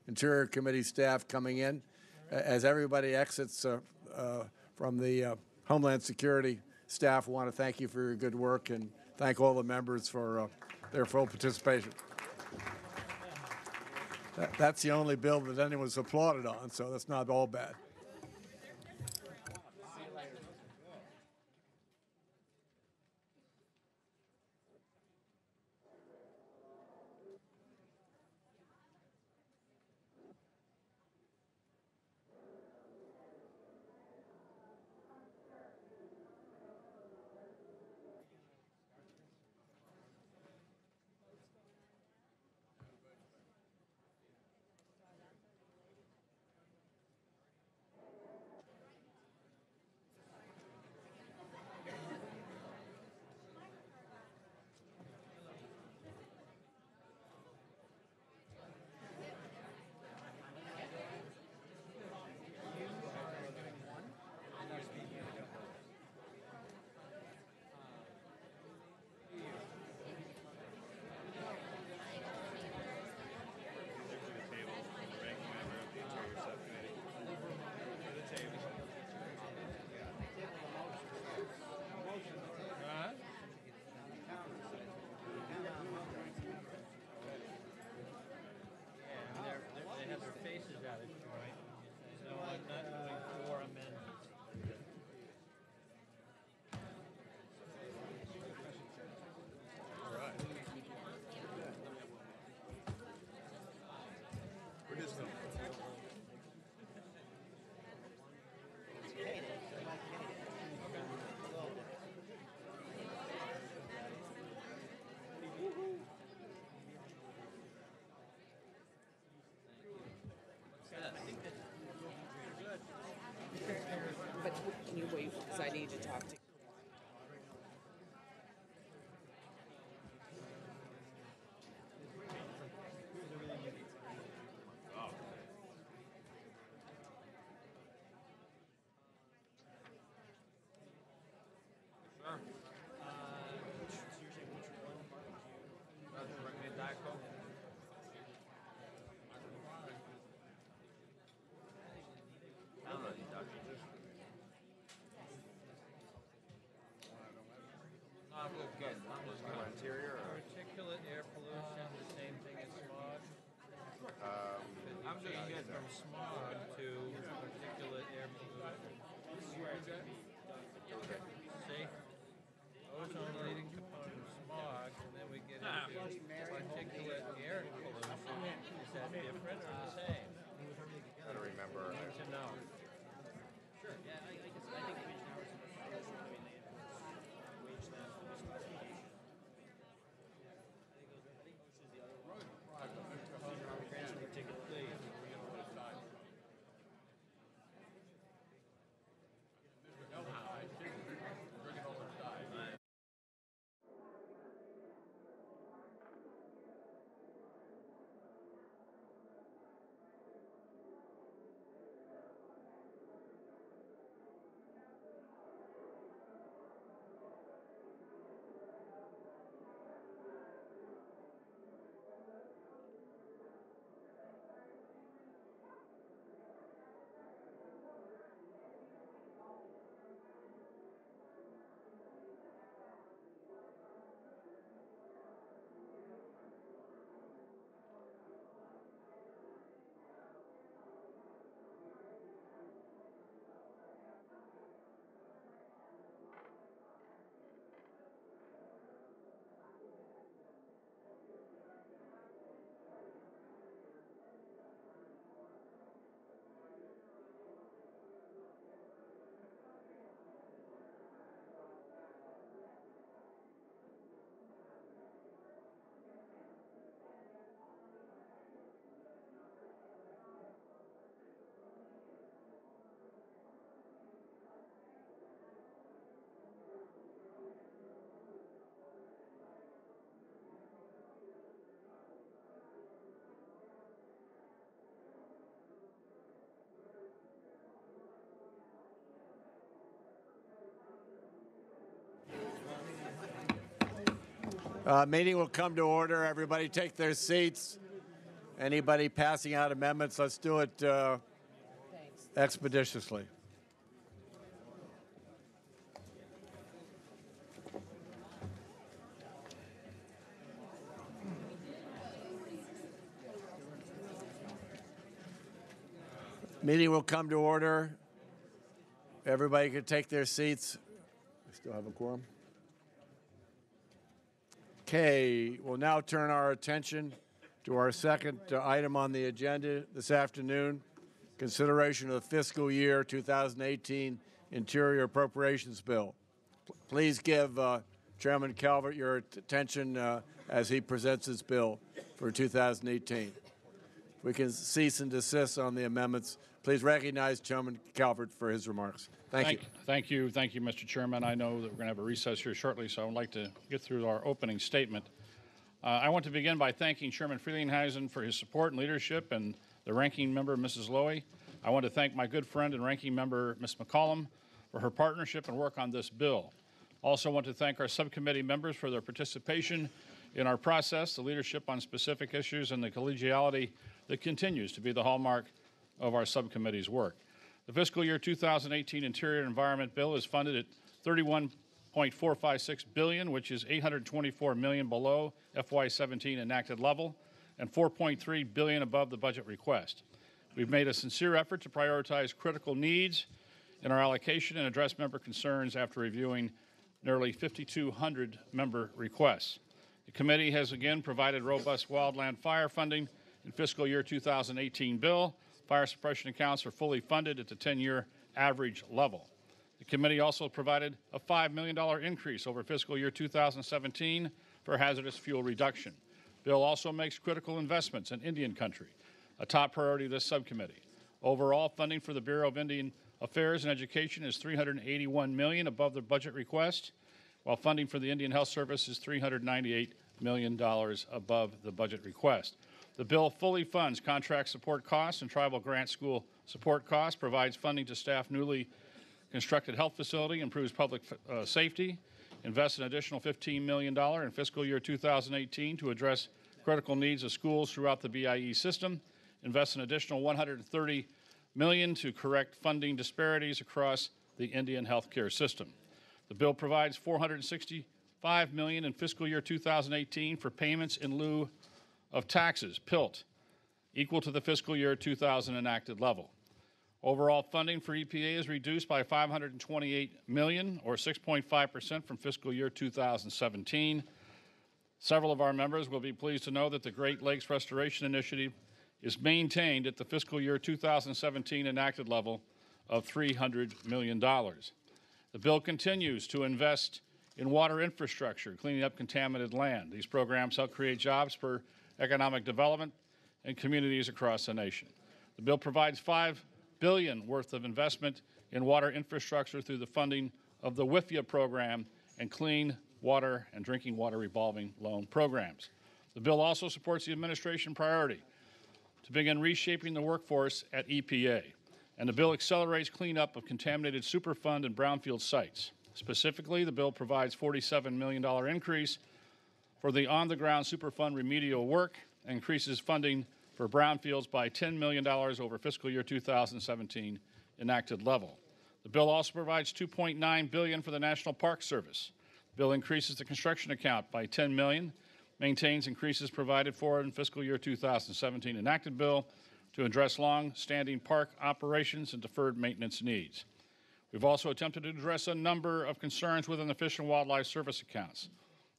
Interior Committee staff coming in. As everybody exits from the Homeland Security staff, I want to thank you for your good work and thank all the members for their full participation. That's the only bill that anyone's applauded on, so that's not all bad. But can you wait, because I need to talk to Interior or? Particulate air pollution, the same thing as smog. I'm doing good From smog to particulate air pollution. See? Ozone leading component of smog, and then we get into particulate air pollution. Is that different or the same? I don't remember. Need to know. Sure. Yeah, I think wage and hours are wage staff. Meeting will come to order. Everybody take their seats. Anybody passing out amendments, let's do it Thanks. expeditiously. Meeting will come to order. Everybody can take their seats. We still have a quorum. Okay, we'll now turn our attention to our second item on the agenda this afternoon, consideration of the fiscal year 2018 Interior Appropriations Bill. Please give Chairman Calvert your attention as he presents his bill for 2018. We can cease and desist on the amendments. Please recognize Chairman Calvert for his remarks. Thank you. Thank you, Mr. Chairman. I know that we're going to have a recess here shortly, so I would like to get through our opening statement. I want to begin by thanking Chairman Frelinghuysen for his support and leadership, and the ranking member, Mrs. Lowy. I want to thank my good friend and ranking member, Ms. McCollum, for her partnership and work on this bill. Also want to thank our subcommittee members for their participation in our process, the leadership on specific issues, and the collegiality that continues to be the hallmark of our subcommittee's work. The fiscal year 2018 Interior and Environment Bill is funded at $31.456 billion, which is $824 million below FY17 enacted level and $4.3 billion above the budget request. We've made a sincere effort to prioritize critical needs in our allocation and address member concerns after reviewing nearly 5,200 member requests. The committee has again provided robust wildland fire funding in fiscal year 2018 bill. Fire suppression accounts are fully funded at the 10-year average level. The committee also provided a $5 million increase over fiscal year 2017 for hazardous fuel reduction. Bill also makes critical investments in Indian country, a top priority of this subcommittee. Overall, funding for the Bureau of Indian Affairs and Education is $381 million above the budget request, while funding for the Indian Health Service is $398 million above the budget request. The bill fully funds contract support costs and tribal grant school support costs, provides funding to staff newly constructed health facility, improves public safety, invests an additional $15 million in fiscal year 2018 to address critical needs of schools throughout the BIE system, invests an additional $130 million to correct funding disparities across the Indian healthcare system. The bill provides $465 million in fiscal year 2018 for payments in lieu of taxes, PILT, equal to the fiscal year 2000 enacted level. Overall funding for EPA is reduced by $528 million, or 6.5% from fiscal year 2017. Several of our members will be pleased to know that the Great Lakes Restoration Initiative is maintained at the fiscal year 2017 enacted level of $300 million. The bill continues to invest in water infrastructure, cleaning up contaminated land. These programs help create jobs for economic development and communities across the nation. The bill provides $5 billion worth of investment in water infrastructure through the funding of the WIFIA program and clean water and drinking water revolving loan programs. The bill also supports the administration priority to begin reshaping the workforce at EPA, and the bill accelerates cleanup of contaminated Superfund and brownfield sites. Specifically, the bill provides $47 million increase for the on-the-ground Superfund remedial work and increases funding for brownfields by $10 million over fiscal year 2017 enacted level. The bill also provides $2.9 billion for the National Park Service. The bill increases the construction account by $10 million, maintains increases provided for in fiscal year 2017 enacted bill to address long-standing park operations and deferred maintenance needs. We've also attempted to address a number of concerns within the Fish and Wildlife Service accounts.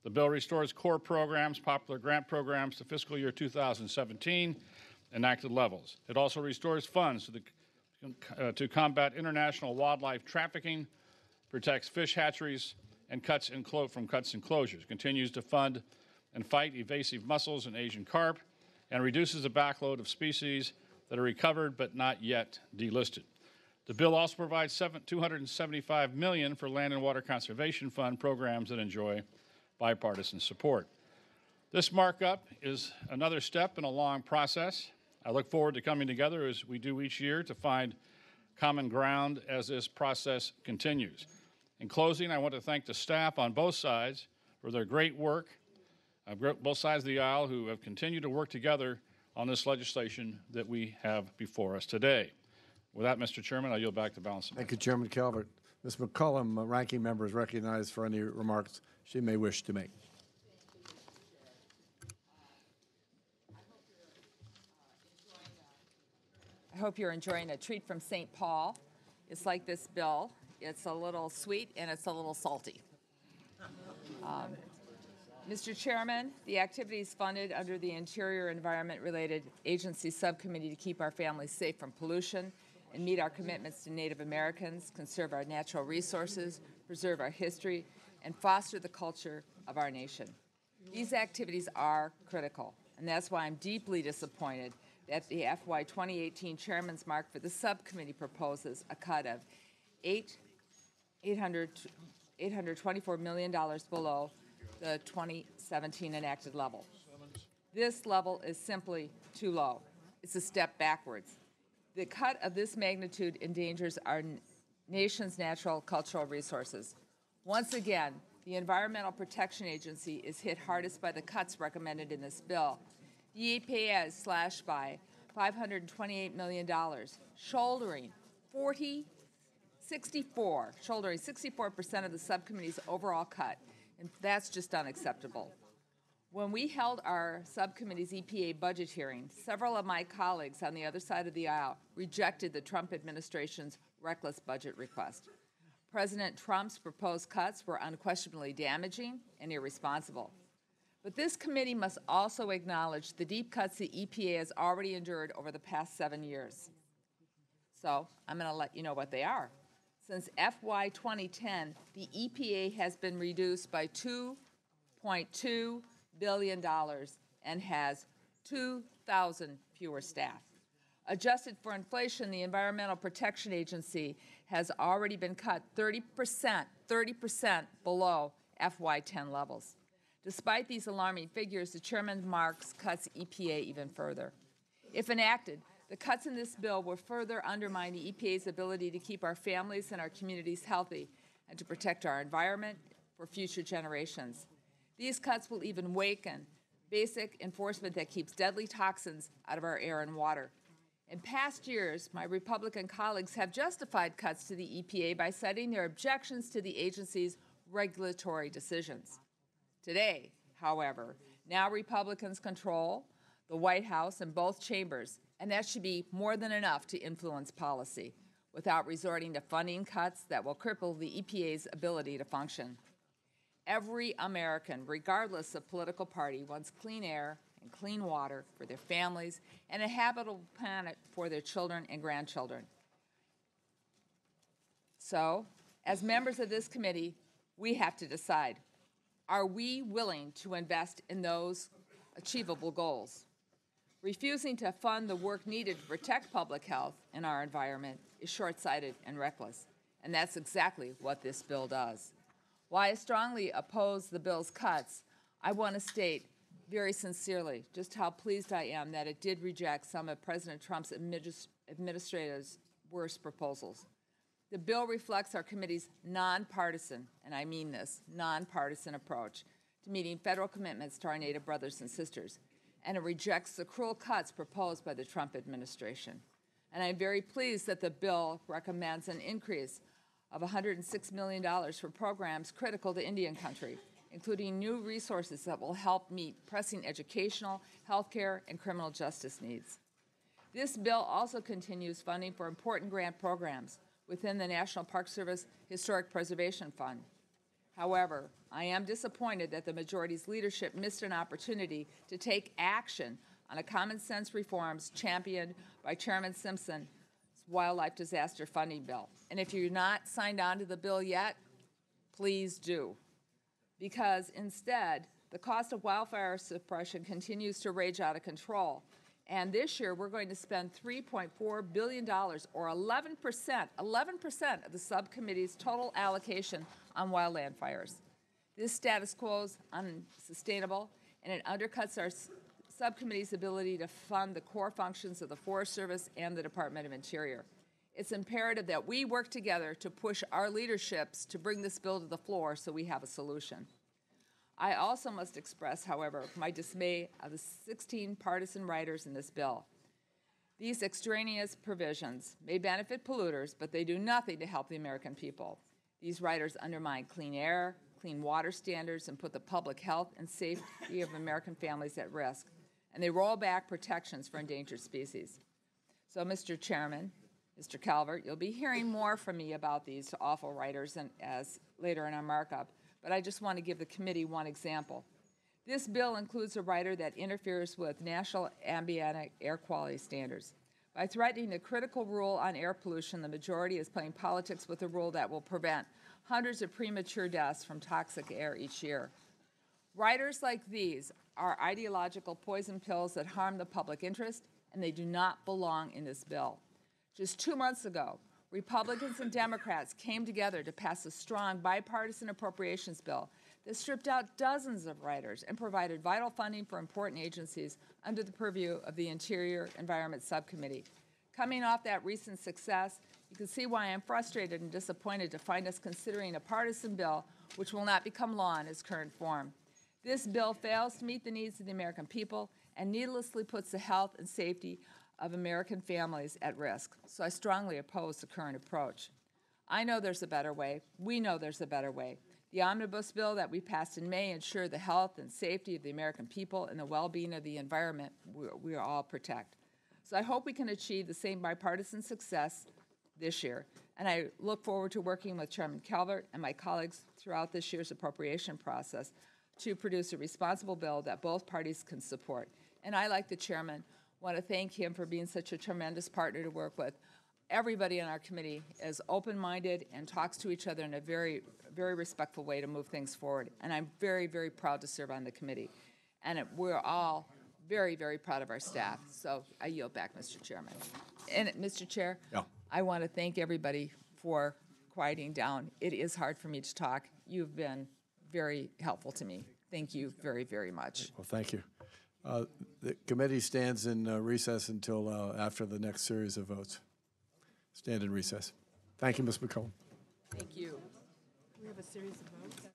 The bill restores core programs, popular grant programs to fiscal year 2017 enacted levels. It also restores funds to combat international wildlife trafficking, protects fish hatcheries, and from cuts and closures, continues to fund and fight evasive mussels and Asian carp, and reduces the backload of species that are recovered but not yet delisted. The bill also provides $275 million for Land and Water Conservation Fund programs that enjoy bipartisan support. This markup is another step in a long process. I look forward to coming together as we do each year to find common ground as this process continues. In closing, I want to thank the staff on both sides for their great work, both sides of the aisle, who have continued to work together on this legislation that we have before us today. With that, Mr. Chairman, I yield back the balance of my Thank you, Chairman Calvert. Ms. McCollum, ranking member, is recognized for any remarks she may wish to make. I hope you're enjoying a treat from St. Paul. It's like this bill. It's a little sweet and it's a little salty. Mr. Chairman, the activities funded under the Interior Environment Related Agency Subcommittee to keep our families safe from pollution and meet our commitments to Native Americans, conserve our natural resources, preserve our history, and foster the culture of our nation. These activities are critical, and that's why I'm deeply disappointed that the FY 2018 Chairman's Mark for the subcommittee proposes a cut of $824 million below the 2017 enacted level. This level is simply too low. It's a step backwards. The cut of this magnitude endangers our nation's natural cultural resources. Once again, the Environmental Protection Agency is hit hardest by the cuts recommended in this bill. The EPA is slashed by $528 million, shouldering 64% of the subcommittee's overall cut, and that's just unacceptable. When we held our subcommittee's EPA budget hearing, several of my colleagues on the other side of the aisle rejected the Trump administration's reckless budget request. President Trump's proposed cuts were unquestionably damaging and irresponsible. But this committee must also acknowledge the deep cuts the EPA has already endured over the past 7 years. So I'm going to let you know what they are. Since FY 2010, the EPA has been reduced by $2.2 billion and has 2,000 fewer staff. Adjusted for inflation, the Environmental Protection Agency has already been cut 30% below FY10 levels. Despite these alarming figures, the Chairman Marks cuts EPA even further. If enacted, the cuts in this bill will further undermine the EPA's ability to keep our families and our communities healthy and to protect our environment for future generations. These cuts will even weaken basic enforcement that keeps deadly toxins out of our air and water. In past years, my Republican colleagues have justified cuts to the EPA by citing their objections to the agency's regulatory decisions. Today, however, now Republicans control the White House and both chambers, and that should be more than enough to influence policy without resorting to funding cuts that will cripple the EPA's ability to function. Every American, regardless of political party, wants clean air and clean water for their families and a habitable planet for their children and grandchildren. So, as members of this committee, we have to decide, are we willing to invest in those achievable goals? Refusing to fund the work needed to protect public health and our environment is short-sighted and reckless, and that's exactly what this bill does. While I strongly oppose the bill's cuts, I want to state very sincerely just how pleased I am that it did reject some of President Trump's administrator's worst proposals. The bill reflects our committee's nonpartisan, and I mean this, nonpartisan approach to meeting federal commitments to our Native brothers and sisters, and it rejects the cruel cuts proposed by the Trump administration. And I'm very pleased that the bill recommends an increase of $106 million for programs critical to Indian country, including new resources that will help meet pressing educational, healthcare, and criminal justice needs. This bill also continues funding for important grant programs within the National Park Service Historic Preservation Fund. However, I am disappointed that the majority's leadership missed an opportunity to take action on a common-sense reforms championed by Chairman Simpson's Wildlife Disaster Funding Bill. And if you're not signed on to the bill yet, please do. Because instead, the cost of wildfire suppression continues to rage out of control. And this year, we're going to spend $3.4 billion, or 11% of the subcommittee's total allocation on wildland fires. This status quo is unsustainable, and it undercuts our subcommittee's ability to fund the core functions of the Forest Service and the Department of Interior. It's imperative that we work together to push our leaderships to bring this bill to the floor so we have a solution. I also must express, however, my dismay of the 16 partisan writers in this bill. These extraneous provisions may benefit polluters, but they do nothing to help the American people. These writers undermine clean air, clean water standards, and put the public health and safety of American families at risk. And they roll back protections for endangered species. So, Mr. Chairman, Mr. Calvert, you'll be hearing more from me about these awful writers as later in our markup, but I just want to give the committee one example. This bill includes a writer that interferes with national ambient air quality standards. By threatening a critical rule on air pollution, the majority is playing politics with a rule that will prevent hundreds of premature deaths from toxic air each year. Writers like these are ideological poison pills that harm the public interest, and they do not belong in this bill. Just 2 months ago, Republicans and Democrats came together to pass a strong bipartisan appropriations bill that stripped out dozens of writers and provided vital funding for important agencies under the purview of the Interior and Environment Subcommittee. Coming off that recent success, you can see why I'm frustrated and disappointed to find us considering a partisan bill which will not become law in its current form. This bill fails to meet the needs of the American people and needlessly puts the health and safety of American families at risk. So I strongly oppose the current approach. I know there's a better way. We know there's a better way. The omnibus bill that we passed in May ensured the health and safety of the American people and the well-being of the environment we all protect. So I hope we can achieve the same bipartisan success this year. And I look forward to working with Chairman Calvert and my colleagues throughout this year's appropriation process to produce a responsible bill that both parties can support. And I, like the chairman, want to thank him for being such a tremendous partner to work with. Everybody on our committee is open-minded and talks to each other in a very, very respectful way to move things forward. And I'm very, very proud to serve on the committee. And we're all very, very proud of our staff. So I yield back, Mr. Chairman. And Mr. Chair, Yeah. I want to thank everybody for quieting down. It is hard for me to talk. You've been very helpful to me. Thank you very, very much. Well, thank you. The committee stands in recess until after the next series of votes. Stand in recess. Thank you, Ms. McComb. Thank you. We have a series of votes.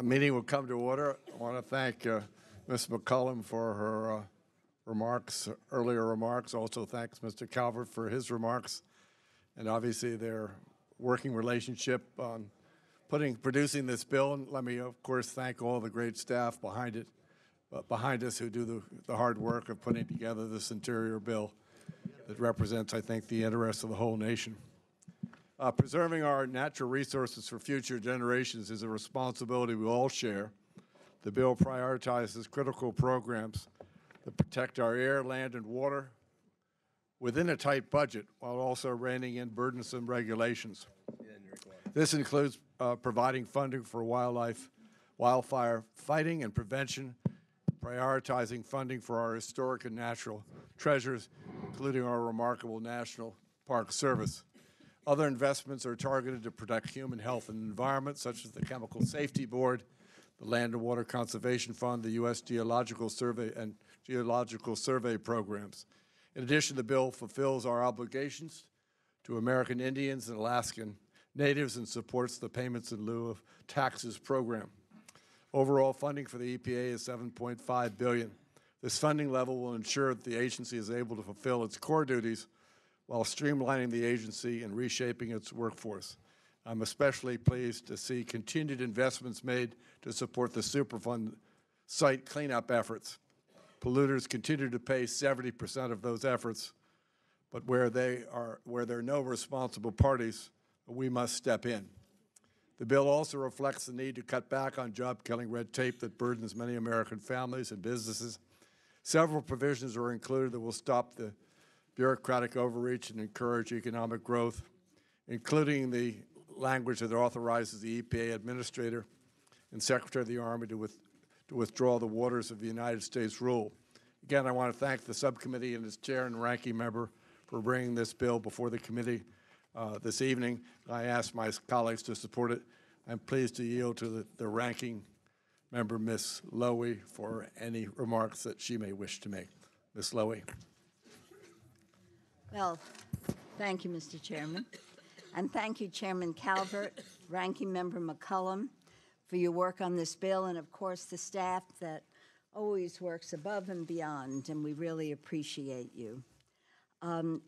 Meeting will come to order. I want to thank Ms. McCullum for her earlier remarks. Also thanks Mr. Calvert for his remarks, and obviously their working relationship on producing this bill. And let me, of course, thank all the great staff behind us who do the hard work of putting together this interior bill that represents, I think, the interests of the whole nation. Preserving our natural resources for future generations is a responsibility we all share. The bill prioritizes critical programs that protect our air, land, and water within a tight budget while also reining in burdensome regulations. This includes providing funding for wildfire fighting and prevention, prioritizing funding for our historic and natural treasures, including our remarkable National Park Service. Other investments are targeted to protect human health and environment, such as the Chemical Safety Board, the Land and Water Conservation Fund, the U.S. Geological Survey, and Geological Survey programs. In addition, the bill fulfills our obligations to American Indians and Alaskan Natives and supports the Payments in Lieu of Taxes program. Overall funding for the EPA is $7.5 billion. This funding level will ensure that the agency is able to fulfill its core duties while streamlining the agency and reshaping its workforce. I'm especially pleased to see continued investments made to support the Superfund site cleanup efforts. Polluters continue to pay 70% of those efforts, but where there are no responsible parties, we must step in. The bill also reflects the need to cut back on job-killing red tape that burdens many American families and businesses. Several provisions are included that will stop the bureaucratic overreach and encourage economic growth, including the language that authorizes the EPA Administrator and Secretary of the Army to withdraw the waters of the United States rule. Again, I want to thank the subcommittee and its chair and ranking member for bringing this bill before the committee this evening. I ask my colleagues to support it. I'm pleased to yield to the ranking member, Ms. Lowy, for any remarks that she may wish to make. Ms. Lowy. Well, thank you, Mr. Chairman. And thank you, Chairman Calvert, Ranking Member McCullum, for your work on this bill, and of course the staff that always works above and beyond, and we really appreciate you.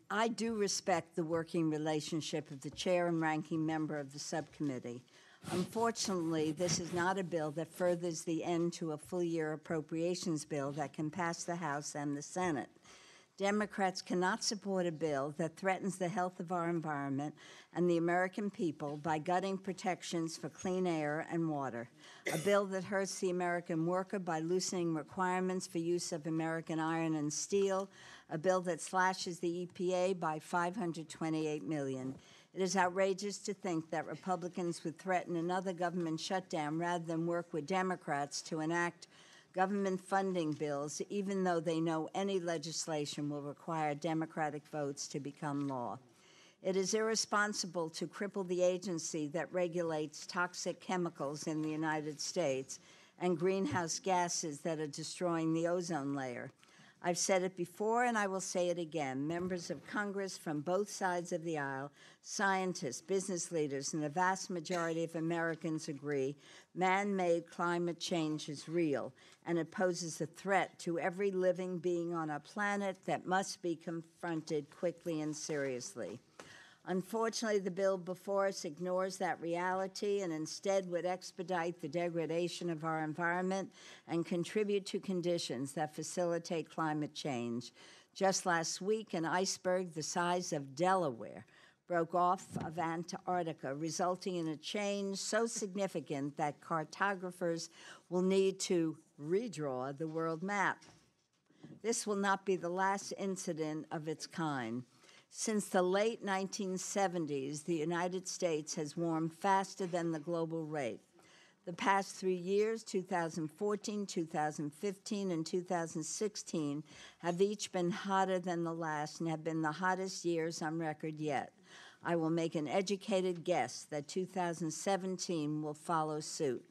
I do respect the working relationship of the chair and ranking member of the subcommittee. Unfortunately, this is not a bill that furthers the end to a full-year appropriations bill that can pass the House and the Senate. Democrats cannot support a bill that threatens the health of our environment and the American people by gutting protections for clean air and water, a bill that hurts the American worker by loosening requirements for use of American iron and steel, a bill that slashes the EPA by $528 million. It is outrageous to think that Republicans would threaten another government shutdown rather than work with Democrats to enact government funding bills, even though they know any legislation will require Democratic votes to become law. It is irresponsible to cripple the agency that regulates toxic chemicals in the United States and greenhouse gases that are destroying the ozone layer. I've said it before, and I will say it again. Members of Congress from both sides of the aisle, scientists, business leaders, and the vast majority of Americans agree man-made climate change is real, and it poses a threat to every living being on our planet that must be confronted quickly and seriously. Unfortunately, the bill before us ignores that reality and instead would expedite the degradation of our environment and contribute to conditions that facilitate climate change. Just last week, an iceberg the size of Delaware broke off of Antarctica, resulting in a change so significant that cartographers will need to redraw the world map. This will not be the last incident of its kind. Since the late 1970s, the United States has warmed faster than the global rate. The past 3 years, 2014, 2015, and 2016, have each been hotter than the last and have been the hottest years on record yet. I will make an educated guess that 2017 will follow suit.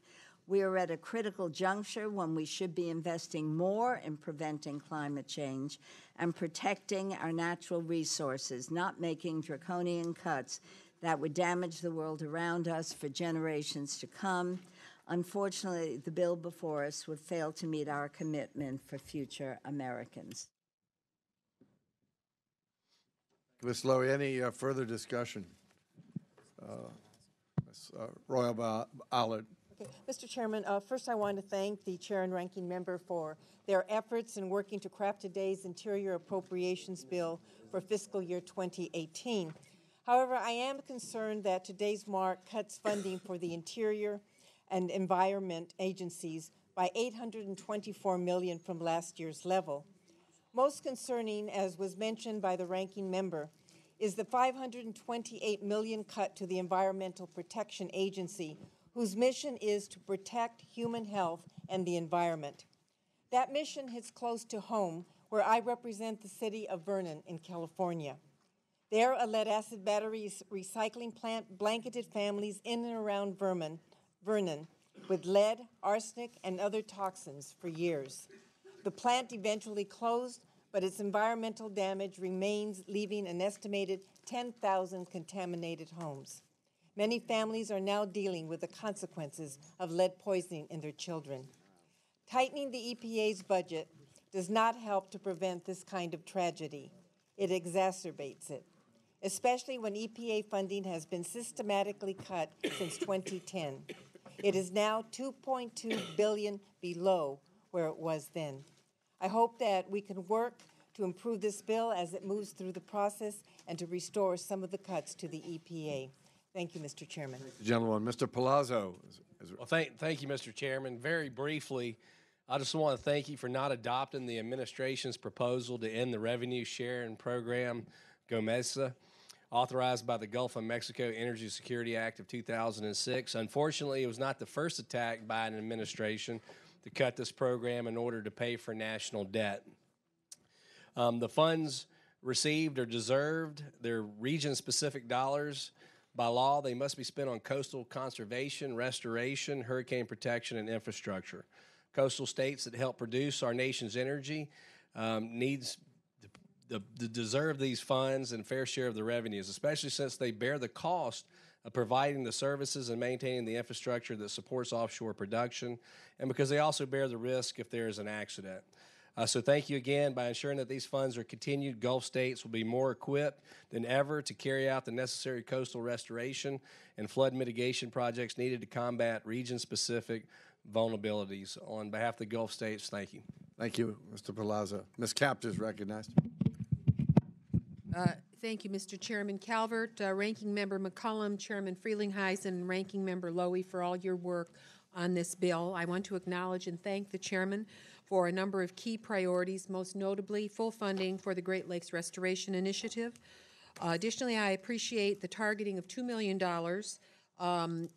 We are at a critical juncture when we should be investing more in preventing climate change and protecting our natural resources, not making draconian cuts that would damage the world around us for generations to come. Unfortunately, the bill before us would fail to meet our commitment for future Americans. Ms. Lowy, any further discussion? Ms. Royal Allard. Okay. Mr. Chairman, first I want to thank the Chair and Ranking Member for their efforts in working to craft today's Interior Appropriations Bill for fiscal year 2018. However, I am concerned that today's mark cuts funding for the Interior and Environment agencies by $824 million from last year's level. Most concerning, as was mentioned by the Ranking Member, is the $528 million cut to the Environmental Protection Agency, whose mission is to protect human health and the environment. That mission hits close to home, where I represent the city of Vernon in California. There, a lead-acid battery recycling plant blanketed families in and around Vernon with lead, arsenic, and other toxins for years. The plant eventually closed, but its environmental damage remains, leaving an estimated 10,000 contaminated homes. Many families are now dealing with the consequences of lead poisoning in their children. Tightening the EPA's budget does not help to prevent this kind of tragedy. It exacerbates it, especially when EPA funding has been systematically cut since 2010. It is now $2.2 billion below where it was then. I hope that we can work to improve this bill as it moves through the process and to restore some of the cuts to the EPA. Thank you, Mr. Chairman. Gentleman, Mr. Palazzo. Well, thank you, Mr. Chairman. Very briefly, I just want to thank you for not adopting the administration's proposal to end the revenue sharing program, GOMESA, authorized by the Gulf of Mexico Energy Security Act of 2006. Unfortunately, it was not the first attack by an administration to cut this program in order to pay for national debt. The funds received are deserved. They're region-specific dollars. By law, they must be spent on coastal conservation, restoration, hurricane protection, and infrastructure. Coastal states that help produce our nation's energy needs to deserve these funds and fair share of the revenues, especially since they bear the cost of providing the services and maintaining the infrastructure that supports offshore production, and because they also bear the risk if there is an accident. So thank you again. By ensuring that these funds are continued, Gulf states will be more equipped than ever to carry out the necessary coastal restoration and flood mitigation projects needed to combat region-specific vulnerabilities. On behalf of the Gulf states, thank you. Thank you, Mr. Palazzo. Ms. Capter is recognized. Thank you, Mr. Chairman Calvert, Ranking Member McCollum, Chairman Frelinghuysen, and Ranking Member Lowy for all your work on this bill. I want to acknowledge and thank the Chairman for a number of key priorities, most notably full funding for the Great Lakes Restoration Initiative. Additionally, I appreciate the targeting of $2 million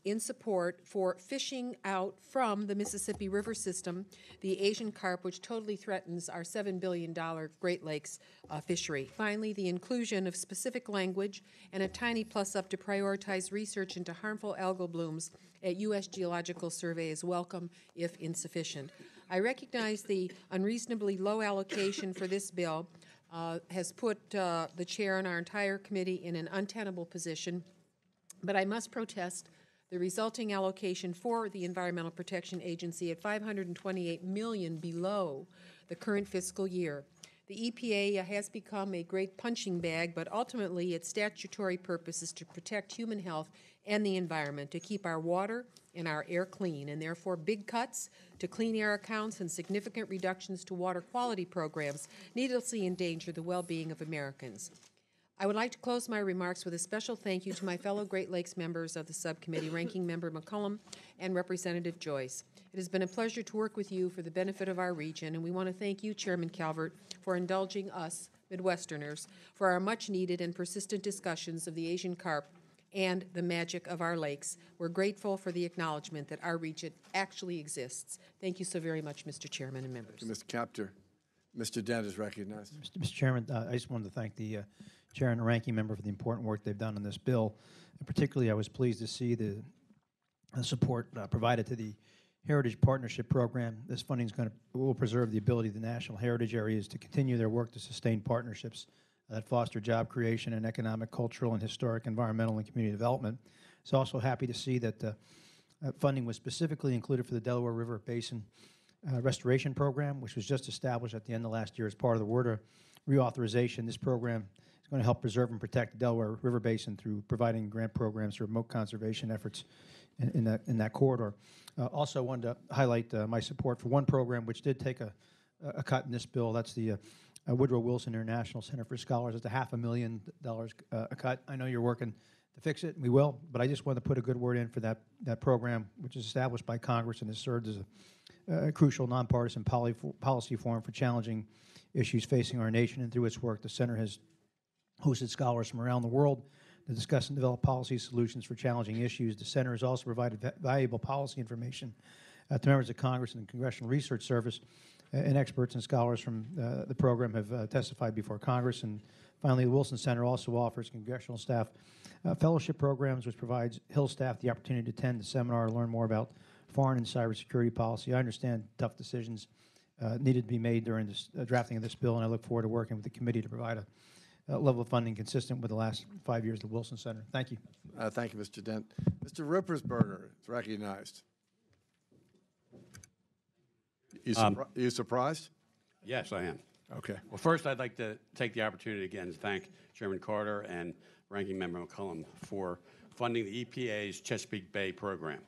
in support for fishing out from the Mississippi River system the Asian carp, which totally threatens our $7 billion Great Lakes fishery. Finally, the inclusion of specific language and a tiny plus-up to prioritize research into harmful algal blooms at U.S. Geological Survey is welcome, if insufficient. I recognize the unreasonably low allocation for this bill has put the chair and our entire committee in an untenable position, but I must protest the resulting allocation for the Environmental Protection Agency at $528 million below the current fiscal year. The EPA has become a great punching bag, but ultimately its statutory purpose is to protect human health and the environment, to keep our water and our air clean, and therefore big cuts to clean air accounts and significant reductions to water quality programs needlessly endanger the well-being of Americans. I would like to close my remarks with a special thank you to my fellow Great Lakes members of the subcommittee, Ranking Member McCollum and Representative Joyce. It has been a pleasure to work with you for the benefit of our region, and we want to thank you, Chairman Calvert, for indulging us, Midwesterners, for our much-needed and persistent discussions of the Asian carp and the magic of our lakes. We're grateful for the acknowledgement that our region actually exists. Thank you so very much, Mr. Chairman and members. Thank you, Mr. Capter. Mr. Dent is recognized. Mr. Chairman, I just wanted to thank the Chair and the Ranking Member for the important work they've done on this bill. And particularly, I was pleased to see the support provided to the Heritage Partnership Program. This funding will preserve the ability of the national heritage areas to continue their work to sustain partnerships that foster job creation and economic, cultural, and historic, environmental, and community development. It's also happy to see that Funding was specifically included for the Delaware River Basin Restoration Program, which was just established at the end of last year as part of the water reauthorization. This program is going to help preserve and protect the Delaware River Basin through providing grant programs for remote conservation efforts in that corridor. Also wanted to highlight my support for one program which did take a cut in this bill. That's the Woodrow Wilson International Center for Scholars. It's a $500,000 a cut. I know you're working to fix it, and we will, but I just want to put a good word in for that program, which is established by Congress and has served as a crucial nonpartisan policy forum for challenging issues facing our nation. And through its work, the center has hosted scholars from around the world to discuss and develop policy solutions for challenging issues. The center has also provided valuable policy information to members of Congress and the Congressional Research Service, and experts and scholars from the program have testified before Congress. And finally, the Wilson Center also offers congressional staff fellowship programs, which provides Hill staff the opportunity to attend the seminar and learn more about foreign and cybersecurity policy. I understand tough decisions needed to be made during this drafting of this bill, and I look forward to working with the committee to provide a level of funding consistent with the last 5 years of the Wilson Center. Thank you. Thank you, Mr. Dent. Mr. Rippersberger is recognized. You surprised? Yes, I am. Okay. Well, first, I'd like to take the opportunity again to thank Chairman Carter and Ranking Member McCollum for funding the EPA's Chesapeake Bay program.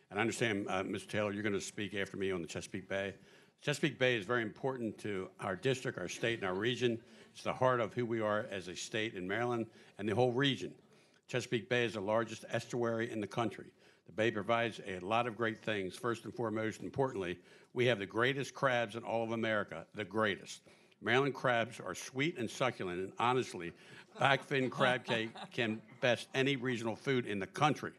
And I understand, Mr. Taylor, you're going to speak after me on the Chesapeake Bay. Chesapeake Bay is very important to our district, our state, and our region. It's the heart of who we are as a state in Maryland and the whole region. Chesapeake Bay is the largest estuary in the country. The Bay provides a lot of great things. First and foremost, importantly, we have the greatest crabs in all of America, the greatest. Maryland crabs are sweet and succulent, and honestly, backfin crab cake can best any regional food in the country.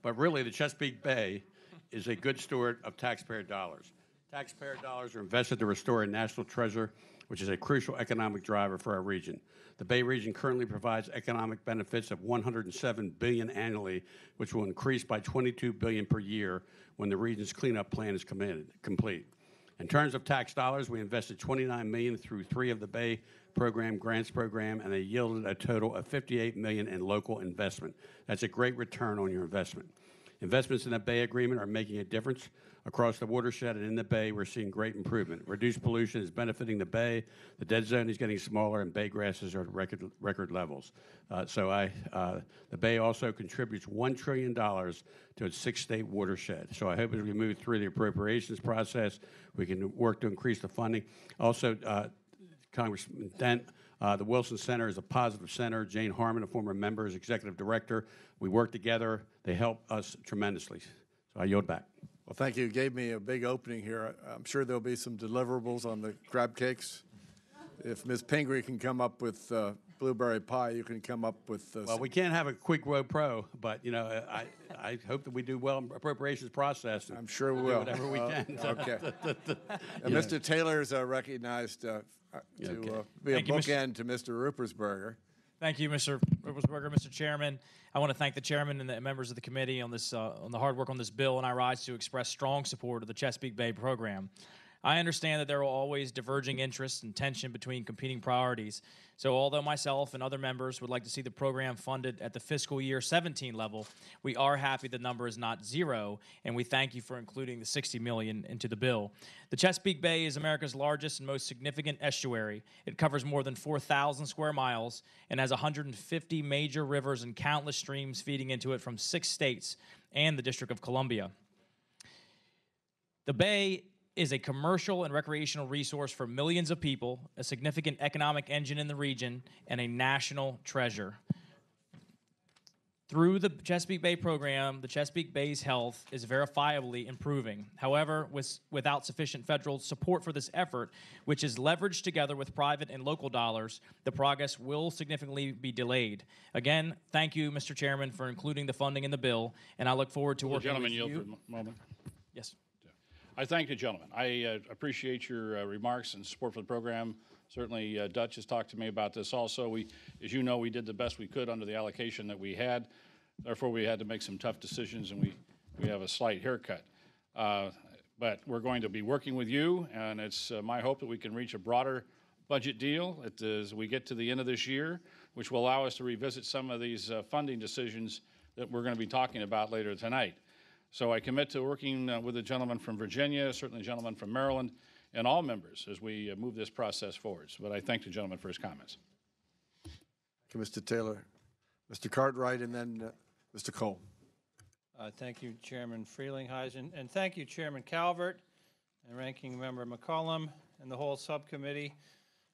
But really, the Chesapeake Bay is a good steward of taxpayer dollars. Taxpayer dollars are invested to restore a national treasure, which is a crucial economic driver for our region. The Bay region currently provides economic benefits of $107 billion annually, which will increase by $22 billion per year when the region's cleanup plan is complete. In terms of tax dollars, we invested $29 million through 3 of the Bay program grants program, and they yielded a total of $58 million in local investment. That's a great return on your investment. Investments in the Bay Agreement are making a difference across the watershed, and in the Bay, we're seeing great improvement. Reduced pollution is benefiting the Bay. The dead zone is getting smaller, and bay grasses are at record levels. The Bay also contributes $1 trillion to its 6-state watershed. So I hope as we move through the appropriations process, we can work to increase the funding. Also, Congressman Dent, the Wilson Center is a positive center. Jane Harmon, a former member, is executive director. We work together. They help us tremendously. So I yield back. Well, thank you. You gave me a big opening here. I'm sure there'll be some deliverables on the crab cakes. If Ms. Pingree can come up with blueberry pie, you can come up with... well, we can't have a quick pro, but, you know, I hope that we do well in the appropriations process. I'm sure we will. Whatever we can. Okay. And Mr. Taylor is recognized to be a bookend to Mr. Ruppersberger. Thank you, Mr. Ruppersberger, Mr. Chairman. I want to thank the chairman and the members of the committee on this on the hard work on this bill, and I rise to express strong support of the Chesapeake Bay program. I understand that there are always diverging interests and tension between competing priorities. So although myself and other members would like to see the program funded at the fiscal year 17 level, we are happy the number is not zero, and we thank you for including the $60 million into the bill. The Chesapeake Bay is America's largest and most significant estuary. It covers more than 4,000 square miles and has 150 major rivers and countless streams feeding into it from 6 states and the District of Columbia. The Bay is a commercial and recreational resource for millions of people, a significant economic engine in the region, and a national treasure. Through the Chesapeake Bay program, the Chesapeake Bay's health is verifiably improving. However, without sufficient federal support for this effort, which is leveraged together with private and local dollars, the progress will significantly be delayed. Again, thank you, Mr. Chairman, for including the funding in the bill, and I look forward to working with you. Gentlemen, yield for a moment. Yes. I thank the gentleman. I appreciate your remarks and support for the program. Certainly, Dutch has talked to me about this also. As you know, we did the best we could under the allocation that we had. Therefore, we had to make some tough decisions, and we have a slight haircut. But we're going to be working with you, and it's my hope that we can reach a broader budget deal as we get to the end of this year, which will allow us to revisit some of these funding decisions that we're going to be talking about later tonight. So I commit to working with the gentleman from Virginia, certainly the gentleman from Maryland, and all members as we move this process forward. But I thank the gentleman for his comments. Thank you, Mr. Taylor. Mr. Cartwright, and then Mr. Cole. Thank you, Chairman Frelinghuysen, and thank you, Chairman Calvert and Ranking Member McCollum and the whole subcommittee.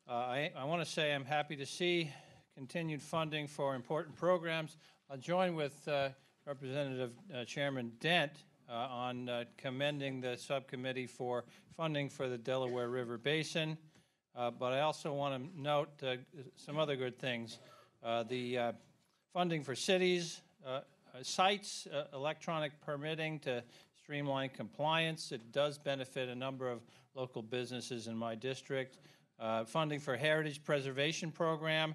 I want to say I'm happy to see continued funding for important programs. I'll join with Representative Chairman Dent on commending the subcommittee for funding for the Delaware River Basin. But I also want to note some other good things. The funding for cities, sites, electronic permitting to streamline compliance. It does benefit a number of local businesses in my district. Funding for Heritage Preservation Program.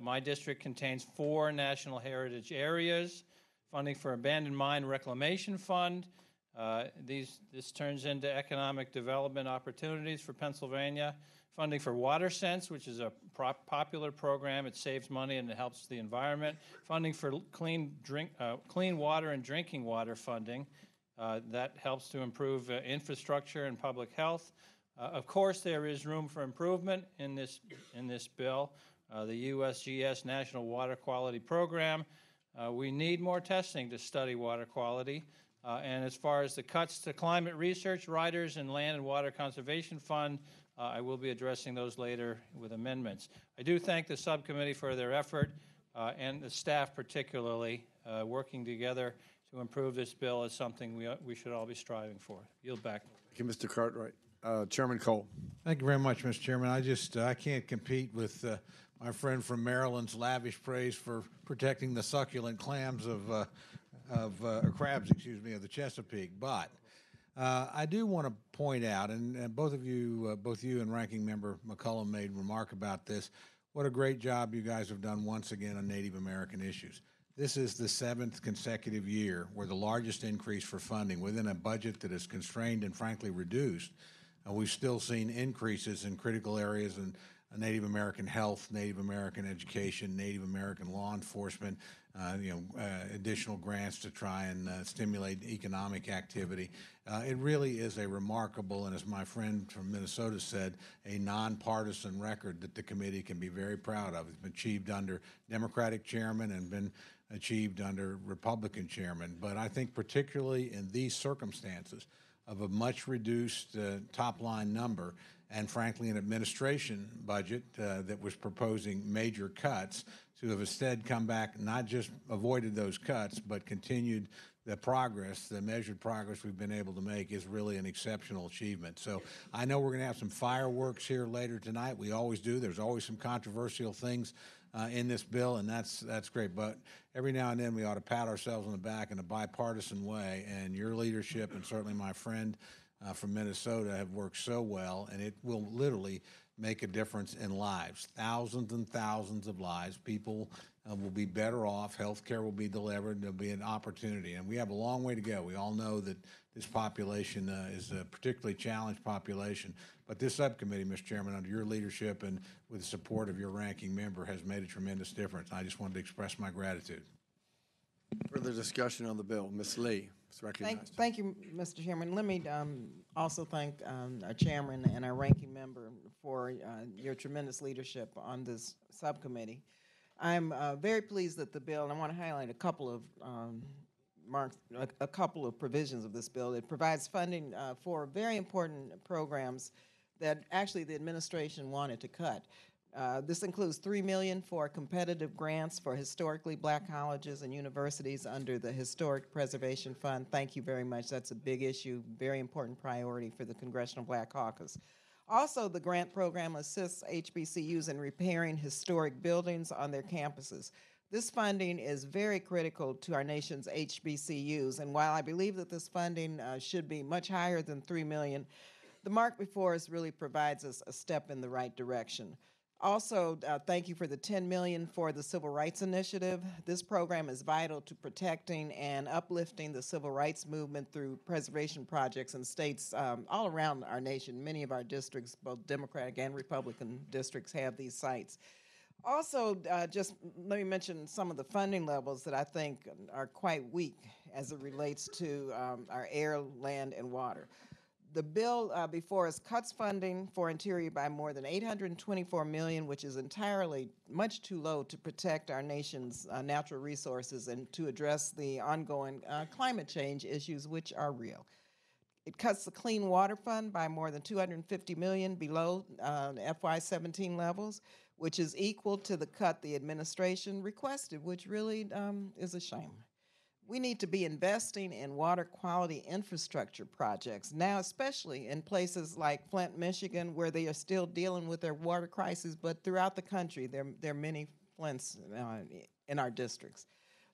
My district contains 4 national heritage areas. Funding for Abandoned Mine Reclamation Fund. This turns into economic development opportunities for Pennsylvania. Funding for WaterSense, which is a popular program. It saves money and it helps the environment. Funding for clean water and drinking water funding. That helps to improve infrastructure and public health. Of course, there is room for improvement in this bill. The USGS National Water Quality Program. We need more testing to study water quality. And as far as the cuts to climate research, riders, and Land and Water Conservation Fund, I will be addressing those later with amendments. I do thank the subcommittee for their effort and the staff particularly. Working together to improve this bill is something we should all be striving for. Yield back. Thank you, Mr. Cartwright. Chairman Cole. Thank you very much, Mr. Chairman. I can't compete with my friend from Maryland's lavish praise for protecting the succulent clams crabs, excuse me, of the Chesapeake. But I do want to point out, and both you and Ranking Member McCollum made remark about this, what a great job you guys have done once again on Native American issues. This is the 7th consecutive year where the largest increase for funding within a budget that is constrained and frankly reduced. We've still seen increases in critical areas in Native American health, Native American education, Native American law enforcement, additional grants to try and stimulate economic activity. It really is a remarkable, and as my friend from Minnesota said, a nonpartisan record that the committee can be very proud of. It's been achieved under Democratic chairman and been achieved under Republican chairman. But I think particularly in these circumstances of a much reduced top-line number, and frankly an administration budget that was proposing major cuts, to have instead come back, not just avoided those cuts, but continued the progress, the measured progress we've been able to make is really an exceptional achievement. So I know we're going to have some fireworks here later tonight. We always do. There's always some controversial things in this bill, and that's great. But every now and then we ought to pat ourselves on the back in a bipartisan way, and your leadership and certainly my friend from Minnesota have worked so well, and it will literally make a difference in lives, thousands and thousands of lives. People will be better off. Health care will be delivered. There'll be an opportunity, and we have a long way to go. We all know that this population is a particularly challenged population, but this subcommittee, Mr. Chairman, under your leadership and with the support of your ranking member, has made a tremendous difference. I just wanted to express my gratitude. Further discussion on the bill. Ms. Lee is recognized. Thank you, Mr. Chairman. Let me also thank our chairman and our ranking member for your tremendous leadership on this subcommittee. I'm very pleased that the bill, and I want to highlight a couple of provisions of this bill. It provides funding for very important programs that actually the administration wanted to cut. This includes $3 million for competitive grants for historically black colleges and universities under the Historic Preservation Fund. Thank you very much. That's a big issue, very important priority for the Congressional Black Caucus. Also, the grant program assists HBCUs in repairing historic buildings on their campuses. This funding is very critical to our nation's HBCUs, and while I believe that this funding should be much higher than $3 million, the mark before us really provides us a step in the right direction. Also, thank you for the $10 million for the Civil Rights Initiative. This program is vital to protecting and uplifting the civil rights movement through preservation projects in states all around our nation. Many of our districts, both Democratic and Republican districts, have these sites. Also, just let me mention some of the funding levels that I think are quite weak as it relates to our air, land, and water. The bill before us cuts funding for Interior by more than $824 million, which is entirely much too low to protect our nation's natural resources and to address the ongoing climate change issues, which are real. It cuts the Clean Water Fund by more than $250 million below FY17 levels, which is equal to the cut the administration requested, which really is a shame. We need to be investing in water quality infrastructure projects now, especially in places like Flint, Michigan, where they are still dealing with their water crisis, but throughout the country, there are many Flints in our districts.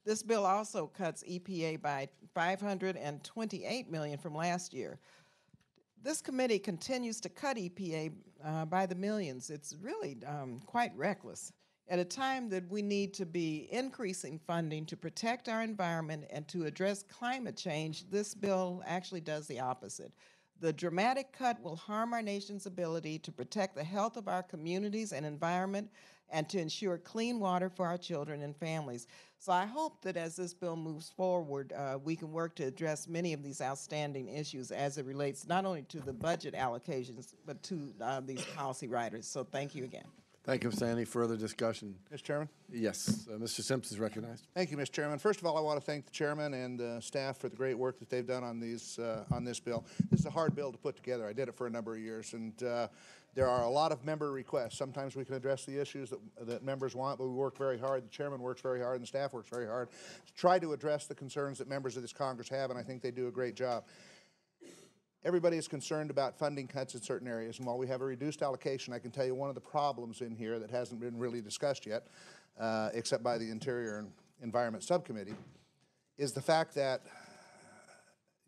This bill also cuts EPA by $528 million from last year. This committee continues to cut EPA by the millions. It's really quite reckless. At a time that we need to be increasing funding to protect our environment and to address climate change, this bill actually does the opposite. The dramatic cut will harm our nation's ability to protect the health of our communities and environment and to ensure clean water for our children and families. So I hope that as this bill moves forward, we can work to address many of these outstanding issues as it relates not only to the budget allocations, but to these policy writers. So thank you again. Thank you, Mr. Any further discussion? Mr. Chairman? Yes. Mr. Simpson is recognized. Thank you, Mr. Chairman. First of all, I want to thank the chairman and staff for the great work that they've done on these on this bill. This is a hard bill to put together. I did it for a number of years, and there are a lot of member requests. Sometimes we can address the issues that members want, but we work very hard. The chairman works very hard, and the staff works very hard to try to address the concerns that members of this Congress have, and I think they do a great job. Everybody is concerned about funding cuts in certain areas, and while we have a reduced allocation, I can tell you one of the problems in here that hasn't been really discussed yet, except by the Interior and Environment Subcommittee, is the fact that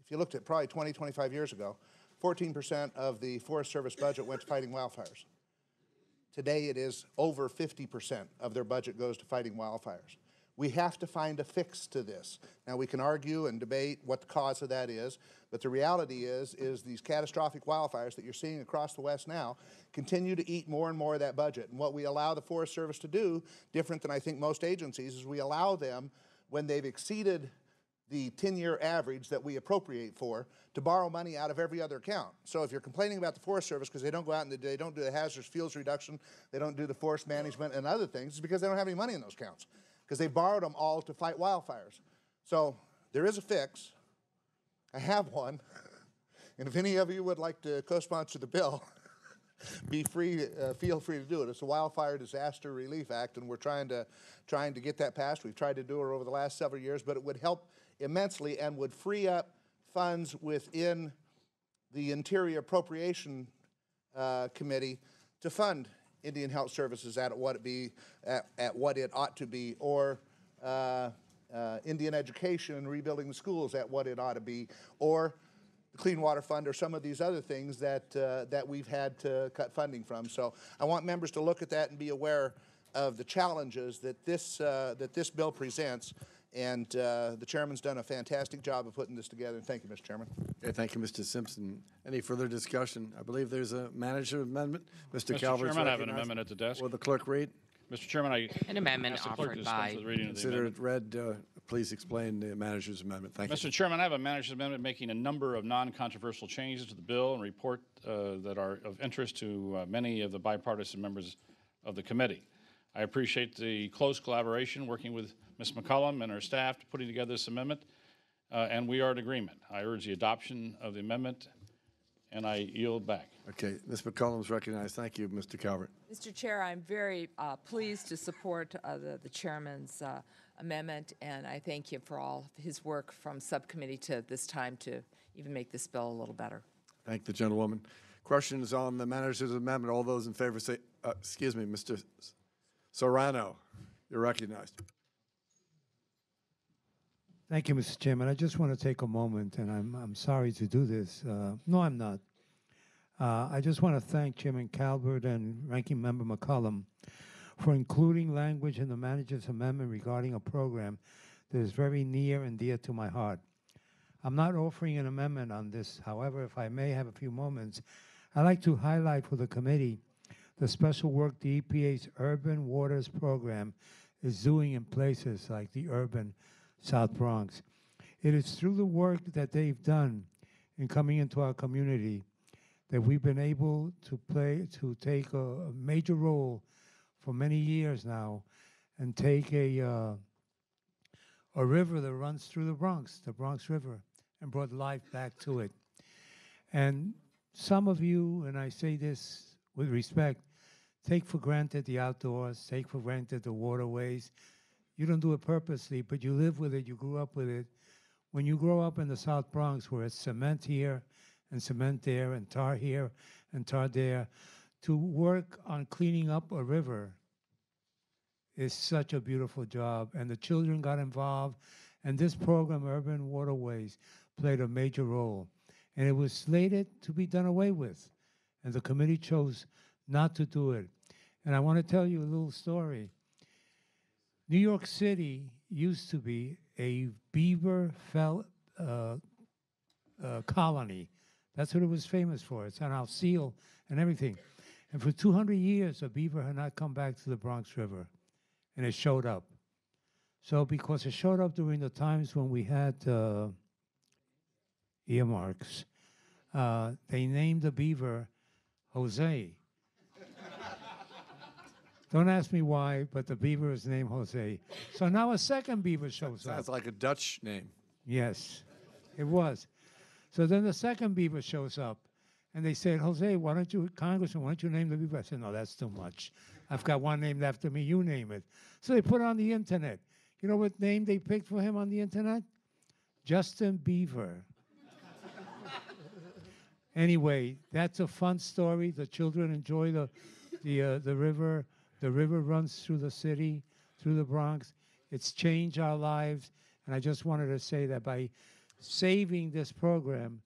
if you looked at probably 20, 25 years ago, 14% of the Forest Service budget went to fighting wildfires. Today it is over 50% of their budget goes to fighting wildfires. We have to find a fix to this. Now, we can argue and debate what the cause of that is, but the reality is these catastrophic wildfires that you're seeing across the West now continue to eat more and more of that budget. And what we allow the Forest Service to do, different than I think most agencies, is we allow them, when they've exceeded the 10-year average that we appropriate for, to borrow money out of every other account. So if you're complaining about the Forest Service because they don't go out and they don't do the hazardous fuels reduction, they don't do the forest management and other things, it's because they don't have any money in those accounts, because they borrowed them all to fight wildfires. So there is a fix. I have one. And if any of you would like to co-sponsor the bill, feel free to do it. It's the Wildfire Disaster Relief Act, and we're trying to get that passed. We've tried to do it over the last several years, but it would help immensely and would free up funds within the Interior Appropriation Committee to fund Indian Health Services at what it ought to be, or Indian education and rebuilding the schools at what it ought to be, or the Clean Water Fund, or some of these other things that we've had to cut funding from. So I want members to look at that and be aware of the challenges that this bill presents. And the chairman's done a fantastic job of putting this together. Thank you, Mr. Chairman. Okay, thank you, Mr. Simpson. Any further discussion? I believe there's a manager amendment. Mr. Calvert's Chairman, I have an amendment at the desk. Will the clerk read? Mr. Chairman, An amendment offered by. Consider it read. Please explain the manager's amendment. Thank you. Mr. Chairman, I have a manager's amendment making a number of non-controversial changes to the bill and report that are of interest to many of the bipartisan members of the committee. I appreciate the close collaboration working with Ms. McCollum and her staff to putting together this amendment, and we are in agreement. I urge the adoption of the amendment, and I yield back. Okay, Ms. McCollum is recognized. Thank you, Mr. Calvert. Mr. Chair, I'm very pleased to support the chairman's amendment, and I thank him for all of his work from subcommittee to this time to even make this bill a little better. Thank the gentlewoman. Questions on the manager's amendment? All those in favor say, excuse me, Mr. Serrano, you're recognized. Thank you, Mr. Chairman. I just want to take a moment, and I'm sorry to do this. No, I'm not. I just want to thank Chairman Calvert and Ranking Member McCollum for including language in the manager's amendment regarding a program that is very near and dear to my heart. I'm not offering an amendment on this. However, if I may have a few moments, I'd like to highlight for the committee the special work the EPA's Urban Waters Program is doing in places like the urban South Bronx. It is through the work that they've done in coming into our community that we've been able to take a major role for many years now and take a river that runs through the Bronx River, and brought life back to it. And some of you, and I say this with respect, take for granted the outdoors, take for granted the waterways. You don't do it purposely, but you live with it, you grew up with it. When you grow up in the South Bronx, where it's cement here and cement there and tar here and tar there, to work on cleaning up a river is such a beautiful job. And the children got involved, and this program, Urban Waterways, played a major role. And it was slated to be done away with, and the committee chose not to do it. And I want to tell you a little story. New York City used to be a beaver colony. That's what it was famous for. It's on our seal and everything. And for 200 years, a beaver had not come back to the Bronx River, and it showed up. So because it showed up during the times when we had earmarks, they named the beaver Jose. Don't ask me why, but the beaver is named Jose. So now a second beaver shows up. Sounds like a Dutch name. Yes, it was. So then the second beaver shows up, and they said, Jose, why don't you, Congressman, why don't you name the beaver? I said, no, that's too much. I've got one named after me, you name it. So they put it on the internet. You know what name they picked for him on the internet? Justin Beaver. Anyway, that's a fun story. The children enjoy the river. The river runs through the city, through the Bronx. It's changed our lives. And I just wanted to say that by saving this program,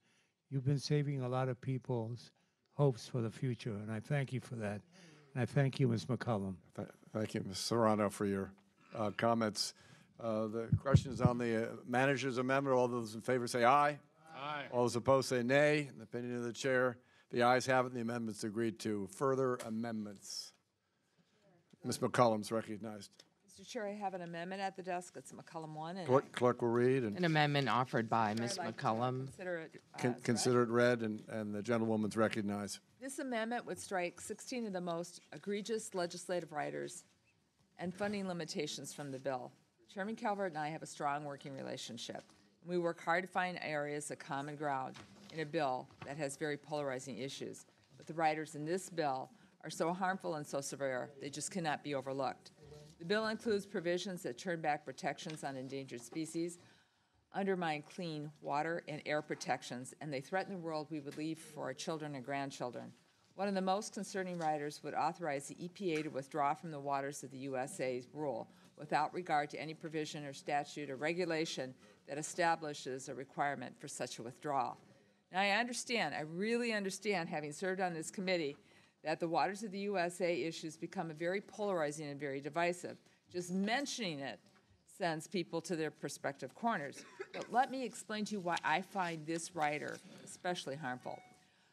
you've been saving a lot of people's hopes for the future. And I thank you for that. And I thank you, Ms. McCollum. Thank you, Ms. Serrano, for your comments. The question is on the manager's amendment. All those in favor say aye. Aye. All those opposed say nay. In the opinion of the chair, the ayes have it, and the amendment's agreed to. Further amendments? Ms. McCollum's recognized. Mr. Chair, I have an amendment at the desk. It's McCollum 1. And Clerk will read. And An amendment offered by Ms. McCollum. Consider it read, and the gentlewoman's recognized. This amendment would strike 16 of the most egregious legislative writers and funding limitations from the bill. Chairman Calvert and I have a strong working relationship. We work hard to find areas of common ground in a bill that has very polarizing issues. But the writers in this bill are so harmful and so severe, they just cannot be overlooked. The bill includes provisions that turn back protections on endangered species, undermine clean water and air protections, and they threaten the world we would leave for our children and grandchildren. One of the most concerning writers would authorize the EPA to withdraw from the waters of the USA's rule without regard to any provision or statute or regulation that establishes a requirement for such a withdrawal. Now, I really understand, having served on this committee, that the waters of the USA issues become very polarizing and very divisive. Just mentioning it sends people to their prospective corners. But let me explain to you why I find this writer especially harmful.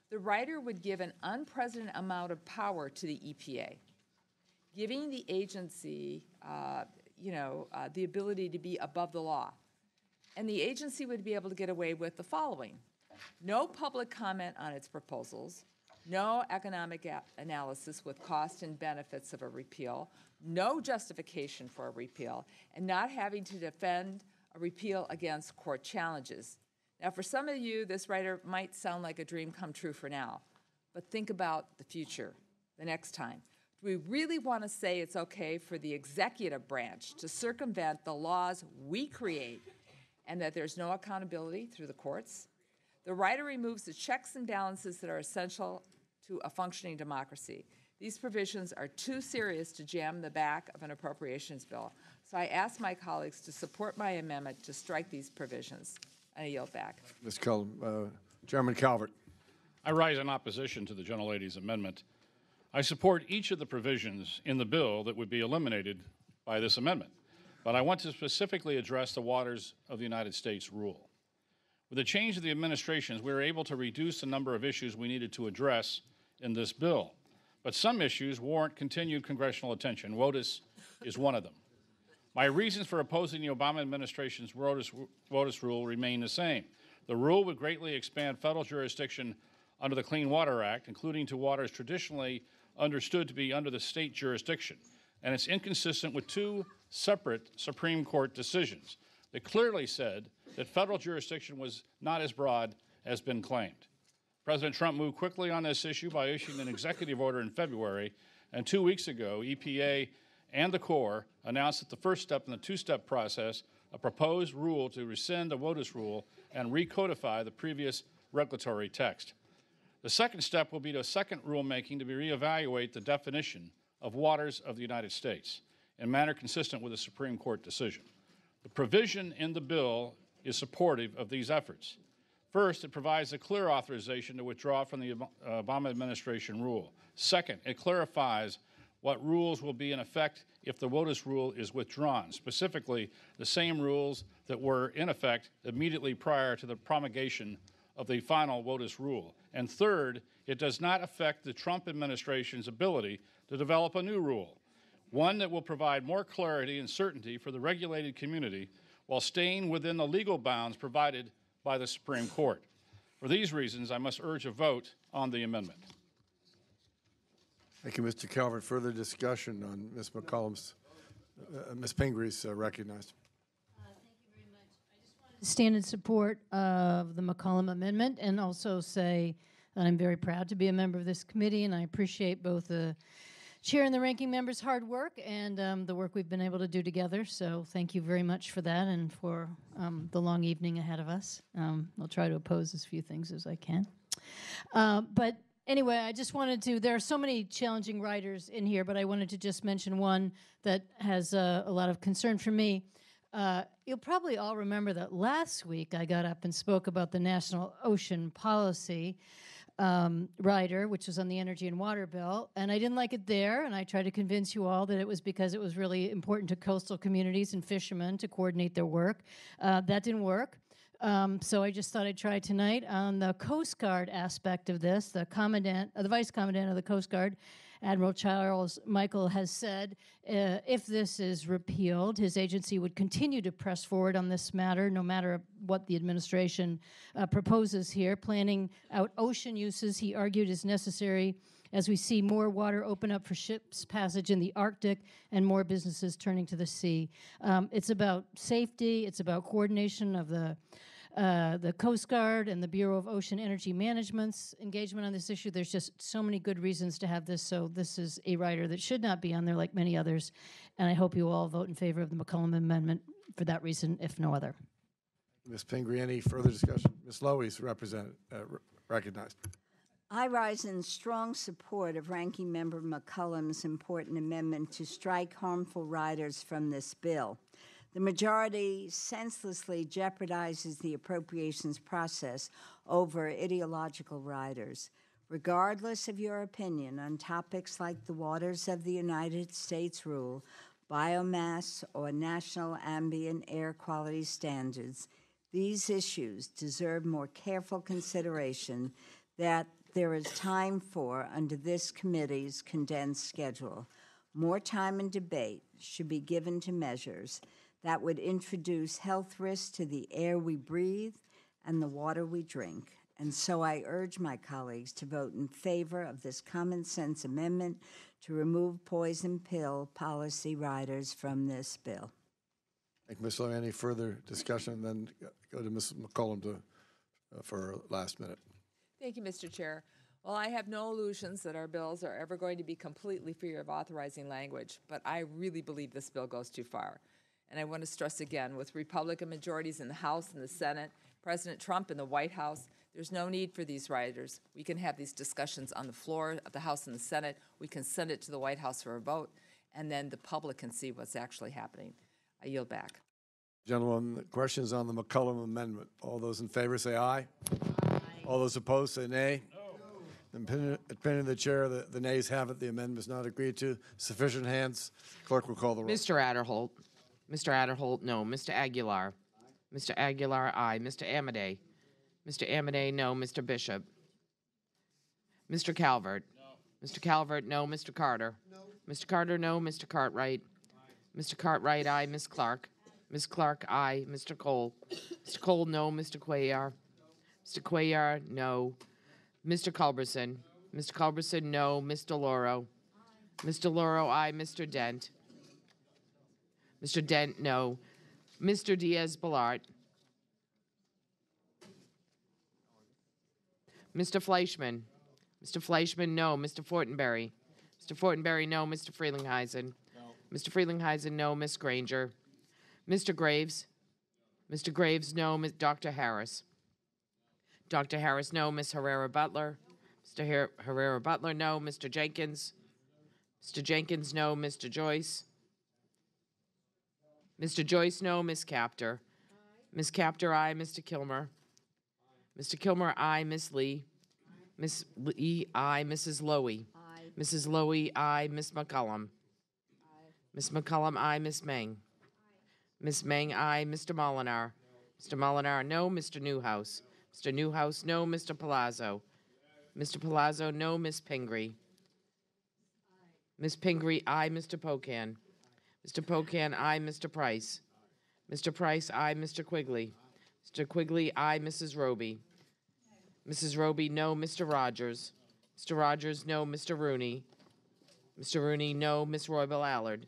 The writer would give an unprecedented amount of power to the EPA, giving the agency, the ability to be above the law. And the agency would be able to get away with the following: no public comment on its proposals, no economic analysis with cost and benefits of a repeal, no justification for a repeal, and not having to defend a repeal against court challenges. Now, for some of you, this writer might sound like a dream come true for now, but think about the future, the next time. Do we really want to say it's okay for the executive branch to circumvent the laws we create and that there's no accountability through the courts? The writer removes the checks and balances that are essential to a functioning democracy. These provisions are too serious to jam the back of an appropriations bill. So I ask my colleagues to support my amendment to strike these provisions. I yield back. Ms. Cullum, Chairman Calvert. I rise in opposition to the gentlelady's amendment. I support each of the provisions in the bill that would be eliminated by this amendment, but I want to specifically address the Waters of the United States rule. With the change of the administrations, we were able to reduce the number of issues we needed to address in this bill, but some issues warrant continued congressional attention. WOTUS is one of them. My reasons for opposing the Obama administration's WOTUS rule remain the same. The rule would greatly expand federal jurisdiction under the Clean Water Act, including to waters traditionally understood to be under the state jurisdiction, and it's inconsistent with two separate Supreme Court decisions that clearly said that federal jurisdiction was not as broad as been claimed. President Trump moved quickly on this issue by issuing an executive order in February, and 2 weeks ago, EPA and the Corps announced that the first step in the two-step process, a proposed rule to rescind the WOTUS rule and recodify the previous regulatory text. The second step will be a second rulemaking to reevaluate the definition of waters of the United States in manner consistent with the Supreme Court decision. The provision in the bill is supportive of these efforts. First, it provides a clear authorization to withdraw from the Obama administration rule. Second, it clarifies what rules will be in effect if the WOTUS rule is withdrawn, specifically the same rules that were in effect immediately prior to the promulgation of the final WOTUS rule. And third, it does not affect the Trump administration's ability to develop a new rule, one that will provide more clarity and certainty for the regulated community while staying within the legal bounds provided by the Supreme Court. For these reasons, I must urge a vote on the amendment. Thank you, Mr. Calvert. Further discussion on Ms. McCollum's, Ms. Pingree's recognized. Stand in support of the McCollum amendment and also say that I'm very proud to be a member of this committee, and I appreciate both the chair and the ranking member's hard work and the work we've been able to do together. So thank you very much for that and for the long evening ahead of us. I'll try to oppose as few things as I can. But anyway, I just wanted to, there are so many challenging riders in here, but I wanted to just mention one that has a lot of concern for me. You'll probably all remember that last week I got up and spoke about the National Ocean Policy rider, which was on the energy and water bill, and I didn't like it there, and I tried to convince you all that it was because it was really important to coastal communities and fishermen to coordinate their work. That didn't work. So I just thought I'd try tonight on the Coast Guard aspect of this. The commandant, the vice commandant of the Coast Guard, Admiral Charles Michael, has said if this is repealed, his agency would continue to press forward on this matter, no matter what the administration proposes here. Planning out ocean uses, he argued, is necessary as we see more water open up for ships passage in the Arctic and more businesses turning to the sea. It's about safety. It's about coordination of the Coast Guard and the Bureau of Ocean Energy Management's engagement on this issue. There's just so many good reasons to have this, so this is a rider that should not be on there like many others, and I hope you all vote in favor of the McCollum Amendment for that reason, if no other. Ms. Pingree, any further discussion? Ms. Lowy's recognized. I rise in strong support of Ranking Member McCollum's important amendment to strike harmful riders from this bill. The majority senselessly jeopardizes the appropriations process over ideological riders. Regardless of your opinion on topics like the Waters of the United States rule, biomass, or national ambient air quality standards, these issues deserve more careful consideration that there is time for under this committee's condensed schedule. More time and debate should be given to measures that would introduce health risks to the air we breathe and the water we drink. And so I urge my colleagues to vote in favor of this common sense amendment to remove poison pill policy riders from this bill. Thank you, Ms. Lowy. Any further discussion? Then go to Ms. McCollum for her last minute. Thank you, Mr. Chair. Well, I have no illusions that our bills are ever going to be completely free of authorizing language, but I really believe this bill goes too far. And I want to stress again, with Republican majorities in the House and the Senate, President Trump in the White House, there's no need for these riders. We can have these discussions on the floor of the House and the Senate. We can send it to the White House for a vote, and then the public can see what's actually happening. I yield back. Gentlemen, questions on the McCollum Amendment. All those in favor say aye. Aye. All those opposed say nay. No. Opinion of the chair, the nays have it. The amendment is not agreed to. Sufficient hands. Clerk will call the roll. Mr. Adderholt. Mr. Adderholt, no. Mr. Aguilar. Aye. Mr. Aguilar, aye. Mr. Amedee. Mr. Amedee, no. Mr. Bishop. Mr. Calvert. No. Mr. Calvert, no. Mr. Carter? No. Mr. Carter, no. Mr. Cartwright? Mr. Cartwright, aye. Ms. Clark? Ms. Clark, aye. Mr. Cole? Mr. Cole, no. Mr. Cuellar? Mr. Cuellar, no. Mr. Culberson? Mr. Culberson, no. Ms. DeLauro? Ms. DeLauro, aye. Mr. Dent? Mr. Dent, no. Mr. Diaz-Balart? Mr. Fleischman? Mr. Fleischman, no. Mr. Fortenberry? Mr. Fortenberry, no. Mr. Frelinghuysen? No. Mr. Frelinghuysen, no. Ms. Granger? Mr. Graves? Mr. Graves, no. Dr. Harris? Dr. Harris, no. Ms. Herrera-Butler? Mr. Herrera-Butler, no. Mr. Jenkins? Mr. Jenkins, no. Mr. Joyce? Mr. Joyce, no. Ms. Capter? Ms. Capter, aye. Mr. Kilmer? Mr. Kilmer, aye. Ms. Lee? Ms. Lee, aye. Mrs. Lowy? Aye. Mrs. Lowy, aye. Ms. McCullum? Aye. Ms. McCullum, aye. Ms. Meng? Ms. Meng, aye. Mr. Molinar? Mr. Molinar, no. Mr. Newhouse? Mr. Newhouse, no. Mr. Palazzo? Mr. Palazzo, no. Ms. Pingree? Ms. Pingree, aye. Mr. Pocan? Mr. Pocan, aye. Mr. Price? Mr. Price, aye. Mr. Quigley? Mr. Quigley, aye. Mrs. Roby? Mrs. Roby, no. Mr. Rogers? Mr. Rogers, no. Mr. Rooney? Mr. Rooney, no. Ms. Roybal Allard?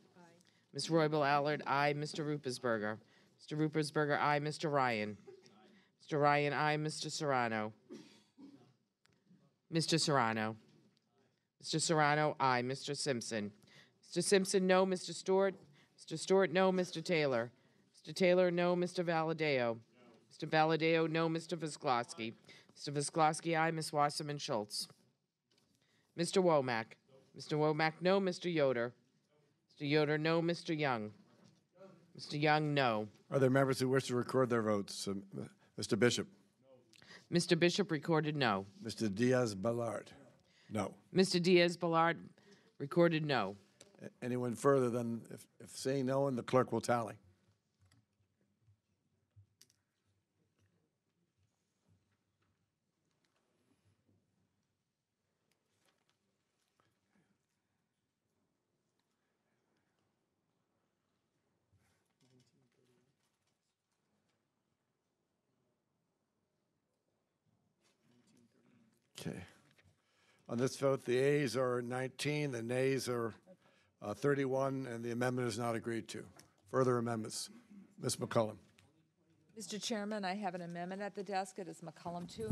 Ms. Roybal Allard, aye. Mr. Ruppersberger? Mr. Ruppersberger, aye. Mr. Ryan? Mr. Ryan, aye. Mr. Serrano? Mr. Serrano? Mr. Serrano, aye. Mr. Simpson? Mr. Simpson, no. Mr. Stewart? Mr. Stewart, no. Mr. Taylor? Mr. Taylor, no. Mr. Valadeo? Mr. Valadeo, no. Mr. Visklosky? Mr. Visklosky, aye. Ms. Wasserman Schultz? Mr. Womack? Mr. Womack, no. Mr. Yoder? Mr. Yoder, no. Mr. Young? Mr. Young, no. Are there members who wish to record their votes? Mr. Bishop? Mr. Bishop recorded no. Mr. Diaz-Balart? No. Mr. Diaz-Balart recorded no. Anyone further than, if seeing no one, the clerk will tally. Okay. On this vote, the ayes are 19, the nays are 31, and the amendment is not agreed to. Further amendments. Ms. McCullum. Mr. Chairman, I have an amendment at the desk. It is McCullum 2.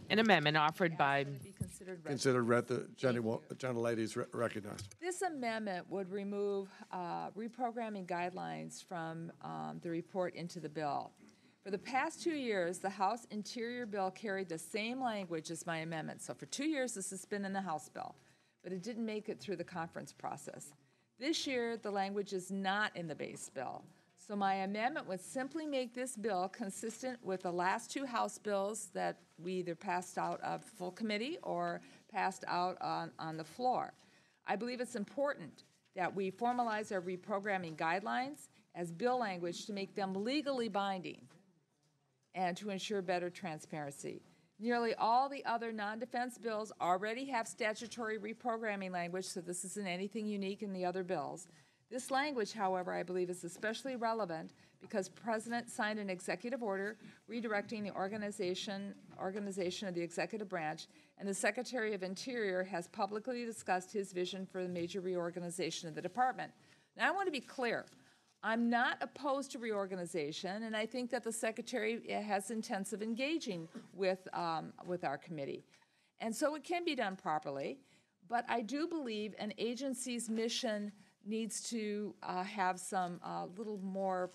An amendment offered by... Be considered read. Considered read. The gentlelady is recognized. This amendment would remove reprogramming guidelines from the report into the bill. For the past 2 years, the House Interior bill carried the same language as my amendment. So for 2 years, this has been in the House bill, but it didn't make it through the conference process. This year, the language is not in the base bill. So my amendment would simply make this bill consistent with the last 2 House bills that we either passed out of full committee or passed out on the floor. I believe it's important that we formalize our reprogramming guidelines as bill language to make them legally binding and to ensure better transparency. Nearly all the other non-defense bills already have statutory reprogramming language, so this isn't anything unique in the other bills. This language, however, I believe is especially relevant because the President signed an executive order redirecting the organization of the executive branch, and the Secretary of Interior has publicly discussed his vision for the major reorganization of the department. Now, I want to be clear. I'm not opposed to reorganization, and I think that the Secretary has intensive engaging with our committee. And so it can be done properly, but I do believe an agency's mission needs to have some little more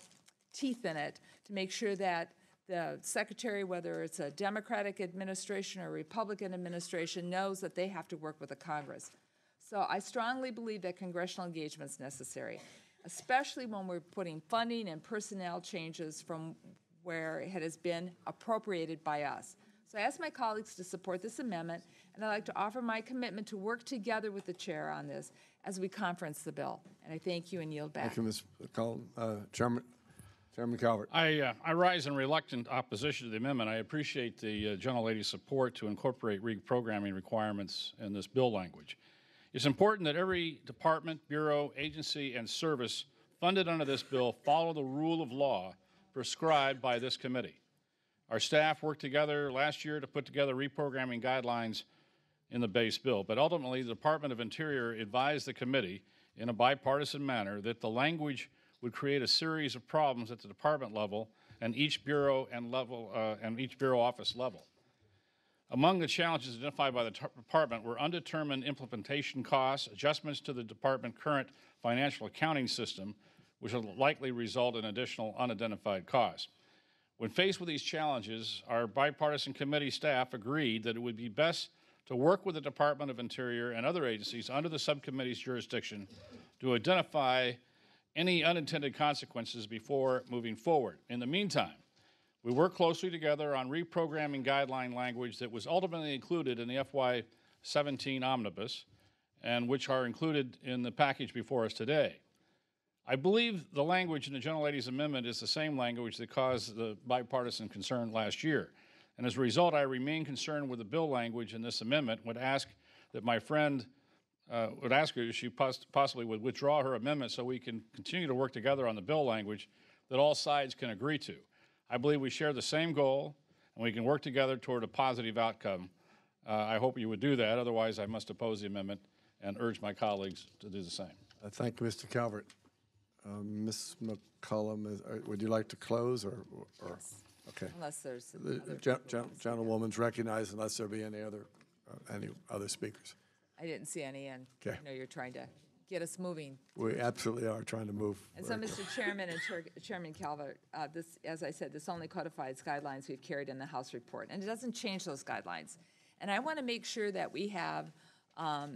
teeth in it to make sure that the Secretary, whether it's a Democratic administration or a Republican administration, knows that they have to work with the Congress. So I strongly believe that congressional engagement is necessary, especially when we're putting funding and personnel changes from where it has been appropriated by us. So I ask my colleagues to support this amendment, and I'd like to offer my commitment to work together with the chair on this as we conference the bill. And I thank you and yield back. Thank you, Ms. McCullum. Chairman Calvert. I rise in reluctant opposition to the amendment. I appreciate the gentlelady's support to incorporate reprogramming requirements in this bill language. It's important that every department, bureau, agency, and service funded under this bill follow the rule of law prescribed by this committee. Our staff worked together last year to put together reprogramming guidelines in the base bill, but ultimately the Department of Interior advised the committee in a bipartisan manner that the language would create a series of problems at the department level and each bureau and each bureau office level. Among the challenges identified by the department were undetermined implementation costs, adjustments to the department's current financial accounting system, which will likely result in additional unidentified costs. When faced with these challenges, our bipartisan committee staff agreed that it would be best to work with the Department of Interior and other agencies under the subcommittee's jurisdiction to identify any unintended consequences before moving forward. In the meantime, we worked closely together on reprogramming guideline language that was ultimately included in the FY17 omnibus and which are included in the package before us today. I believe the language in the gentlelady's amendment is the same language that caused the bipartisan concern last year. And as a result, I remain concerned with the bill language in this amendment, would ask that my friend would ask her if she possibly would withdraw her amendment so we can continue to work together on the bill language that all sides can agree to. I believe we share the same goal, and we can work together toward a positive outcome. I hope you would do that. Otherwise, I must oppose the amendment and urge my colleagues to do the same. Thank you, Mr. Calvert. Ms. McCollum, would you like to close or? Yes. Okay. Unless there's The other gentlewoman's recognized unless there be any other speakers. I didn't see any, and Okay. I know you're trying to get us moving. We absolutely are trying to move. And so, Mr. Chairman and Chairman Calvert, this, as I said, this only codifies guidelines we've carried in the House report, and it doesn't change those guidelines. And I want to make sure that we have, a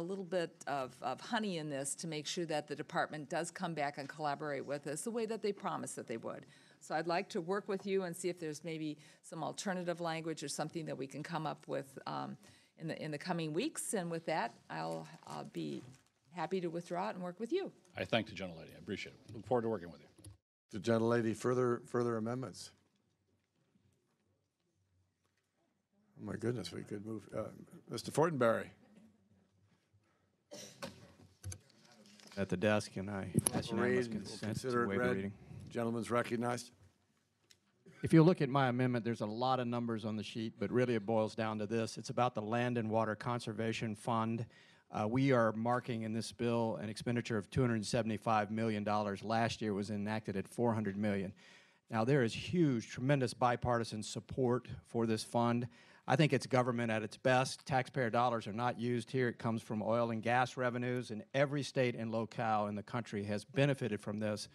little bit of honey in this to make sure that the department does come back and collaborate with us the way that they promised that they would. So I'd like to work with you and see if there's maybe some alternative language or something that we can come up with in the coming weeks. And with that, I'll be happy to withdraw it and work with you. I thank the gentlelady. I appreciate it. Look forward to working with you. The gentlelady, further amendments? Oh my goodness, we could move. Mr. Fortenberry. At the desk, and I ask unanimous consent to waive the reading. Gentleman's recognized. If you look at my amendment, there's a lot of numbers on the sheet, but really it boils down to this. It's about the Land and Water Conservation Fund. We are marking in this bill an expenditure of $275 million. Last year it was enacted at $400 million. Now there is huge, tremendous bipartisan support for this fund. I think it's government at its best. Taxpayer dollars are not used here. It comes from oil and gas revenues, and every state and locale in the country has benefited from this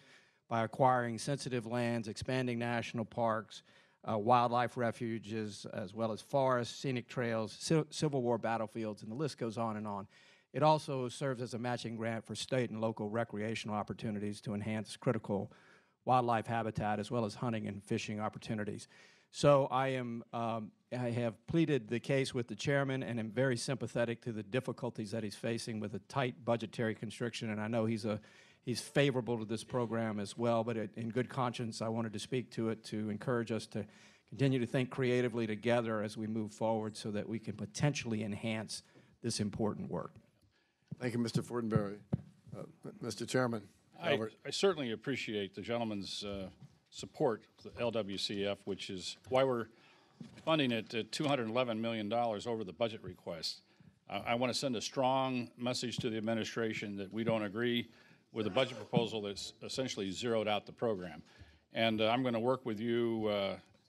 by acquiring sensitive lands, expanding national parks, wildlife refuges, as well as forests, scenic trails, Civil War battlefields, and the list goes on and on. It also serves as a matching grant for state and local recreational opportunities to enhance critical wildlife habitat, as well as hunting and fishing opportunities. So I have pleaded the case with the chairman and am very sympathetic to the difficulties that he's facing with a tight budgetary constriction, and I know he's favorable to this program as well, but in good conscience, I wanted to speak to it to encourage us to continue to think creatively together as we move forward so that we can potentially enhance this important work. Thank you, Mr. Fortenberry. Mr. Chairman. I certainly appreciate the gentleman's support for the LWCF, which is why we're funding it at $211 million over the budget request. I want to send a strong message to the administration that we don't agree with a budget proposal that's essentially zeroed out the program. And I'm going to work with you,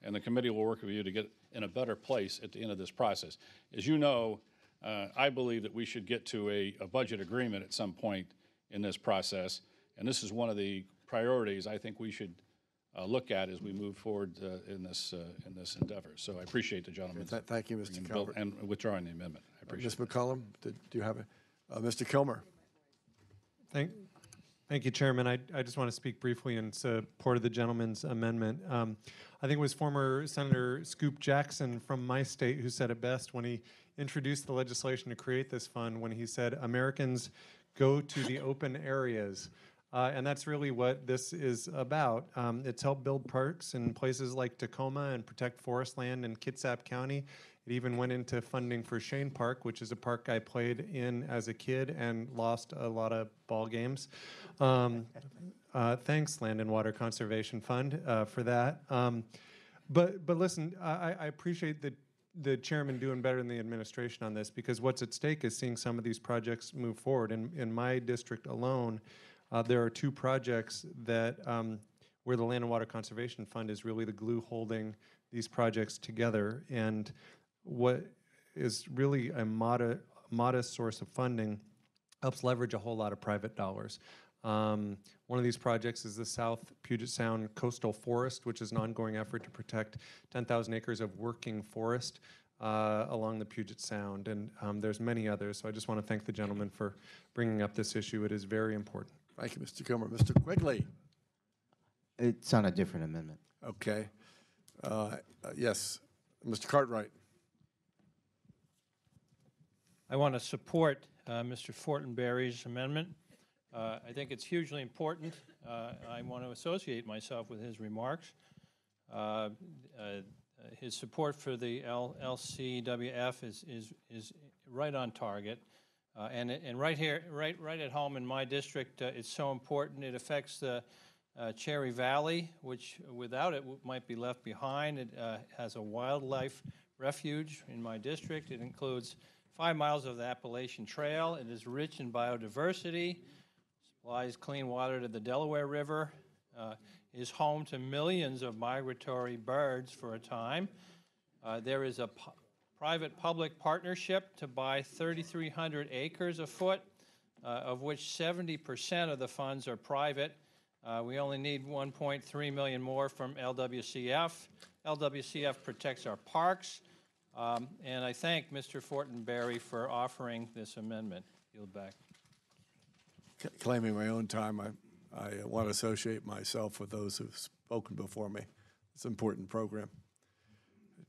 and the committee will work with you to get in a better place at the end of this process. As you know, I believe that we should get to a budget agreement at some point in this process, and this is one of the priorities I think we should look at as we move forward in this endeavor. So I appreciate the gentleman's thank you, Mr. Calvert. And withdrawing the amendment. I appreciate Ms. it. McCollum, do you have Mr. Kilmer? Thank you, Chairman. I just want to speak briefly in support of the gentleman's amendment. I think it was former Senator Scoop Jackson from my state who said it best when he introduced the legislation to create this fund, when he said, Americans go to the open areas. And that's really what this is about. It's helped build parks in places like Tacoma and protect forest land in Kitsap County. It even went into funding for Shane Park, which is a park I played in as a kid and lost a lot of ball games. Thanks, Land and Water Conservation Fund, for that. But listen, I appreciate the chairman doing better than the administration on this, because what's at stake is seeing some of these projects move forward. In my district alone, there are 2 projects that where the Land and Water Conservation Fund is really the glue holding these projects together. And what is really a modest source of funding helps leverage a whole lot of private dollars. One of these projects is the South Puget Sound Coastal Forest, which is an ongoing effort to protect 10,000 acres of working forest along the Puget Sound. And there's many others, so I just want to thank the gentleman for bringing up this issue. It is very important. Thank you, Mr. Kilmer. Mr. Quigley. It's on a different amendment. Okay. Yes, Mr. Cartwright. I want to support Mr. Fortenberry's amendment. I think it's hugely important. I want to associate myself with his remarks. His support for the LCWF is right on target. And right here, right at home in my district, it's so important. It affects the Cherry Valley, which without it might be left behind. It has a wildlife refuge in my district. It includes 5 miles of the Appalachian Trail. It is rich in biodiversity, supplies clean water to the Delaware River, is home to millions of migratory birds for a time. There is a private-public partnership to buy 3,300 acres afoot, of which 70% of the funds are private. We only need 1.3 million more from LWCF. LWCF protects our parks, and I thank Mr. Fortenberry for offering this amendment. Yield back. Claiming my own time, I want to associate myself with those who've spoken before me. It's an important program.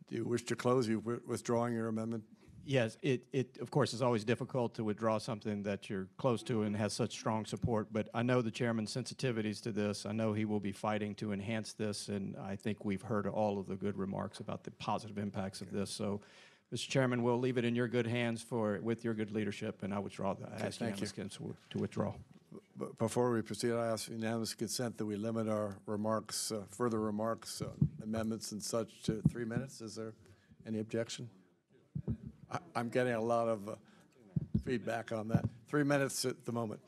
Do you wish to close? Are you withdrawing your amendment? Yes, it of course is always difficult to withdraw something that you're close to and has such strong support, but I know the chairman's sensitivities to this. I know he will be fighting to enhance this, and I think we've heard all of the good remarks about the positive impacts of this. So, Mr. Chairman, we'll leave it in your good hands with your good leadership, and I withdraw that. I ask unanimous consent to withdraw. Before we proceed, I ask unanimous consent that we limit our remarks, further remarks, amendments and such to 3 minutes. Is there any objection? I'm getting a lot of feedback on that. 3 minutes at the moment.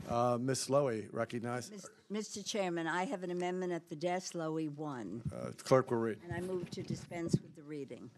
Ms. Lowy, recognized. Mr. Chairman, I have an amendment at the desk, Lowy 1. Clerk will read. And I move to dispense with the reading.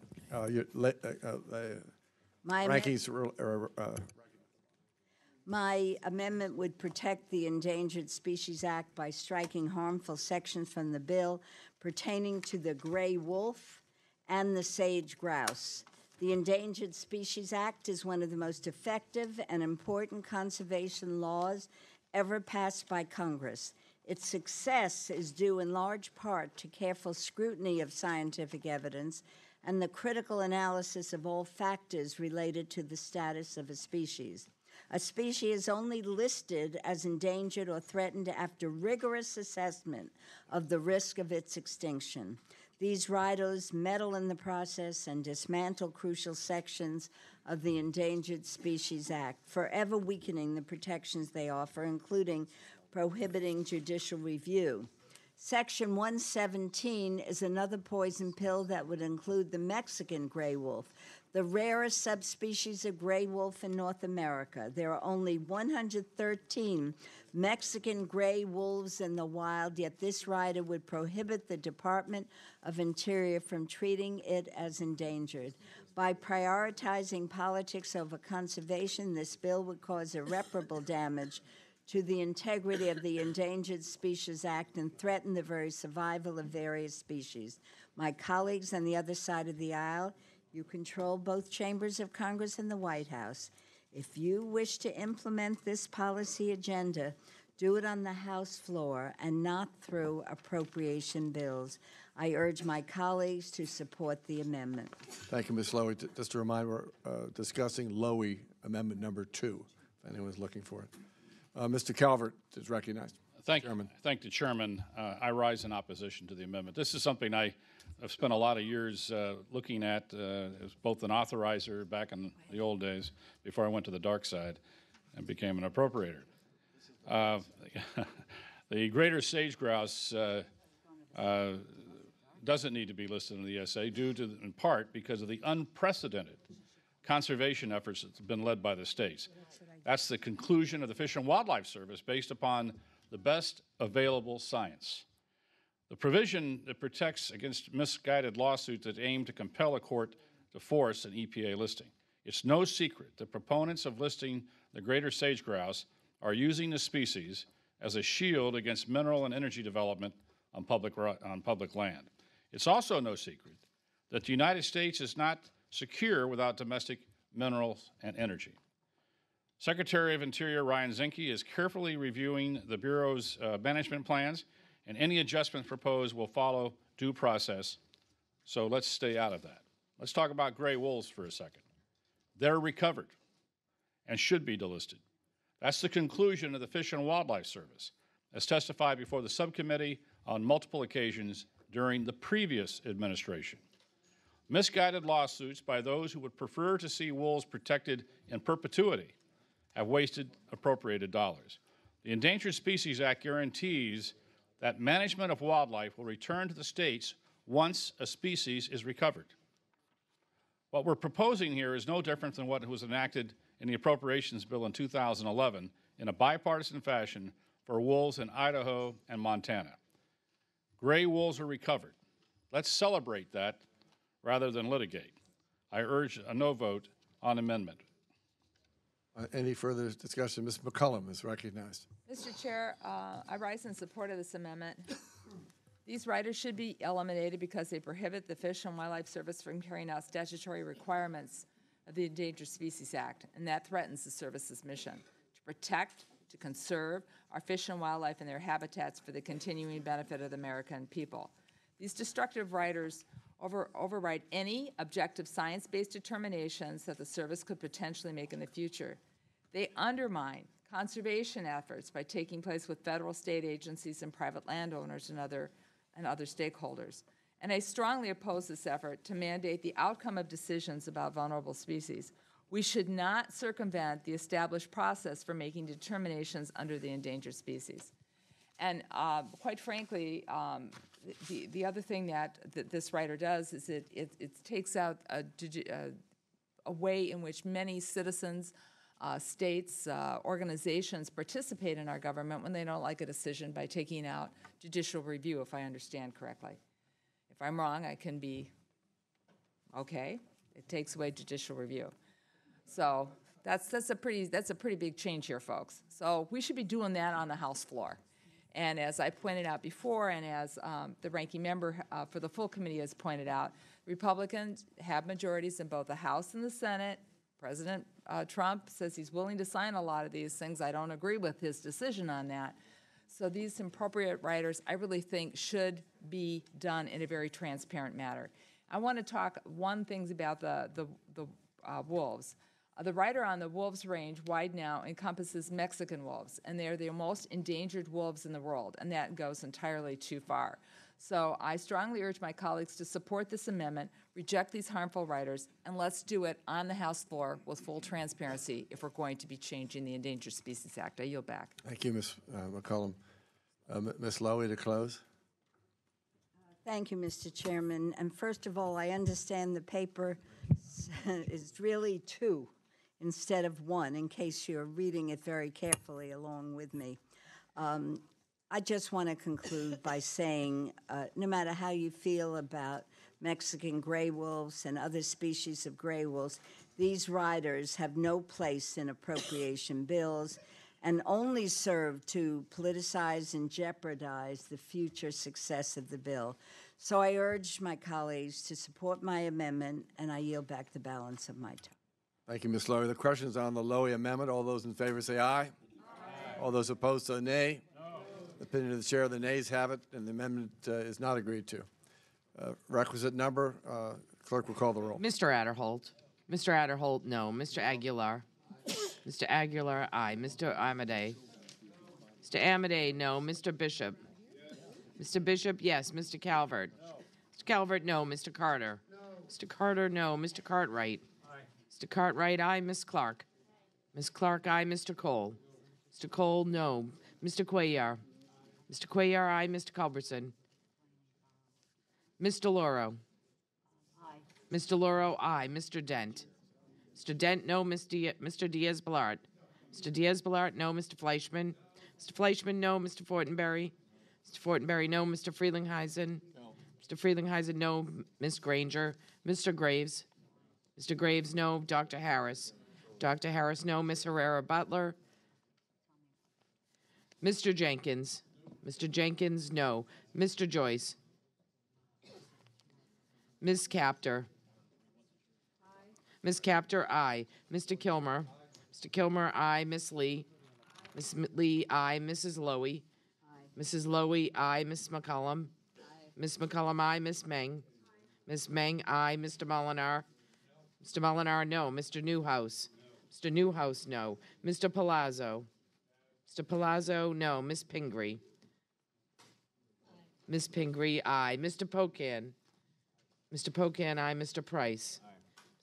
My amendment would protect the Endangered Species Act by striking harmful sections from the bill pertaining to the gray wolf and the sage grouse. The Endangered Species Act is one of the most effective and important conservation laws ever passed by Congress. Its success is due in large part to careful scrutiny of scientific evidence and the critical analysis of all factors related to the status of a species. A species is only listed as endangered or threatened after rigorous assessment of the risk of its extinction. These riders meddle in the process and dismantle crucial sections of the Endangered Species Act, forever weakening the protections they offer, including prohibiting judicial review. Section 117 is another poison pill that would include the Mexican gray wolf, the rarest subspecies of gray wolf in North America. There are only 113 Mexican gray wolves in the wild, yet this rider would prohibit the Department of Interior from treating it as endangered. By prioritizing politics over conservation, this bill would cause irreparable damage to the integrity of the Endangered Species Act and threaten the very survival of various species. My colleagues on the other side of the aisle, you control both chambers of Congress and the White House. If you wish to implement this policy agenda, do it on the House floor and not through appropriation bills. I urge my colleagues to support the amendment. Thank you, Ms. Lowy. Just a reminder, we're discussing Lowy Amendment number 2, if anyone's looking for it. Mr. Calvert is recognized. Thank the chairman. I rise in opposition to the amendment. This is something I've spent a lot of years looking at as both an authorizer back in the old days before I went to the dark side and became an appropriator. The greater sage grouse doesn't need to be listed in the ESA in part because of the unprecedented conservation efforts that's been led by the states. That's the conclusion of the Fish and Wildlife Service based upon the best available science. The provision that protects against misguided lawsuits that aim to compel a court to force an EPA listing. It's no secret that proponents of listing the greater sage grouse are using the species as a shield against mineral and energy development on public land. It's also no secret that the United States is not secure without domestic minerals and energy. Secretary of Interior Ryan Zinke is carefully reviewing the Bureau's management plans, and any adjustments proposed will follow due process, so let's stay out of that. Let's talk about gray wolves for a second. They're recovered and should be delisted. That's the conclusion of the Fish and Wildlife Service, as testified before the subcommittee on multiple occasions during the previous administration. Misguided lawsuits by those who would prefer to see wolves protected in perpetuity have wasted appropriated dollars. The Endangered Species Act guarantees that management of wildlife will return to the states once a species is recovered. What we're proposing here is no different than what was enacted in the Appropriations Bill in 2011 in a bipartisan fashion for wolves in Idaho and Montana. Gray wolves are recovered. Let's celebrate that rather than litigate. I urge a no vote on amendment. Any further discussion? Ms. McCollum is recognized. Mr. Chair, I rise in support of this amendment. These riders should be eliminated because they prohibit the Fish and Wildlife Service from carrying out statutory requirements of the Endangered Species Act, and that threatens the service's mission to protect, to conserve our fish and wildlife and their habitats for the continuing benefit of the American people. These destructive riders override any objective science-based determinations that the service could potentially make in the future. They undermine conservation efforts by taking place with federal, state agencies, and private landowners and other stakeholders. And I strongly oppose this effort to mandate the outcome of decisions about vulnerable species. We should not circumvent the established process for making determinations under the endangered species. And quite frankly, the other thing that this rider does is it takes out a way in which many citizens, states, organizations participate in our government when they don't like a decision by taking out judicial review, if I understand correctly. If I'm wrong, I can be okay. It takes away judicial review. So that's a pretty big change here, folks. So we should be doing that on the House floor. And as I pointed out before, and as the ranking member for the full committee has pointed out, Republicans have majorities in both the House and the Senate. President Trump says he's willing to sign a lot of these things. I don't agree with his decision on that. So these appropriate riders, I really think, should be done in a very transparent manner. I want to talk one thing about the wolves. The rider on the wolves range wide now encompasses Mexican wolves, and they're the most endangered wolves in the world, and that goes entirely too far. So I strongly urge my colleagues to support this amendment, reject these harmful riders, and let's do it on the House floor with full transparency if we're going to be changing the Endangered Species Act. I yield back. Thank you, Ms. McCollum. Ms. Lowy to close. Thank you, Mr. Chairman. And first of all, I understand the paper is really 2 instead of 1, in case you're reading it very carefully along with me. I just want to conclude by saying, no matter how you feel about Mexican gray wolves and other species of gray wolves, these riders have no place in appropriation bills and only serve to politicize and jeopardize the future success of the bill. So I urge my colleagues to support my amendment, and I yield back the balance of my time. Thank you, Ms. Lowy. The question is on the Lowy amendment. All those in favor say aye. Aye. All those opposed say nay. No. The opinion of the chair, the nays have it, and the amendment is not agreed to. Requisite number, clerk will call the roll. Mr. Adderholt. Mr. Adderholt, no. Mr. Aguilar. Mr. Aguilar, aye. Mr. Amade. Mr. Mr. Amidei, no. Mr. Bishop? Mr. Bishop, yes. Mr. Calvert? Mr. Calvert, no. Mr. Carter? Mr. Carter, no. Mr. Cartwright? Mr. Cartwright, aye. Ms. Clark? Ms. Clark, aye. Mr. Cole? Mr. Cole, no. Mr. Cuellar? Mr. Cuellar, aye. Mr. Culberson? Ms. DeLauro? Mr. Lauro, aye. Mr. Dent? Mr. Dent, no. Mr. Diaz-Balart? Mr. Diaz-Balart, no. Mr. Fleischman? Mr. Fleischman, no. Mr. Fortenberry? Mr. Fortenberry, no. Mr. Frelinghuysen? Mr. Frelinghuysen, no. Ms. Granger? Mr. Graves? Mr. Graves, no. Dr. Harris? Dr. Harris, no. Ms. Herrera-Butler? Mr. Jenkins? Mr. Jenkins, no. Mr. Joyce? Ms. Capter? Ms. Capter, aye. Mr. Kilmer? Mr. Kilmer, aye. Miss Lee? Ms. Lee, aye. Mrs. Lowy? Mrs. Lowy, aye. Ms. McCollum? Ms. McCollum, aye. Ms. Meng? Ms. Meng, aye. Mr. Molinar? Mr. Molinar, no. Mr. Newhouse? Mr. Newhouse, no. Mr. Palazzo? Mr. Palazzo, no. Ms. Pingree? Ms. Pingree, aye. Mr. Pocan? Mr. Pocan, aye. Mr. Price?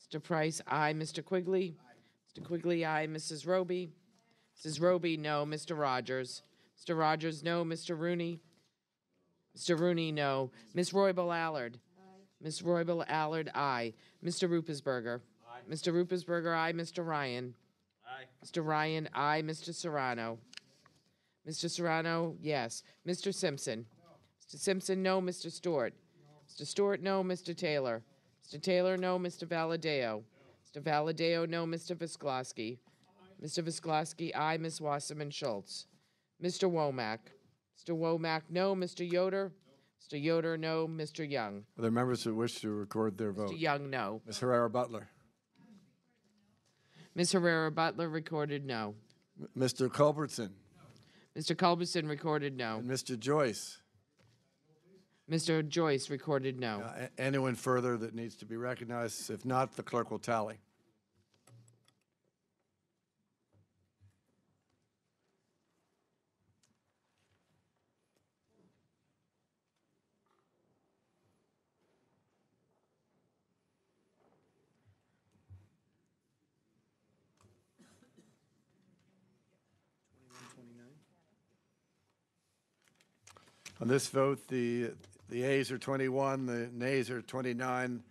Mr. Price, aye. Mr. Quigley? Mr. Quigley, aye. Mrs. Roby? Mrs. Roby, no. Mr. Rogers? Mr. Rogers, no. Mr. Rooney? Mr. Rooney, no. Ms. Roybal Allard? Ms. Roybal Allard, aye. Mr. Ruppersberger? Mr. Ruppersberger, aye. Mr. Ryan? Mr. Ryan, aye. Mr. Serrano? Mr. Serrano, yes. Mr. Simpson? Mr. Simpson, no. Mr. Stewart? Mr. Stewart, no. Mr. Taylor? Mr. Taylor, no. Mr. Valadeo? Mr. Valadeo, no. Mr. Visklosky? Mr. Visklosky, aye. Ms. Wasserman Schultz? Mr. Womack? Mr. Womack, no. Mr. Yoder? Mr. Yoder, no. Mr. Young? Are there members who wish to record their vote? Mr. Young, no. Ms. Herrera-Butler? Ms. Herrera-Butler recorded no. Mr. Culbertson? Mr. Culberson recorded no. And Mr. Joyce? Mr. Joyce recorded no. Anyone further that needs to be recognized? If not, the clerk will tally. On this vote, the ayes are 21, the nays are 29.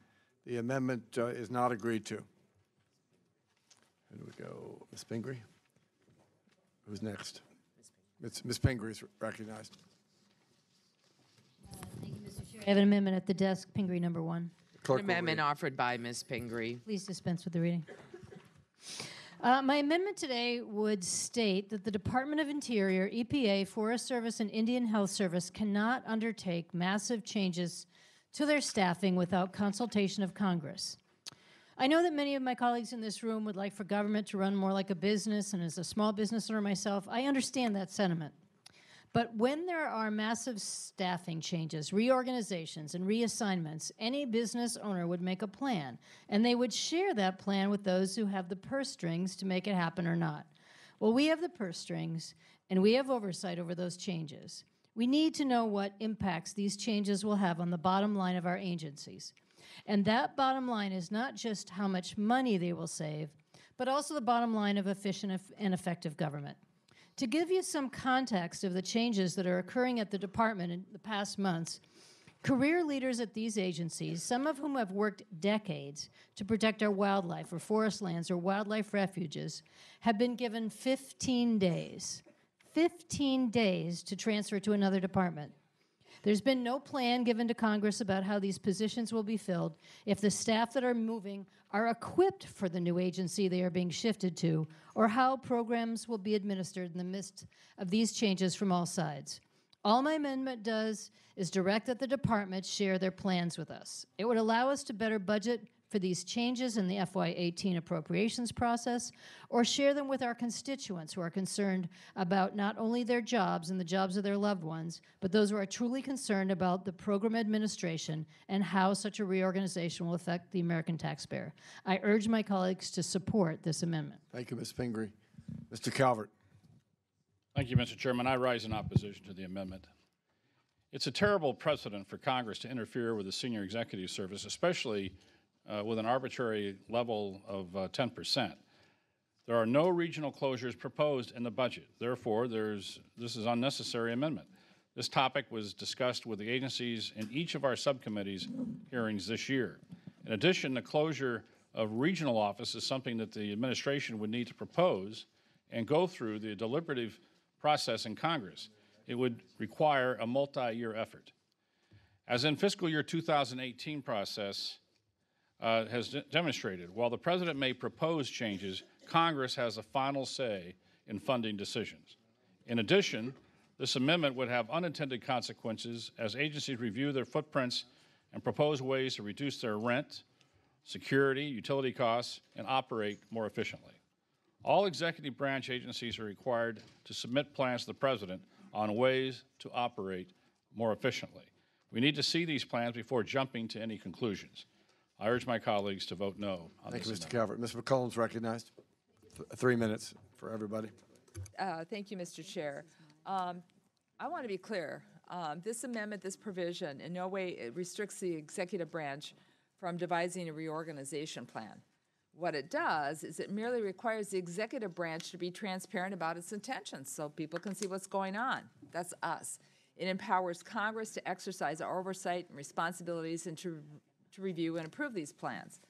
The amendment is not agreed to. Here we go. Ms. Pingree? Who's next? Ms. Pingree is recognized. Thank you, Mr. Chair. I have an amendment at the desk, Pingree number 1. An amendment offered by Ms. Pingree. Please dispense with the reading. My amendment today would state that the Department of Interior, EPA, Forest Service, and Indian Health Service cannot undertake massive changes to their staffing without consultation of Congress. I know that many of my colleagues in this room would like for government to run more like a business, and as a small business owner myself, I understand that sentiment. But when there are massive staffing changes, reorganizations, and reassignments, any business owner would make a plan, and they would share that plan with those who have the purse strings to make it happen or not. Well, we have the purse strings, and we have oversight over those changes. We need to know what impacts these changes will have on the bottom line of our agencies. And that bottom line is not just how much money they will save, but also the bottom line of efficient and effective government. To give you some context of the changes that are occurring at the department in the past months, career leaders at these agencies, some of whom have worked decades to protect our wildlife or forest lands or wildlife refuges, have been given 15 days. 15 days to transfer to another department. There's been no plan given to Congress about how these positions will be filled, if the staff that are moving are equipped for the new agency they are being shifted to, or how programs will be administered in the midst of these changes from all sides. All my amendment does is direct that the departments share their plans with us. It would allow us to better budget for these changes in the FY18 appropriations process, or share them with our constituents who are concerned about not only their jobs and the jobs of their loved ones, but those who are truly concerned about the program administration and how such a reorganization will affect the American taxpayer. I urge my colleagues to support this amendment. Thank you, Ms. Pingree. Mr. Calvert. Thank you, Mr. Chairman. I rise in opposition to the amendment. It's a terrible precedent for Congress to interfere with the senior executive service, especially with an arbitrary level of 10%. There are no regional closures proposed in the budget. Therefore, this is unnecessary amendment. This topic was discussed with the agencies in each of our subcommittees hearings this year. In addition, the closure of regional office is something that the administration would need to propose and go through the deliberative process in Congress. It would require a multi-year effort. As in fiscal year 2018 process has demonstrated, while the President may propose changes, Congress has a final say in funding decisions. In addition, this amendment would have unintended consequences as agencies review their footprints and propose ways to reduce their rent, security, utility costs, and operate more efficiently. All executive branch agencies are required to submit plans to the President on ways to operate more efficiently. We need to see these plans before jumping to any conclusions. I urge my colleagues to vote no on Thank this you, Mr. amendment. Calvert. Ms. McCollum's recognized. 3 minutes for everybody. Thank you, Mr. Chair. I want to be clear. This amendment, this provision, in no way it restricts the executive branch from devising a reorganization plan. What it does is it merely requires the executive branch to be transparent about its intentions so people can see what's going on. That's us. It empowers Congress to exercise our oversight and responsibilities and to review and approve these plans.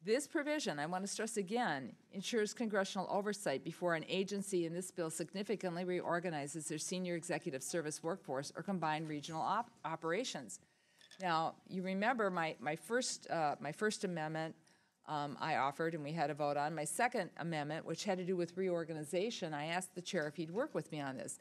This provision, I want to stress again, ensures congressional oversight before an agency in this bill significantly reorganizes their senior executive service workforce or combined regional operations. Now, you remember my first amendment I offered and we had a vote on. My second amendment, which had to do with reorganization, I asked the chair if he'd work with me on this.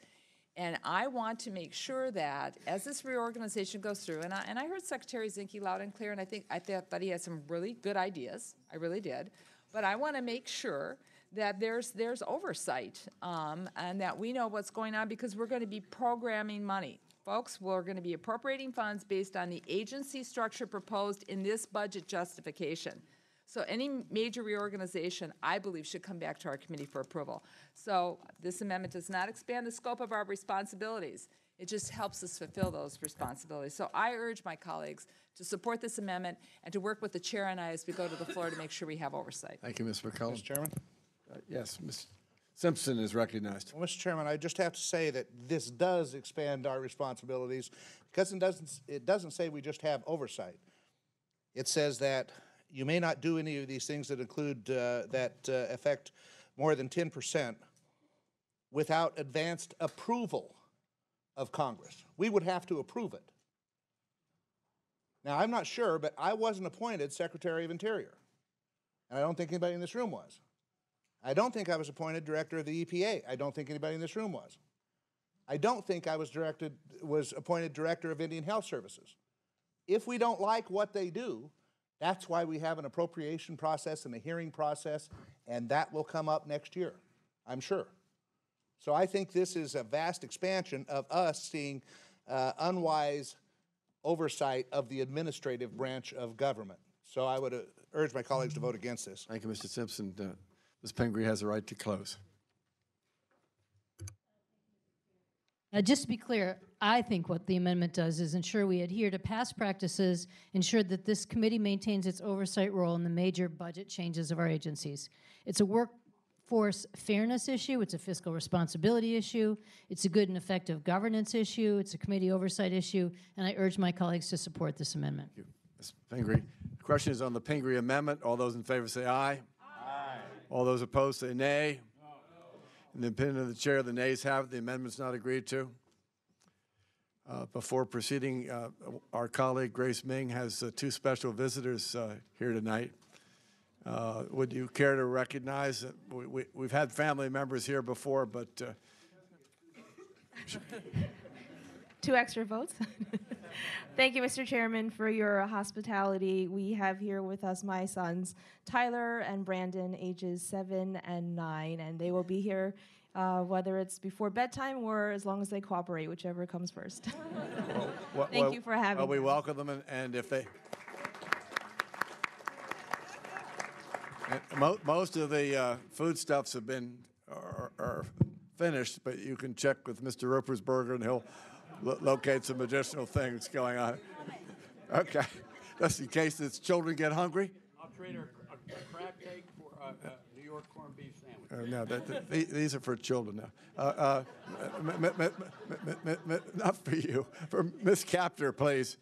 And I want to make sure that as this reorganization goes through, and I heard Secretary Zinke loud and clear, and I thought he had some really good ideas. I really did. But I want to make sure that there's oversight and that we know what's going on because we're going to be programming money. Folks, we're going to be appropriating funds based on the agency structure proposed in this budget justification. So any major reorganization, I believe, should come back to our committee for approval. So this amendment does not expand the scope of our responsibilities. It just helps us fulfill those responsibilities. So I urge my colleagues to support this amendment and to work with the chair and I as we go to the floor to make sure we have oversight. Thank you, Ms. McCollum. Mr. Chairman? Yes, Ms. Simpson is recognized. Well, Mr. Chairman, I just have to say that this does expand our responsibilities because it doesn't say we just have oversight. It says that you may not do any of these things that include affect more than 10% without advanced approval of Congress. We would have to approve it. Now, I'm not sure, but I wasn't appointed Secretary of Interior, and I don't think anybody in this room was. I don't think I was appointed Director of the EPA. I don't think anybody in this room was. I don't think I was appointed Director of Indian Health Services. If we don't like what they do, that's why we have an appropriation process and a hearing process, and that will come up next year, I'm sure. So I think this is a vast expansion of us seeing unwise oversight of the administrative branch of government. So I would urge my colleagues to vote against this. Thank you, Mr. Simpson. Ms. Pingree has the right to close. Just to be clear, I think what the amendment does is ensure we adhere to past practices, ensure that this committee maintains its oversight role in the major budget changes of our agencies. It's a workforce fairness issue, it's a fiscal responsibility issue, it's a good and effective governance issue, it's a committee oversight issue, and I urge my colleagues to support this amendment. Thank you. Ms. Pingree. The question is on the Pingree amendment. All those in favor say aye. Aye. All those opposed say nay. In the opinion of the chair, the nays have it. The amendment's not agreed to. Before proceeding, our colleague Grace Ming has two special visitors here tonight. Would you care to recognize? We've had family members here before, but... 2 extra votes. Thank you, Mr. Chairman, for your hospitality. We have here with us my sons, Tyler and Brandon, ages 7 and 9, and they will be here whether it's before bedtime or as long as they cooperate, whichever comes first. Thank you for having we them. welcome them, and if they... Most of the foodstuffs have been are finished, but you can check with Mr. Ruppersberger, and he'll locate some additional things going on. Okay. Just in case its children get hungry. I'll trade a crab cake for a New York corned beef sandwich. No, these are for children now. Not for you. For Ms. Capter, please,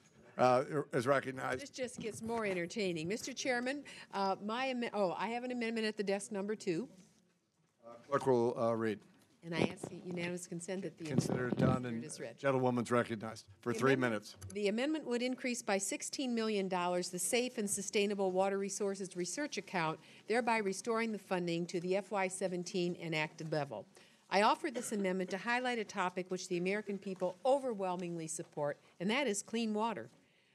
is recognized. This just gets more entertaining. Mr. Chairman, I have an amendment at the desk number 2. Clerk will read. And I ask unanimous consent that the Consider it done, and is read. gentlewoman's recognized for The 3 amendment- minutes. The amendment would increase by $16 million the Safe and Sustainable Water Resources Research account, thereby restoring the funding to the FY17 enacted level. I offer this amendment to highlight a topic which the American people overwhelmingly support, and that is clean water.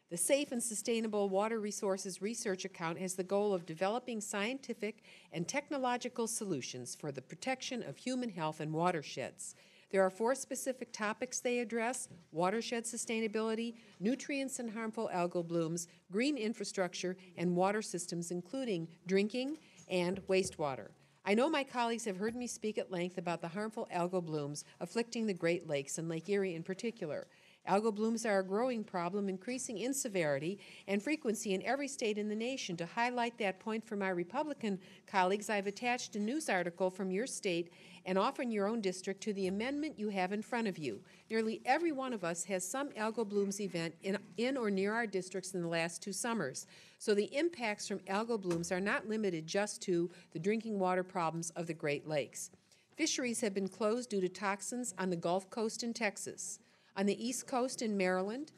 The Safe and Sustainable Water Resources Research account has the goal of developing scientific and technological solutions for the protection of human health and watersheds. There are 4 specific topics they address: watershed sustainability, nutrients and harmful algal blooms, green infrastructure, and water systems, including drinking and wastewater. I know my colleagues have heard me speak at length about the harmful algal blooms afflicting the Great Lakes and Lake Erie in particular. Algal blooms are a growing problem, increasing in severity and frequency in every state in the nation. To highlight that point for my Republican colleagues, I've attached a news article from your state and often your own district to the amendment you have in front of you. Nearly every one of us has some algal blooms event in or near our districts in the last 2 summers. So the impacts from algal blooms are not limited just to the drinking water problems of the Great Lakes. Fisheries have been closed due to toxins on the Gulf Coast in Texas, on the East Coast in Maryland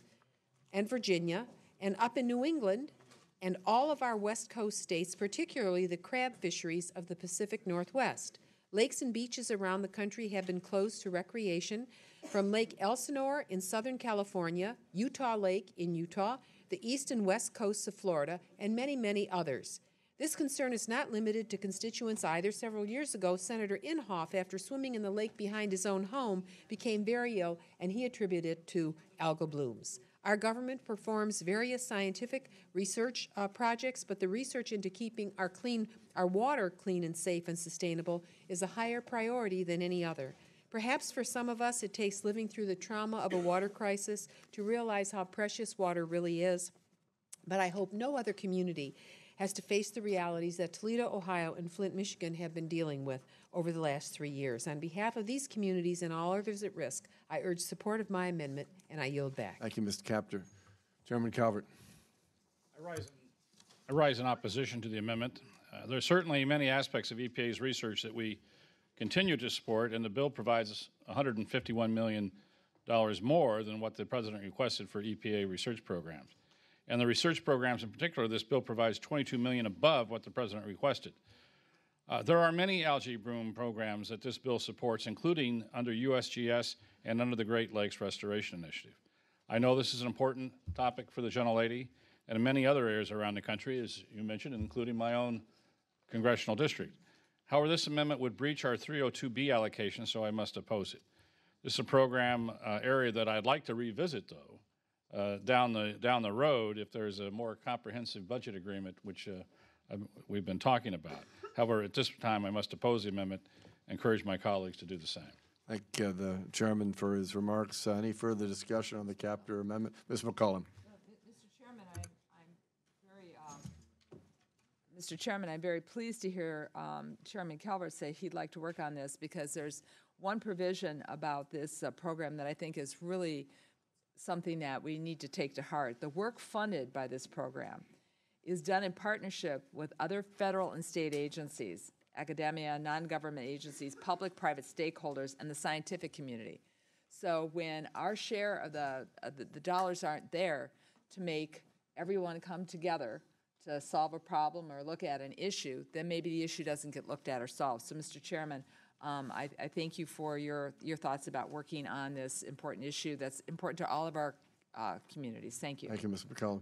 and Virginia, and up in New England, and all of our West Coast states, particularly the crab fisheries of the Pacific Northwest. Lakes and beaches around the country have been closed to recreation, from Lake Elsinore in Southern California, Utah Lake in Utah, the east and west coasts of Florida, and many, many others. This concern is not limited to constituents either. Several years ago, Senator Inhofe, after swimming in the lake behind his own home, became very ill, and he attributed it to algal blooms. Our government performs various scientific research projects, but the research into keeping our water clean and safe and sustainable is a higher priority than any other. Perhaps for some of us, it takes living through the trauma of a water crisis to realize how precious water really is, but I hope no other community has to face the realities that Toledo, Ohio, and Flint, Michigan have been dealing with over the last 3 years. On behalf of these communities and all others at risk, I urge support of my amendment, and I yield back. Thank you, Mr. Capter. Chairman Calvert. I rise in opposition to the amendment. There are certainly many aspects of EPA's research that we continue to support, and the bill provides $151 million more than what the President requested for EPA research programs. And the research programs in particular, this bill provides $22 million above what the President requested. There are many algae bloom programs that this bill supports, including under USGS and under the Great Lakes Restoration Initiative. I know this is an important topic for the gentlelady and in many other areas around the country, as you mentioned, including my own congressional district. However, this amendment would breach our 302B allocation, so I must oppose it. This is a program area that I'd like to revisit, though, down the road if there's a more comprehensive budget agreement, which we've been talking about. However, at this time, I must oppose the amendment and encourage my colleagues to do the same. Thank the chairman for his remarks. Any further discussion on the Capter amendment? Ms. McCollum. Mr. Chairman, I'm very pleased to hear Chairman Calvert say he'd like to work on this, because there's one provision about this program that I think is really something that we need to take to heart. The work funded by this program is done in partnership with other federal and state agencies, academia, non-government agencies, public-private stakeholders, and the scientific community. So when our share of the dollars aren't there to make everyone come together to solve a problem or look at an issue, then maybe the issue doesn't get looked at or solved. So, Mr. Chairman, I thank you for your thoughts about working on this important issue that's important to all of our communities. Thank you. Thank you, Ms. McCollum.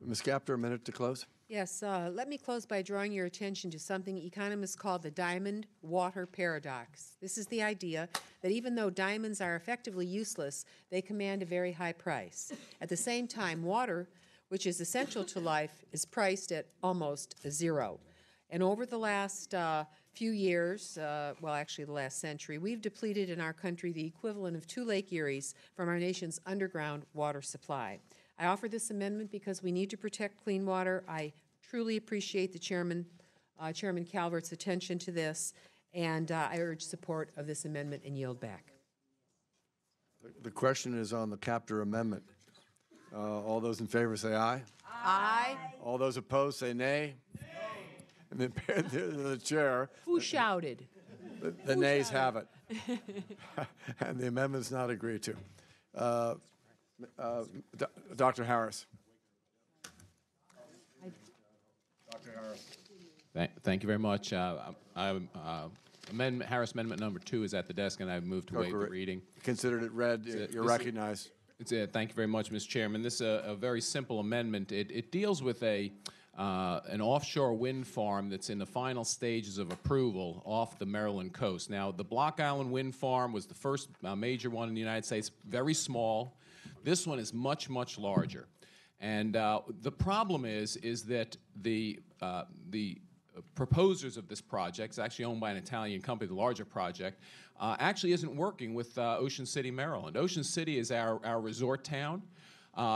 Ms. Capter, a minute to close. Yes, let me close by drawing your attention to something economists call the diamond water paradox. This is the idea that even though diamonds are effectively useless, they command a very high price. At the same time, water, which is essential to life, is priced at almost zero. And over the last few years, well, actually the last century, we've depleted in our country the equivalent of 2 Lake Eries from our nation's underground water supply. I offer this amendment because we need to protect clean water. I truly appreciate the Chairman Calvert's attention to this, and I urge support of this amendment and yield back. The question is on the captor amendment. All those in favor say aye. Aye. All those opposed say nay. And the chair. Who shouted? The nays have it. And the amendment's not agreed to. Dr. Harris. Dr. Harris. Thank you very much. Harris Amendment number 2 is at the desk, and I move to waive the reading. Considered it read. You're recognized. Thank you very much, Mr. Chairman. This is a very simple amendment. It deals with an offshore wind farm that's in the final stages of approval off the Maryland coast. Now, the Block Island Wind Farm was the first major one in the United States, very small. This one is much, much larger. And the problem is that the proposers of this project, it's actually owned by an Italian company, the larger project, actually isn't working with Ocean City, Maryland. Ocean City is our resort town.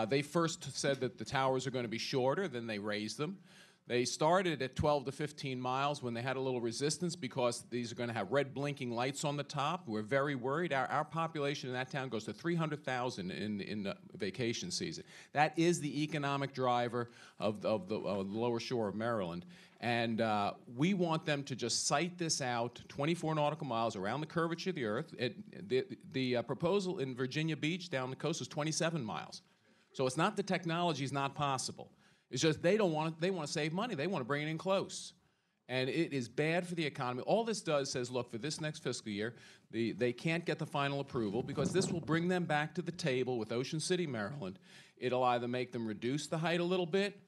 They first said that the towers are going to be shorter, then they raised them. They started at 12 to 15 miles when they had a little resistance because these are going to have red blinking lights on the top. We're very worried. Our population in that town goes to 300,000 in the vacation season. That is the economic driver of the lower shore of Maryland. And we want them to just site this out 24 nautical miles around the curvature of the earth. The proposal in Virginia Beach down the coast is 27 miles. So it's not the technology is not possible. It's just they want to save money. They want to bring it in close. And it is bad for the economy. All this does says, look, for this next fiscal year, they can't get the final approval because this will bring them back to the table with Ocean City, Maryland. It'll either make them reduce the height a little bit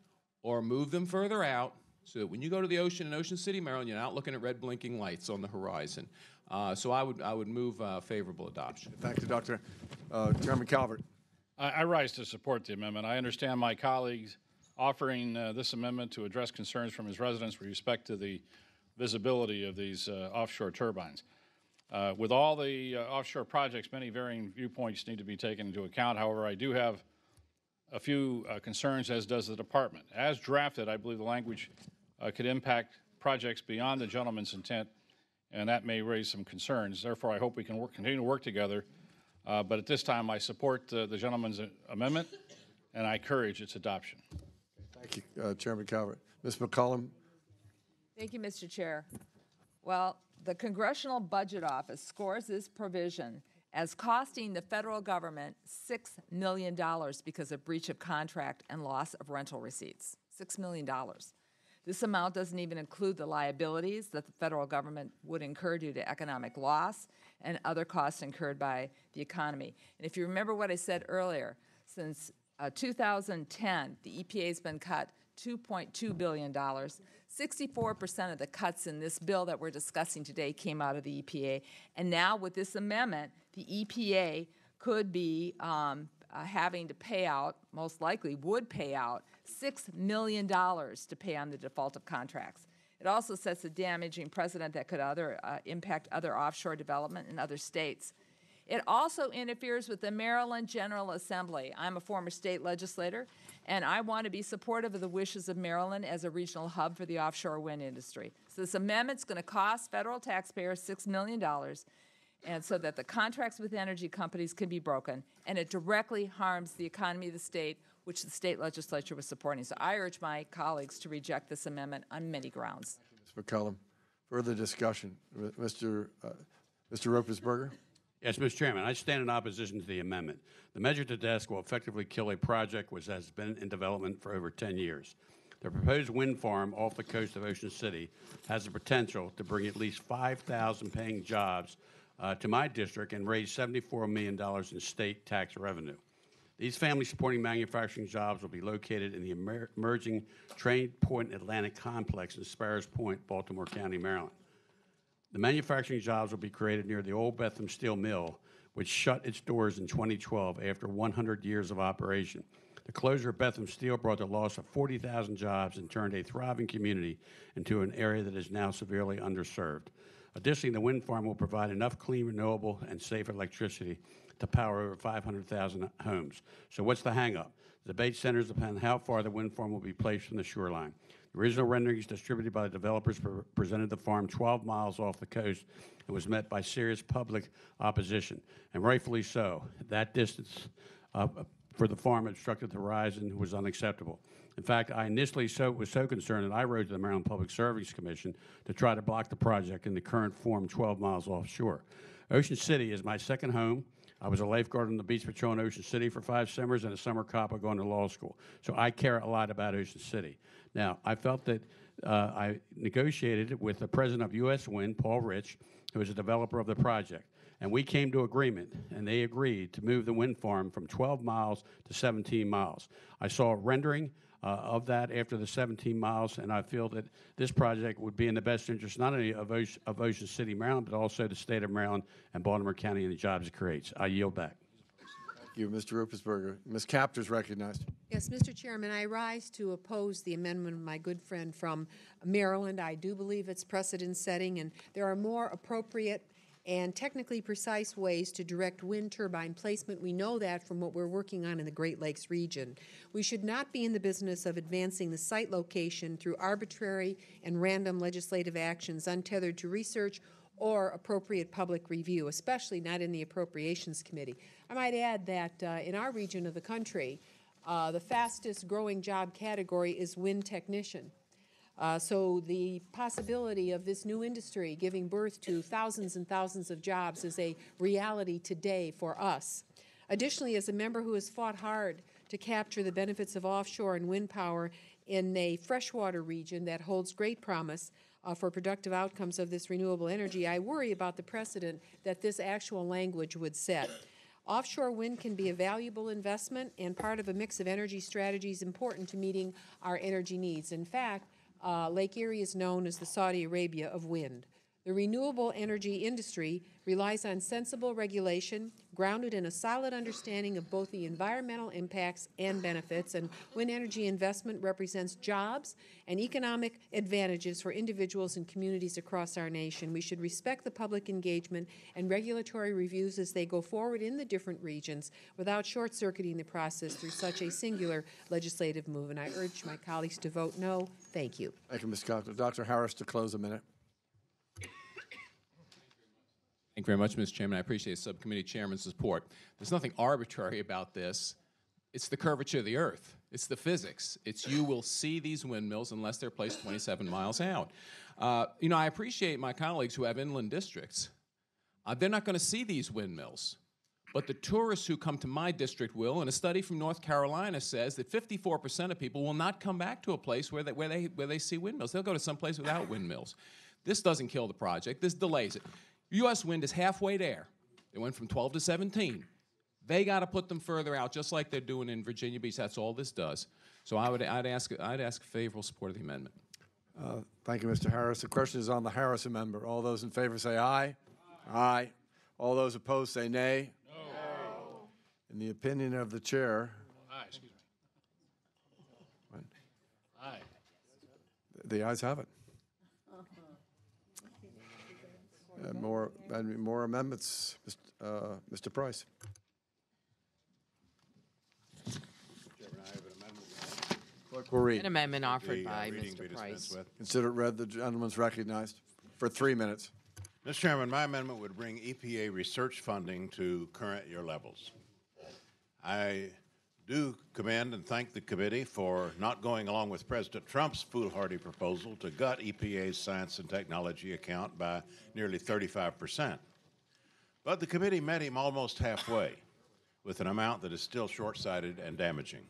or move them further out so that when you go to the ocean in Ocean City, Maryland, you're not looking at red blinking lights on the horizon. So I would move favorable adoption. Thank you, Dr. Chairman Calvert. I rise to support the amendment. I understand my colleagues offering this amendment to address concerns from his residents with respect to the visibility of these offshore turbines. With all the offshore projects, many varying viewpoints need to be taken into account. However, I do have a few concerns, as does the department. As drafted, I believe the language could impact projects beyond the gentleman's intent, and that may raise some concerns. Therefore, I hope we can continue to work together. But at this time, I support the gentleman's amendment, and I encourage its adoption. Thank you, Chairman Calvert. Ms. McCollum. Thank you, Mr. Chair. Well, the Congressional Budget Office scores this provision as costing the federal government $6 million because of breach of contract and loss of rental receipts. $6 million. This amount doesn't even include the liabilities that the federal government would incur due to economic loss and other costs incurred by the economy. And if you remember what I said earlier, since 2010, the EPA has been cut $2.2 billion. 64% of the cuts in this bill that we're discussing today came out of the EPA. And now with this amendment, the EPA could be having to pay out, most likely would pay out, $6 million to pay on the default of contracts. It also sets a damaging precedent that could impact other offshore development in other states. It also interferes with the Maryland General Assembly. I'm a former state legislator, and I want to be supportive of the wishes of Maryland as a regional hub for the offshore wind industry. So this amendment's going to cost federal taxpayers $6 million, and so that the contracts with energy companies can be broken, and it directly harms the economy of the state, which the state legislature was supporting. So I urge my colleagues to reject this amendment on many grounds. Ms. McCollum, further discussion. Mr. Ropersberger? Yes, Mr. Chairman, I stand in opposition to the amendment. The measure to desk will effectively kill a project which has been in development for over 10 years. The proposed wind farm off the coast of Ocean City has the potential to bring at least 5,000 paying jobs to my district and raise $74 million in state tax revenue. These family-supporting manufacturing jobs will be located in the emerging Trade Point Atlantic complex in Sparrows Point, Baltimore County, Maryland. The manufacturing jobs will be created near the old Bethlehem Steel Mill, which shut its doors in 2012 after 100 years of operation. The closure of Bethlehem Steel brought the loss of 40,000 jobs and turned a thriving community into an area that is now severely underserved. Additionally, the wind farm will provide enough clean, renewable, and safe electricity to power over 500,000 homes. So what's the hang-up? The debate centers upon how far the wind farm will be placed from the shoreline. The original renderings distributed by the developers presented the farm 12 miles off the coast and was met by serious public opposition, and rightfully so. That distance for the farm obstructed the horizon was unacceptable. In fact, I initially was so concerned that I wrote to the Maryland Public Service Commission to try to block the project in the current form 12 miles offshore. Ocean City is my second home. I was a lifeguard on the Beach Patrol in Ocean City for 5 summers and a summer cop going to law school. So I care a lot about Ocean City. Now, I felt that I negotiated with the president of U.S. Wind, Paul Rich, who is a developer of the project. And we came to agreement, and they agreed to move the wind farm from 12 miles to 17 miles. I saw a rendering of that after the 17 miles, and I feel that this project would be in the best interest not only of Ocean City, Maryland, but also the state of Maryland and Baltimore County and the jobs it creates. I yield back. Thank you, Mr. Ruppersberger. Ms. Capter is recognized. Yes, Mr. Chairman, I rise to oppose the amendment of my good friend from Maryland. I do believe it's precedent-setting, and there are more appropriate and technically precise ways to direct wind turbine placement. We know that from what we're working on in the Great Lakes region. We should not be in the business of advancing the site location through arbitrary and random legislative actions untethered to research or appropriate public review, especially not in the Appropriations Committee. I might add that in our region of the country, the fastest growing job category is wind technician. So the possibility of this new industry giving birth to thousands and thousands of jobs is a reality today for us. Additionally, as a member who has fought hard to capture the benefits of offshore and wind power in a freshwater region that holds great promise for productive outcomes of this renewable energy, I worry about the precedent that this actual language would set. Offshore wind can be a valuable investment and part of a mix of energy strategies important to meeting our energy needs. In fact, Lake Erie is known as the Saudi Arabia of wind. The renewable energy industry relies on sensible regulation grounded in a solid understanding of both the environmental impacts and benefits, and wind energy investment represents jobs and economic advantages for individuals and communities across our nation. We should respect the public engagement and regulatory reviews as they go forward in the different regions without short-circuiting the process through such a singular legislative move, and I urge my colleagues to vote no. Thank you. Thank you, Ms. Capter. Dr. Harris to close a minute. Thank you very much, Mr. Chairman. I appreciate the subcommittee chairman's support. There's nothing arbitrary about this. It's the curvature of the earth. It's the physics. It's you will see these windmills unless they're placed 27 miles out. You know, I appreciate my colleagues who have inland districts. They're not going to see these windmills. But the tourists who come to my district will, and a study from North Carolina says that 54% of people will not come back to a place where they see windmills. They'll go to some place without windmills. This doesn't kill the project. This delays it. U.S. Wind is halfway there. They went from 12 to 17. They got to put them further out, just like they're doing in Virginia Beach. That's all this does. So I'd ask favorable support of the amendment. Thank you, Mr. Harris. The question is on the Harris amendment. All those in favor say aye. Aye. All those opposed say nay. No. In the opinion of the chair. Aye, excuse me. Aye. The ayes have it. More amendments, Mr. Price. Clerk will read. An amendment offered by Mr. Price. Consider it read. The gentleman's recognized for 3 minutes. Mr. Chairman, my amendment would bring EPA research funding to current year levels. I do commend and thank the committee for not going along with President Trump's foolhardy proposal to gut EPA's science and technology account by nearly 35%. But the committee met him almost halfway with an amount that is still short-sighted and damaging.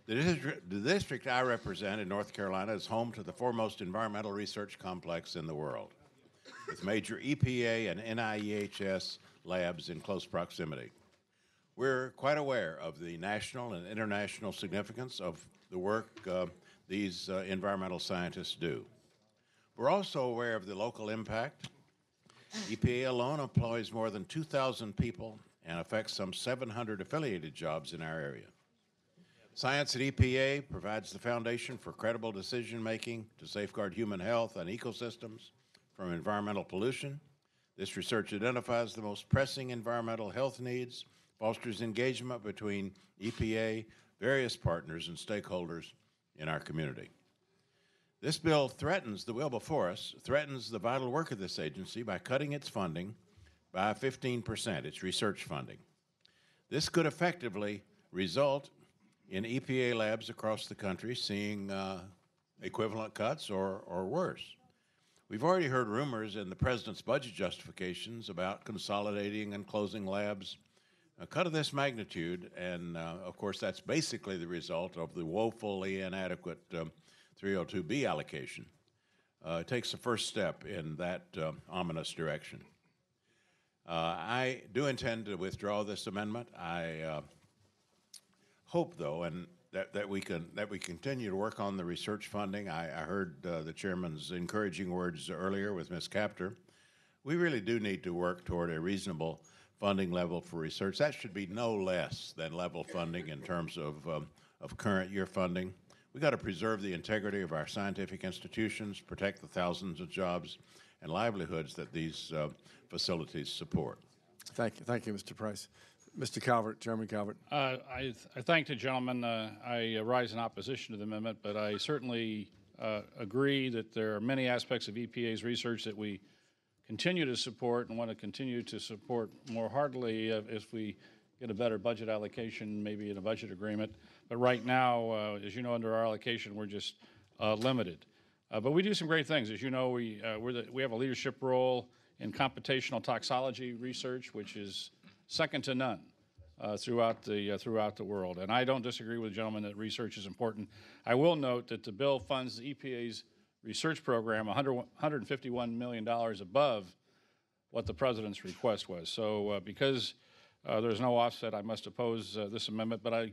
The district I represent in North Carolina is home to the foremost environmental research complex in the world, with major EPA and NIEHS labs in close proximity. We're quite aware of the national and international significance of the work these environmental scientists do. We're also aware of the local impact. EPA alone employs more than 2,000 people and affects some 700 affiliated jobs in our area. Science at EPA provides the foundation for credible decision-making to safeguard human health and ecosystems from environmental pollution. This research identifies the most pressing environmental health needs, fosters engagement between EPA, various partners, and stakeholders in our community. This bill threatens the vital work of this agency by cutting its funding by 15%, its research funding. This could effectively result in EPA labs across the country seeing equivalent cuts or worse. We've already heard rumors in the President's budget justifications about consolidating and closing labs. A cut of this magnitude, and of course that's basically the result of the woefully inadequate 302B allocation, takes the first step in that ominous direction. I do intend to withdraw this amendment. I hope, though, and that we continue to work on the research funding. I heard the chairman's encouraging words earlier with Ms. Capter. We really do need to work toward a reasonable funding level for research. That should be no less than level funding in terms of current year funding. We've got to preserve the integrity of our scientific institutions, protect the thousands of jobs and livelihoods that these facilities support. Thank you, Mr. Price. Mr. Calvert, Chairman Calvert. I thank the gentleman. I rise in opposition to the amendment, but I certainly agree that there are many aspects of EPA's research that we continue to support and want to continue to support more heartily if we get a better budget allocation, maybe in a budget agreement. But right now, as you know, under our allocation, we're just limited. But we do some great things. As you know, we have a leadership role in computational toxicology research, which is second to none throughout the world. And I don't disagree with the gentleman that research is important. I will note that the bill funds the EPA's research program $151 million above what the President's request was. So because there's no offset, I must oppose this amendment, but I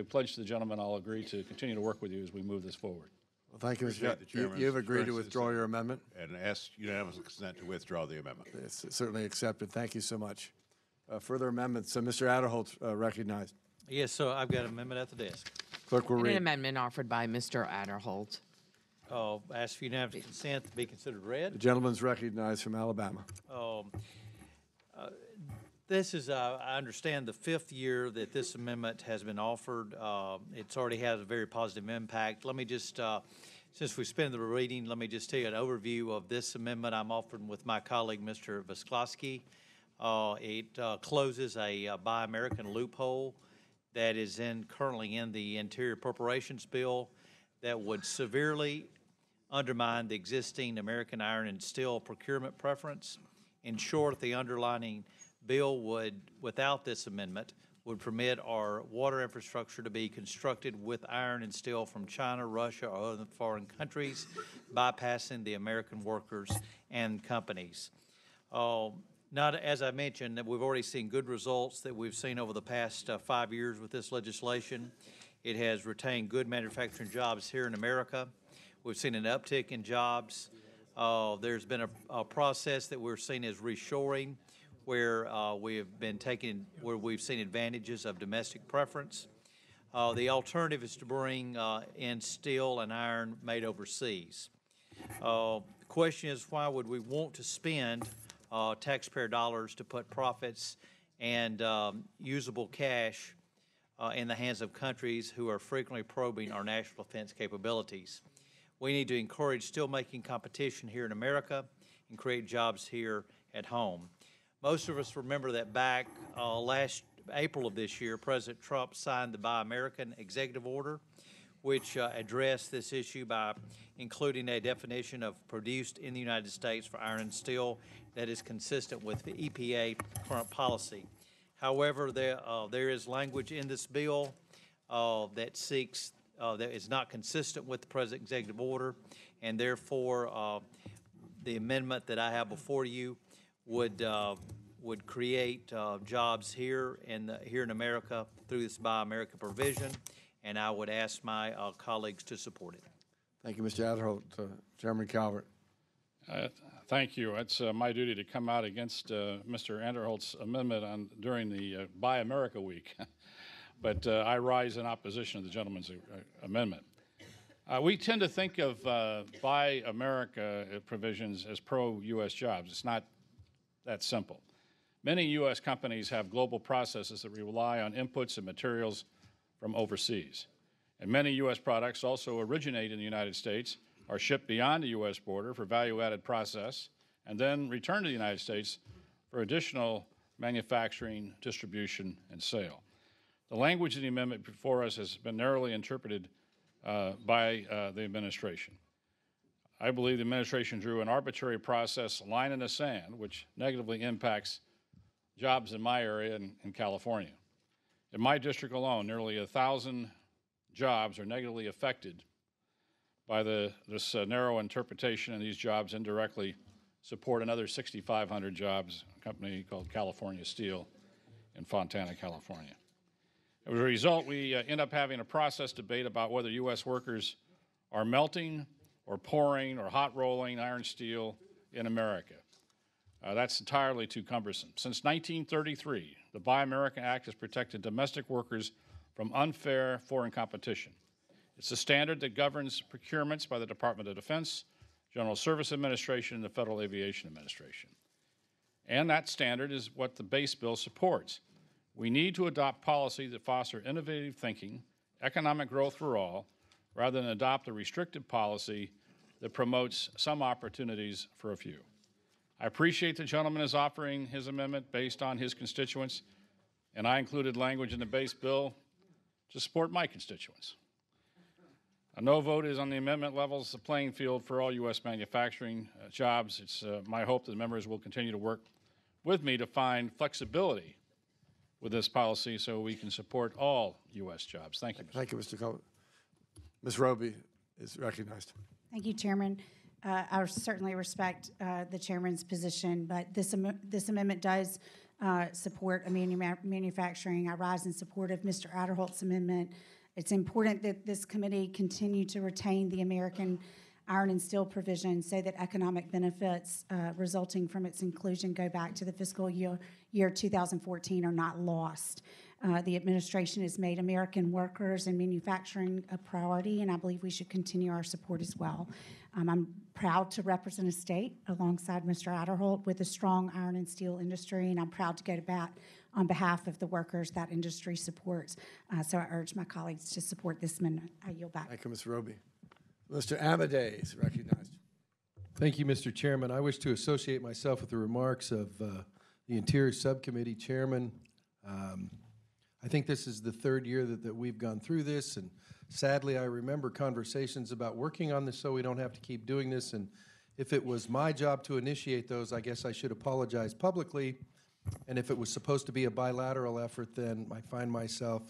pledge to the gentleman I'll agree to continue to work with you as we move this forward. Well, thank you, Mr. Chairman. You've agreed to withdraw your amendment? And ask unanimous consent to withdraw the amendment. It's certainly accepted. Thank you so much. Further amendments. Mr. Adderholt recognized. Yes, so I've got an amendment at the desk. Clerk will read. An amendment offered by Mr. Adderholt. Ask for unanimous consent to be considered read. The gentleman's recognized from Alabama. This is, I understand, the fifth year that this amendment has been offered. It's already had a very positive impact. Let me just, since we spent the reading, let me just tell you an overview of this amendment I'm offering with my colleague, Mr. Visklosky. It closes a Buy American loophole that is currently in the Interior Appropriations Bill that would severely undermine the existing American iron and steel procurement preference. In short, the underlining bill would, without this amendment, would permit our water infrastructure to be constructed with iron and steel from China, Russia, or other foreign countries, bypassing the American workers and companies. Not, as I mentioned, that we've already seen good results that we've seen over the past 5 years with this legislation. It has retained good manufacturing jobs here in America. We've seen an uptick in jobs. There's been a process that we're seeing as reshoring, where we've seen advantages of domestic preference. The alternative is to bring in steel and iron made overseas. The question is, why would we want to spend taxpayer dollars to put profits and usable cash in the hands of countries who are frequently probing our national defense capabilities? We need to encourage steelmaking competition here in America and create jobs here at home. Most of us remember that back last April of this year, President Trump signed the Buy American executive order, which addressed this issue by including a definition of produced in the United States for iron and steel that is consistent with the EPA current policy. However, there is language in this bill that is not consistent with the President's executive order, and therefore the amendment that I have before you would create jobs here in America through this Buy America provision, and I would ask my colleagues to support it. Thank you, Mr. Adderholt. Chairman Calvert. Thank you. It's my duty to come out against Mr. Adderholt's amendment during the Buy America Week. but I rise in opposition to the gentleman's amendment. We tend to think of Buy America provisions as pro-U.S. jobs. It's not that simple. Many U.S. companies have global processes that rely on inputs and materials from overseas. And many U.S. products also originate in the United States, are shipped beyond the U.S. border for value-added process, and then returned to the United States for additional manufacturing, distribution, and sale. The language of the amendment before us has been narrowly interpreted by the administration. I believe the administration drew an arbitrary process line in the sand, which negatively impacts jobs in my area in California. In my district alone, nearly 1,000 jobs are negatively affected by this narrow interpretation, and these jobs indirectly support another 6,500 jobs, a company called California Steel in Fontana, California. As a result, we end up having a process debate about whether U.S. workers are melting or pouring or hot rolling iron steel in America. That's entirely too cumbersome. Since 1933, the Buy America Act has protected domestic workers from unfair foreign competition. It's a standard that governs procurements by the Department of Defense, General Service Administration, and the Federal Aviation Administration. And that standard is what the base bill supports. We need to adopt policy that foster innovative thinking, economic growth for all, rather than adopt a restrictive policy that promotes some opportunities for a few. I appreciate the gentleman is offering his amendment based on his constituents, and I included language in the base bill to support my constituents. A no vote is on the amendment levels the playing field for all U.S. manufacturing jobs. It's my hope that the members will continue to work with me to find flexibility with this policy so we can support all U.S. jobs. Thank you, Mr. Thank you, Mr. Culver. Ms. Roby is recognized. Thank you, Chairman. I certainly respect the chairman's position, but this amendment does support manufacturing. I rise in support of Mr. Adderholt's amendment. It's important that this committee continue to retain the American iron and steel provision so that economic benefits resulting from its inclusion go back to the fiscal year 2014 are not lost. The administration has made American workers and manufacturing a priority, and I believe we should continue our support as well. I'm proud to represent a state alongside Mr. Adderholt with a strong iron and steel industry, and I'm proud to go to bat on behalf of the workers that industry supports. So I urge my colleagues to support this amendment. I yield back. Thank you, Ms. Roby. Mr. Amadei is recognized. Thank you, Mr. Chairman. I wish to associate myself with the remarks of the Interior Subcommittee Chairman. I think this is the third year that we've gone through this, and sadly I remember conversations about working on this so we don't have to keep doing this, and if it was my job to initiate those, I guess I should apologize publicly, and if it was supposed to be a bilateral effort, then I find myself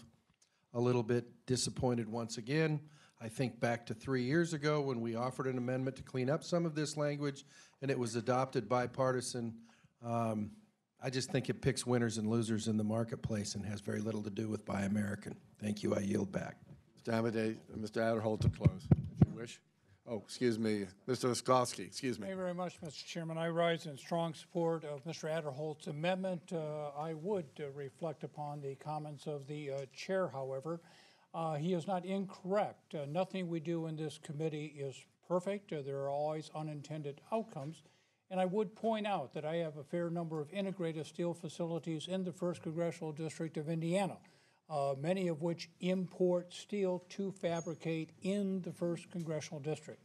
a little bit disappointed once again. I think back to 3 years ago when we offered an amendment to clean up some of this language, and it was adopted bipartisan. I just think it picks winners and losers in the marketplace and has very little to do with Buy American. Thank you. I yield back. Mr. Amadei, Mr. Adderholt to close, if you wish. Oh, excuse me, Mr. Oskowski, excuse me. Thank you very much, Mr. Chairman. I rise in strong support of Mr. Adderholt's amendment. I would reflect upon the comments of the chair, however. He is not incorrect. Nothing we do in this committee is perfect. There are always unintended outcomes. And I would point out that I have a fair number of integrated steel facilities in the 1st Congressional District of Indiana, many of which import steel to fabricate in the 1st Congressional District.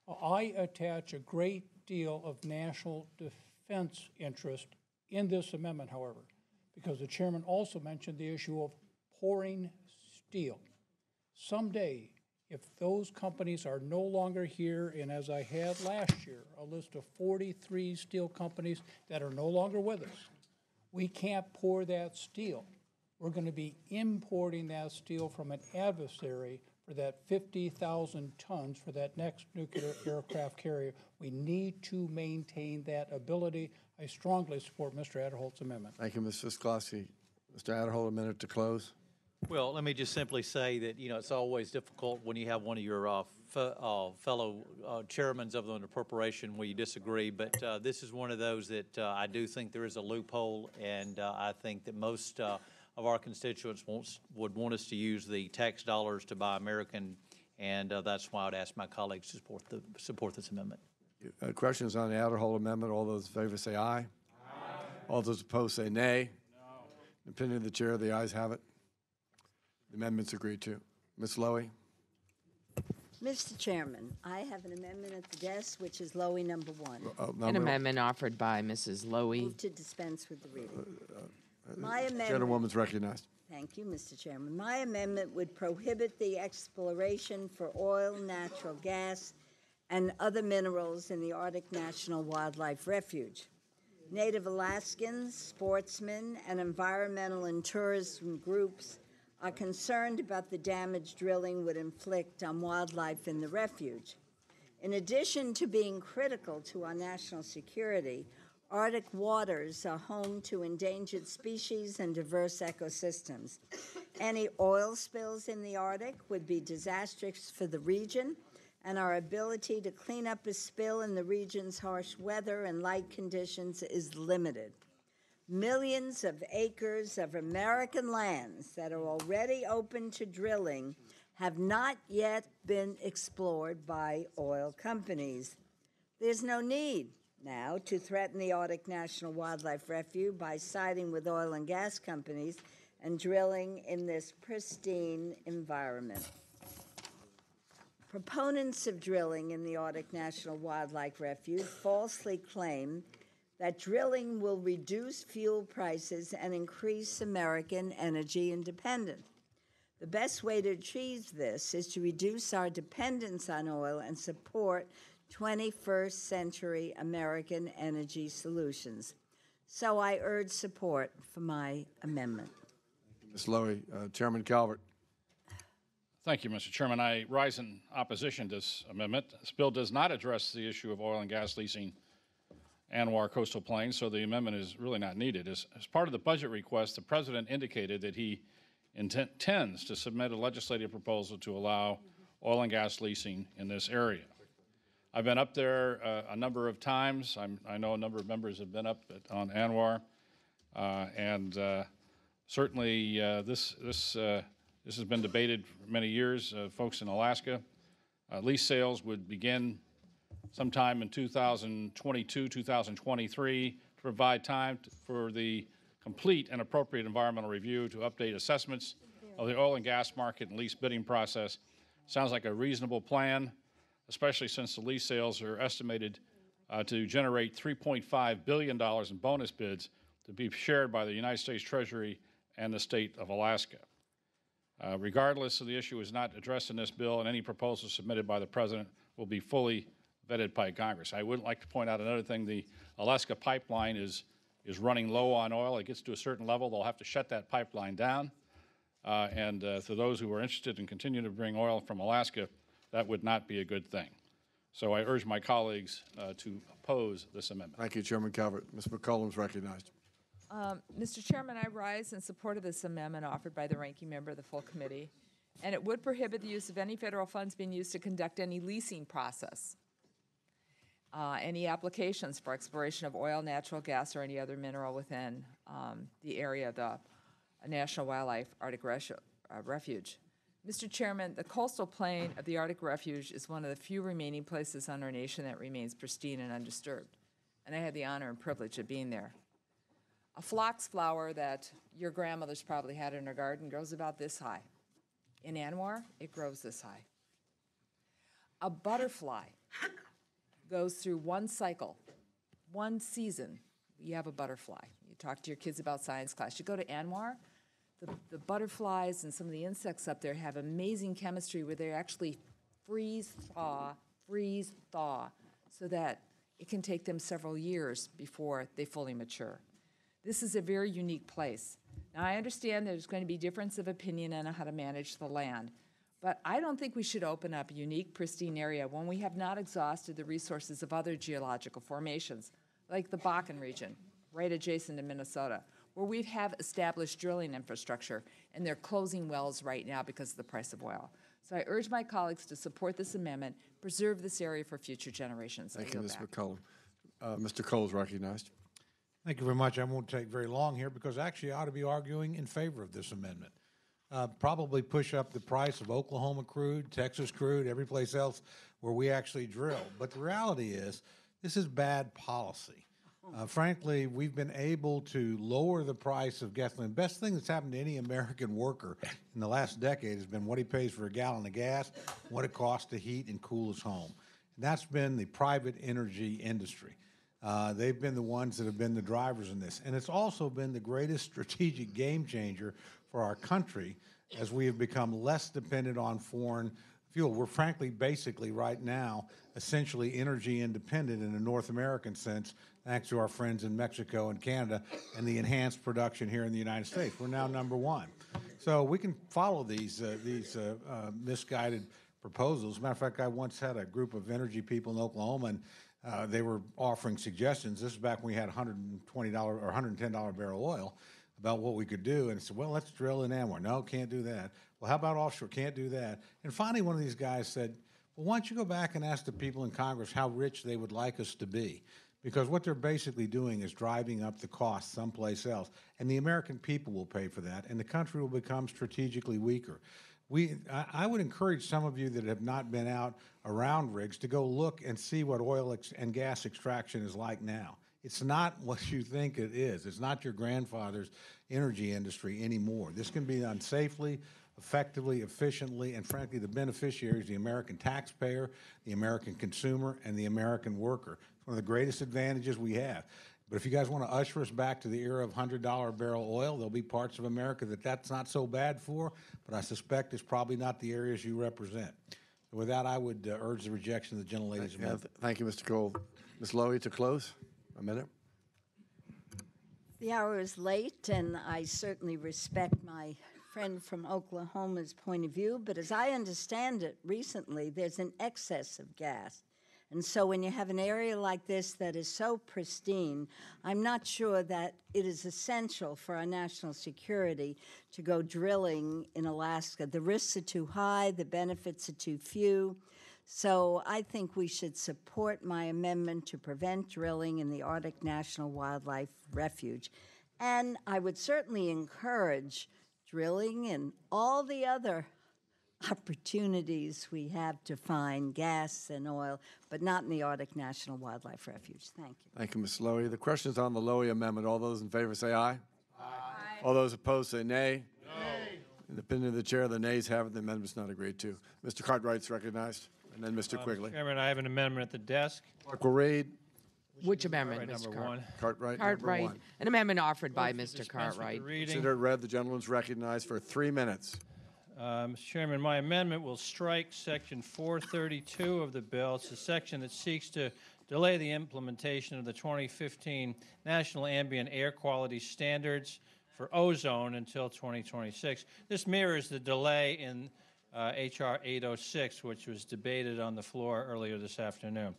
I attach a great deal of national defense interest in this amendment, however, because the chairman also mentioned the issue of pouring steel. Someday, if those companies are no longer here, and as I had last year, a list of 43 steel companies that are no longer with us, we can't pour that steel. We're going to be importing that steel from an adversary for that 50,000 tons for that next nuclear aircraft carrier. We need to maintain that ability. I strongly support Mr. Adderholt's amendment. Thank you, Mr. Oskowski. Mr. Adderholt, a minute to close. Well, let me just simply say that, you know, it's always difficult when you have one of your fellow chairmen of an appropriation where you disagree, but this is one of those that I do think there is a loophole, and I think that most of our constituents would want us to use the tax dollars to buy American, and that's why I'd ask my colleagues to support this amendment. Questions on the Adderhold amendment? All those in favor say aye. Aye. All those opposed say nay. No. In the opinion of the chair, the ayes have it. The amendment's agreed to. Ms. Lowy. Mr. Chairman, I have an amendment at the desk, which is Lowy number 1. An amendment offered by Mrs. Lowy. Move to dispense with the reading. My amendment. Gentlewoman's recognized. Thank you, Mr. Chairman. My amendment would prohibit the exploration for oil, natural gas, and other minerals in the Arctic National Wildlife Refuge. Native Alaskans, sportsmen, and environmental and tourism groups are concerned about the damage drilling would inflict on wildlife in the refuge. In addition to being critical to our national security, Arctic waters are home to endangered species and diverse ecosystems. Any oil spills in the Arctic would be disastrous for the region, and our ability to clean up a spill in the region's harsh weather and light conditions is limited. Millions of acres of American lands that are already open to drilling have not yet been explored by oil companies. There's no need now to threaten the Arctic National Wildlife Refuge by siding with oil and gas companies and drilling in this pristine environment. Proponents of drilling in the Arctic National Wildlife Refuge falsely claim that drilling will reduce fuel prices and increase American energy independence. The best way to achieve this is to reduce our dependence on oil and support 21st century American energy solutions. So I urge support for my amendment. Ms. Lowy. Chairman Calvert. Thank you, Mr. Chairman. I rise in opposition to this amendment. This bill does not address the issue of oil and gas leasing ANWR coastal plains, so the amendment is really not needed. As part of the budget request, the President indicated that he intends to submit a legislative proposal to allow oil and gas leasing in this area. I've been up there a number of times. I know a number of members have been up on ANWR, and certainly this has been debated for many years. Folks in Alaska, lease sales would begin sometime in 2022, 2023, to provide time for the complete and appropriate environmental review to update assessments of the oil and gas market and lease bidding process. Sounds like a reasonable plan, especially since the lease sales are estimated to generate $3.5 billion in bonus bids to be shared by the United States Treasury and the state of Alaska. Regardless of the issue is not addressed in this bill, and any proposal submitted by the President will be fully vetted by Congress. I would like to point out another thing. The Alaska pipeline is running low on oil. It gets to a certain level, they'll have to shut that pipeline down. And for those who are interested in continuing to bring oil from Alaska, that would not be a good thing. So I urge my colleagues to oppose this amendment. Thank you, Chairman Calvert. Ms. McCollum is recognized. Mr. Chairman, I rise in support of this amendment offered by the ranking member of the full committee, and it would prohibit the use of any federal funds being used to conduct any leasing process, any applications for exploration of oil, natural gas, or any other mineral within the area of the National Wildlife Arctic Refuge. Mr. Chairman, the coastal plain of the Arctic Refuge is one of the few remaining places on our nation that remains pristine and undisturbed, and I had the honor and privilege of being there. A phlox flower that your grandmother's probably had in her garden grows about this high. In ANWR, it grows this high. A butterfly goes through one cycle, one season. You have a butterfly. You talk to your kids about science class. You go to ANWR, the butterflies and some of the insects up there have amazing chemistry where they actually freeze, thaw, so that it can take them several years before they fully mature. This is a very unique place. Now, I understand there's going to be difference of opinion on how to manage the land, but I don't think we should open up a unique, pristine area when we have not exhausted the resources of other geological formations, like the Bakken region, right adjacent to Minnesota, where we have established drilling infrastructure, and they're closing wells right now because of the price of oil. So I urge my colleagues to support this amendment, preserve this area for future generations. Thank you, Ms. McCollum. Mr. Cole is recognized. Thank you very much. I won't take very long here because actually I ought to be arguing in favor of this amendment. Probably push up the price of Oklahoma crude, Texas crude, every place else where we actually drill. But the reality is this is bad policy. Frankly, we've been able to lower the price of gasoline. Best thing that's happened to any American worker in the last decade has been what he pays for a gallon of gas, what it costs to heat and cool his home. And that's been the private energy industry. They've been the ones that have been the drivers in this. And it's also been the greatest strategic game changer for our country as we have become less dependent on foreign fuel. We're frankly, basically right now, essentially energy independent in a North American sense, thanks to our friends in Mexico and Canada and the enhanced production here in the United States. We're now #1. So we can follow these misguided proposals. As a matter of fact, I once had a group of energy people in Oklahoma, and they were offering suggestions. This is back when we had $120 or $110 barrel oil about what we could do. And I said, well, let's drill in Anwar. No, can't do that. Well, how about offshore? Can't do that. And finally, one of these guys said, well, why don't you go back and ask the people in Congress how rich they would like us to be? Because what they're basically doing is driving up the cost someplace else. And the American people will pay for that, and the country will become strategically weaker. I would encourage some of you that have not been out around rigs to go look and see what oil and gas extraction is like now. It's not what you think it is. It's not your grandfather's energy industry anymore. This can be done safely, effectively, efficiently, and frankly, the beneficiaries, the American taxpayer, the American consumer, and the American worker. It's one of the greatest advantages we have. But if you guys want to usher us back to the era of $100 barrel oil, there'll be parts of America that's not so bad for, but I suspect it's probably not the areas you represent. So with that, I would urge the rejection of the gentlelady's amendment. Thank you, Mr. Cole. Ms. Lowy, to close. A minute. The hour is late, and I certainly respect my friend from Oklahoma's point of view, but as I understand it, recently there's an excess of gas. And so when you have an area like this that is so pristine, I'm not sure that it is essential for our national security to go drilling in Alaska. The risks are too high, the benefits are too few. So I think we should support my amendment to prevent drilling in the Arctic National Wildlife Refuge. And I would certainly encourage drilling in all the other opportunities we have to find gas and oil, but not in the Arctic National Wildlife Refuge. Thank you. Thank you, Ms. Lowy. The question is on the Lowy amendment. All those in favor say aye. Aye. All those opposed say nay. Nay. In the opinion of the chair, the nays have it. The amendment's not agreed to. Mr. Cartwright's recognized. And then Mr. Quigley. Mr. Chairman, I have an amendment at the desk. Clerk will read. Which amendment, Mr. Mr. One. Cartwright, Cartwright. number 1. An amendment offered by Motion to Mr. dispense with the Cartwright. reading. Consider it read. The gentleman's recognized for 3 minutes. Mr. Chairman, my amendment will strike Section 432 of the bill. It's a section that seeks to delay the implementation of the 2015 National Ambient Air Quality Standards for ozone until 2026. This mirrors the delay in H.R. 806, which was debated on the floor earlier this afternoon,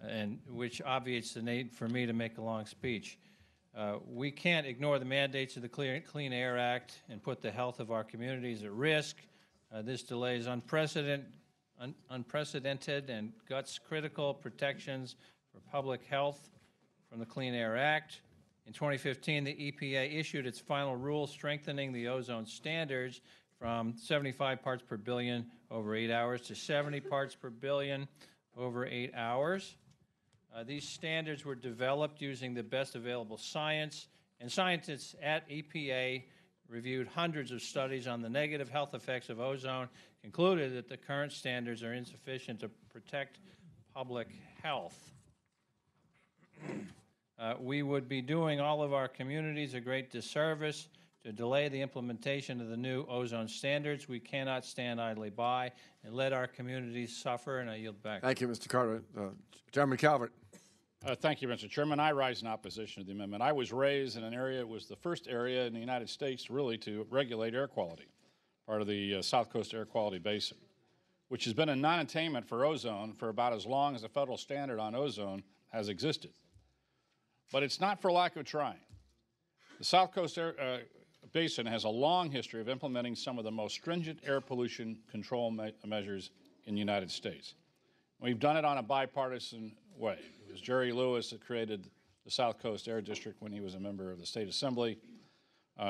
and which obviates the need for me to make a long speech. We can't ignore the mandates of the Clean Air Act and put the health of our communities at risk. This delay is unprecedented and guts critical protections for public health from the Clean Air Act. In 2015, the EPA issued its final rule strengthening the ozone standards from 75 parts per billion over 8 hours to 70 parts per billion over 8 hours. These standards were developed using the best available science, and scientists at EPA reviewed hundreds of studies on the negative health effects of ozone, concluded that the current standards are insufficient to protect public health. We would be doing all of our communities a great disservice to delay the implementation of the new ozone standards. We cannot stand idly by and let our communities suffer, and I yield back. Thank you, Mr. Cartwright. Chairman Calvert. Thank you, Mr. Chairman. I rise in opposition to the amendment. I was raised in an area, it was the first area in the United States really to regulate air quality, part of the South Coast Air Quality Basin, which has been a non-attainment for ozone for about as long as the federal standard on ozone has existed. But it's not for lack of trying. The South Coast Air Basin has a long history of implementing some of the most stringent air pollution control measures in the United States. We've done it on a bipartisan way. It was Jerry Lewis that created the South Coast Air District when he was a member of the State Assembly.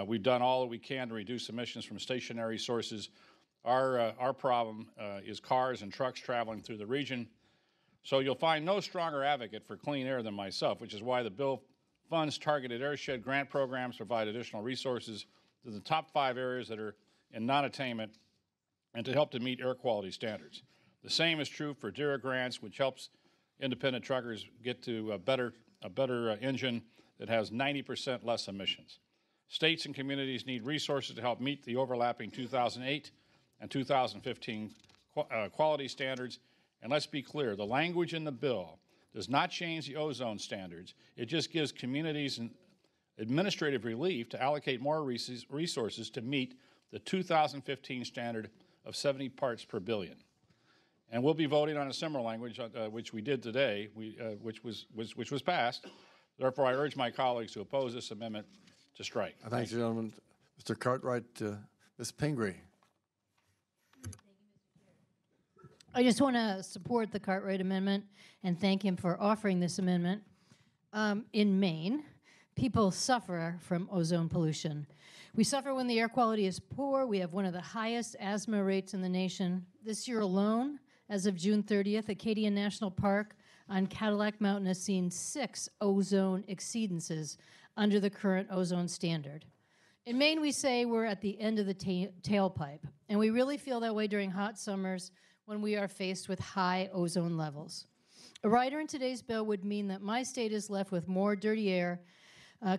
We've done all that we can to reduce emissions from stationary sources. Our problem is cars and trucks traveling through the region. So you'll find no stronger advocate for clean air than myself, which is why the bill funds targeted airshed grant programs, provide additional resources to the top 5 areas that are in non-attainment, and to help to meet air quality standards. The same is true for DERA grants, which helps independent truckers get to a better engine that has 90% less emissions. States and communities need resources to help meet the overlapping 2008 and 2015 quality standards. And let's be clear, the language in the bill does not change the ozone standards. It just gives communities an administrative relief to allocate more resources to meet the 2015 standard of 70 parts per billion. And we'll be voting on a similar language, which we did today, which was passed. Therefore, I urge my colleagues to oppose this amendment to strike. Thank you, gentlemen. Mr. Cartwright, Ms. Pingree. I just want to support the Cartwright amendment and thank him for offering this amendment. In Maine, people suffer from ozone pollution. We suffer when the air quality is poor. We have one of the highest asthma rates in the nation. This year alone, as of June 30th, Acadian National Park on Cadillac Mountain has seen 6 ozone exceedances under the current ozone standard. In Maine, we say we're at the end of the tailpipe, and we really feel that way during hot summers when we are faced with high ozone levels. A rider in today's bill would mean that my state is left with more dirty air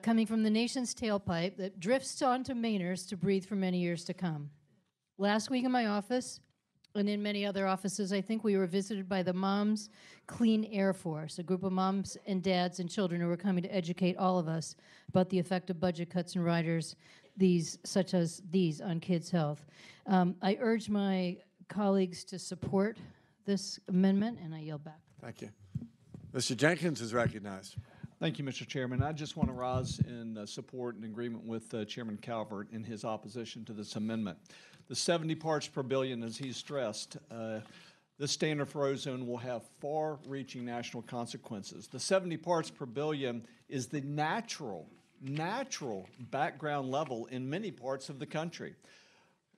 coming from the nation's tailpipe that drifts onto Mainers to breathe for many years to come. Last week in my office, and in many other offices, I think we were visited by the Moms Clean Air Force, a group of moms and dads and children who were coming to educate all of us about the effect of budget cuts and riders, such as these, on kids' health. I urge my colleagues to support this amendment, and I yield back. Thank you. Mr. Jenkins is recognized. Thank you, Mr. Chairman. I just want to rise in support and agreement with Chairman Calvert in his opposition to this amendment. The 70 parts per billion, as he stressed, this standard for ozone will have far-reaching national consequences. The 70 parts per billion is the natural background level in many parts of the country.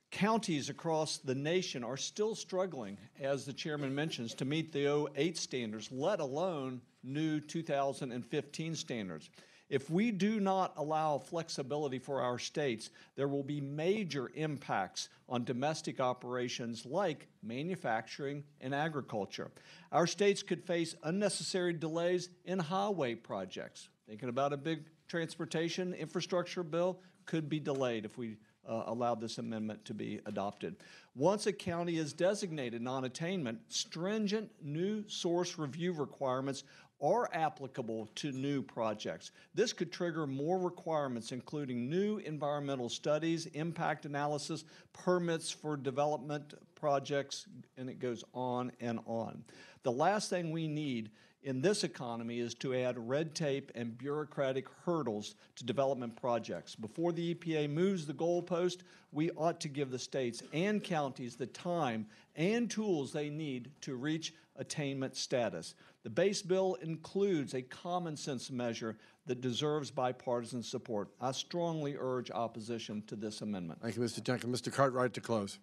Counties across the nation are still struggling, as the chairman mentions, to meet the 08 standards, let alone new 2015 standards. If we do not allow flexibility for our states, there will be major impacts on domestic operations like manufacturing and agriculture. Our states could face unnecessary delays in highway projects. Thinking about a big transportation infrastructure bill could be delayed if we allowed this amendment to be adopted. Once a county is designated non-attainment, stringent new source review requirements are applicable to new projects. This could trigger more requirements, including new environmental studies, impact analysis, permits for development projects, and it goes on and on. The last thing we need in this economy is to add red tape and bureaucratic hurdles to development projects. Before the EPA moves the goalpost, we ought to give the states and counties the time and tools they need to reach attainment status. The base bill includes a common sense measure that deserves bipartisan support. I strongly urge opposition to this amendment. Thank you, Mr. Jenkins. Mr. Cartwright to close.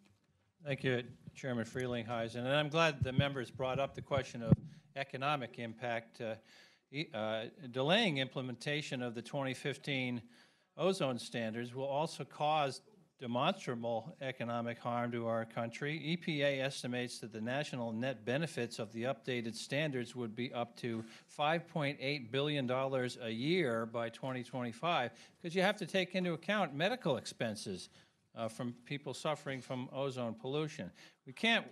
Thank you, Chairman Frelinghuysen. And I'm glad the members brought up the question of economic impact. Delaying implementation of the 2015 ozone standards will also cause demonstrable economic harm to our country. EPA estimates that the national net benefits of the updated standards would be up to $5.8 billion a year by 2025, because you have to take into account medical expenses from people suffering from ozone pollution. We can't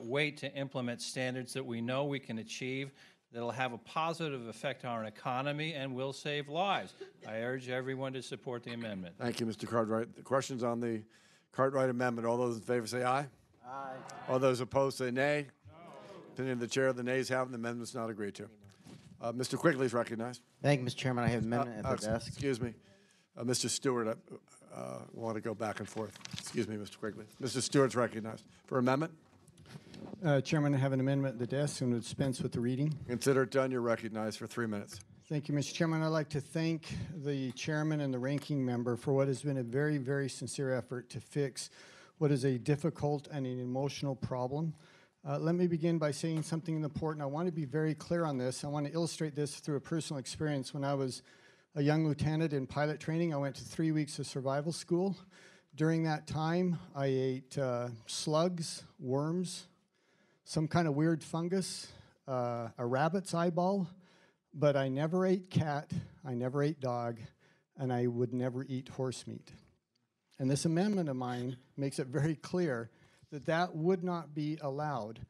wait to implement standards that we know we can achieve that'll have a positive effect on our economy and will save lives. I urge everyone to support the amendment. Thank you, Mr. Cartwright. The questions on the Cartwright amendment. All those in favor say aye. Aye. All those opposed say nay. No. Opinion of the chair, the nays have it. The amendment's not agreed to. Mr. Quigley is recognized. Thank you, Mr. Chairman. I have an amendment at the desk. Excuse me. Mr. Stewart, I want to go back and forth. Excuse me, Mr. Quigley. Mr. Stewart's recognized. For amendment? Chairman, I have an amendment at the desk and would dispense with the reading. Consider it done. You're recognized for 3 minutes. Thank you, Mr. Chairman. I'd like to thank the chairman and the ranking member for what has been a very, very sincere effort to fix what is a difficult and an emotional problem. Let me begin by saying something important. I want to be very clear on this. I want to illustrate this through a personal experience. When I was a young lieutenant in pilot training, I went to 3 weeks of survival school. During that time, I ate slugs, worms, some kind of weird fungus, a rabbit's eyeball, but I never ate cat, I never ate dog, and I would never eat horse meat. And this amendment of mine makes it very clear that that would not be allowed.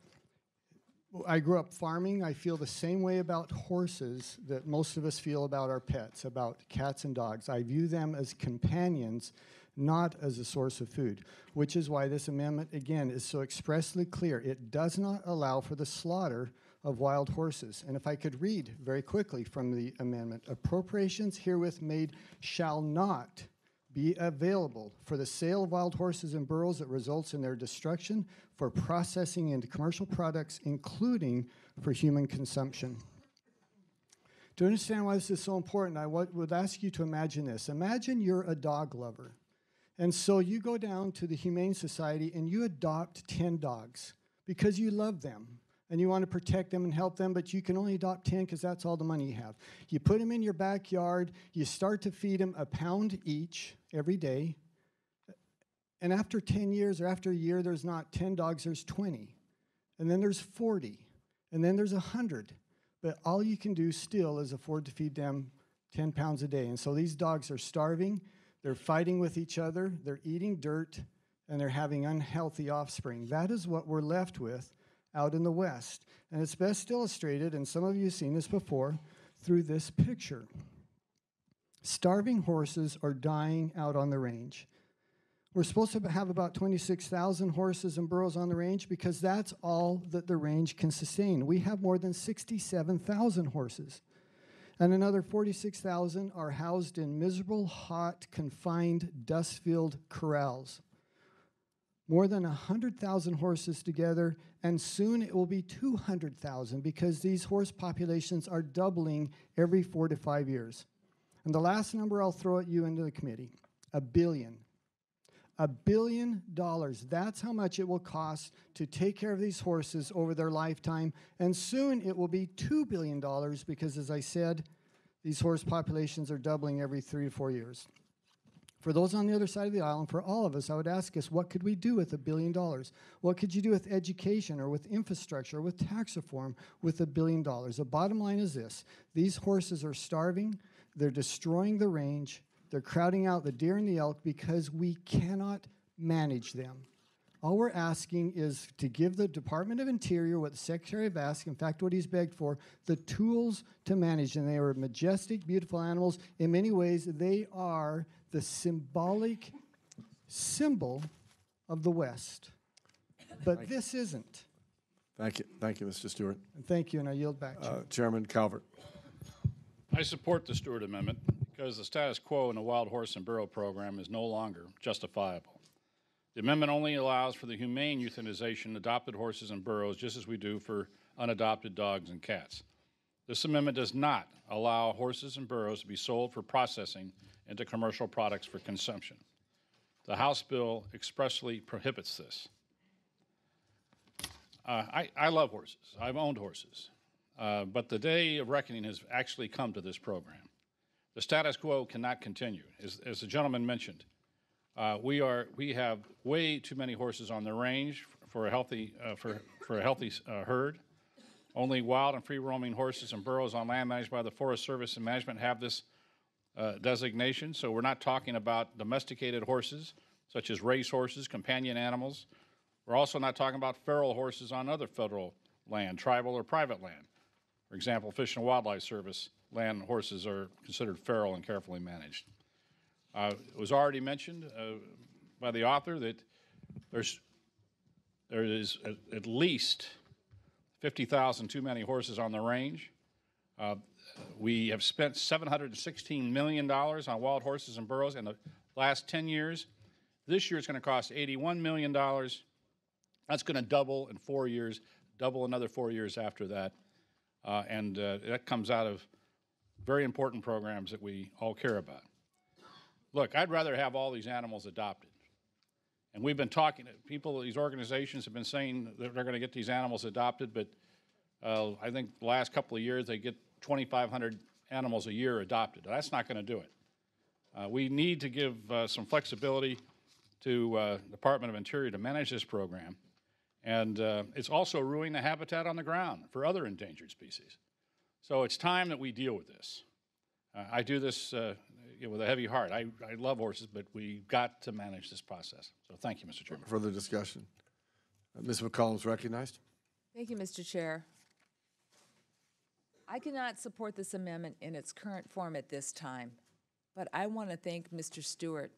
I grew up farming. I feel the same way about horses that most of us feel about our pets, about cats and dogs. I view them as companions, not as a source of food, which is why this amendment, again, is so expressly clear. It does not allow for the slaughter of wild horses. And if I could read very quickly from the amendment, appropriations herewith made shall not be available for the sale of wild horses and burros that results in their destruction, for processing into commercial products, including for human consumption. To understand why this is so important, I would ask you to imagine this. Imagine you're a dog lover. And so you go down to the Humane Society and you adopt 10 dogs because you love them and you want to protect them and help them, but you can only adopt 10 because that's all the money you have. You put them in your backyard, you start to feed them a pound each every day, and after 10 years or after a year, there's not 10 dogs, there's 20, and then there's 40, and then there's 100, but all you can do still is afford to feed them 10 pounds a day. And so these dogs are starving, they're fighting with each other, they're eating dirt, and they're having unhealthy offspring. That is what we're left with out in the West. And it's best illustrated, and some of you have seen this before, through this picture. Starving horses are dying out on the range. We're supposed to have about 26,000 horses and burros on the range because that's all that the range can sustain. We have more than 67,000 horses. And another 46,000 are housed in miserable, hot, confined, dust-filled corrals. More than 100,000 horses together, and soon it will be 200,000 because these horse populations are doubling every 4 to 5 years. And the last number I'll throw at you into the committee, $1 billion. $1 billion, that's how much it will cost to take care of these horses over their lifetime, and soon it will be $2 billion because, as I said, these horse populations are doubling every 3 to 4 years. For those on the other side of the aisle, and for all of us, I would ask us, what could we do with $1 billion? What could you do with education or with infrastructure or with tax reform with $1 billion? The bottom line is this. These horses are starving. They're destroying the range. They're crowding out the deer and the elk because we cannot manage them. All we're asking is to give the Department of Interior what the Secretary of asked, in fact, what he's begged for, the tools to manage them. They are majestic, beautiful animals. In many ways, they are the symbolic symbol of the West. But this isn't. Thank you, Mr. Stewart. And thank you, and I yield back to you. Chairman Calvert. I support the Stewart Amendment because the status quo in the wild horse and burro program is no longer justifiable. The amendment only allows for the humane euthanization of adopted horses and burros, just as we do for unadopted dogs and cats. This amendment does not allow horses and burros to be sold for processing into commercial products for consumption. The House bill expressly prohibits this. I love horses. I've owned horses. But the day of reckoning has actually come to this program. The status quo cannot continue. As the gentleman mentioned, we have way too many horses on the range for a healthy herd. Only wild and free-roaming horses and burros on land managed by the Forest Service and management have this designation. So we're not talking about domesticated horses, such as race horses, companion animals. We're also not talking about feral horses on other federal land, tribal or private land. For example, Fish and Wildlife Service land horses are considered feral and carefully managed. It was already mentioned by the author that there is at least 50,000 too many horses on the range. We have spent $716 million on wild horses and burros in the last 10 years. This year it's going to cost $81 million. That's going to double in 4 years, double another 4 years after that. And that comes out of very important programs that we all care about. Look, I'd rather have all these animals adopted. And we've been talking to people, these organizations have been saying that they're going to get these animals adopted, but I think the last couple of years they get 2,500 animals a year adopted. That's not going to do it. We need to give some flexibility to Department of Interior to manage this program. And it's also ruining the habitat on the ground for other endangered species. So it's time that we deal with this. I do this with a heavy heart. I love horses, but we've got to manage this process. So thank you, Mr. Chairman. Further discussion. Ms. McCollum is recognized. Thank you, Mr. Chair. I cannot support this amendment in its current form at this time, but I want to thank Mr. Stewart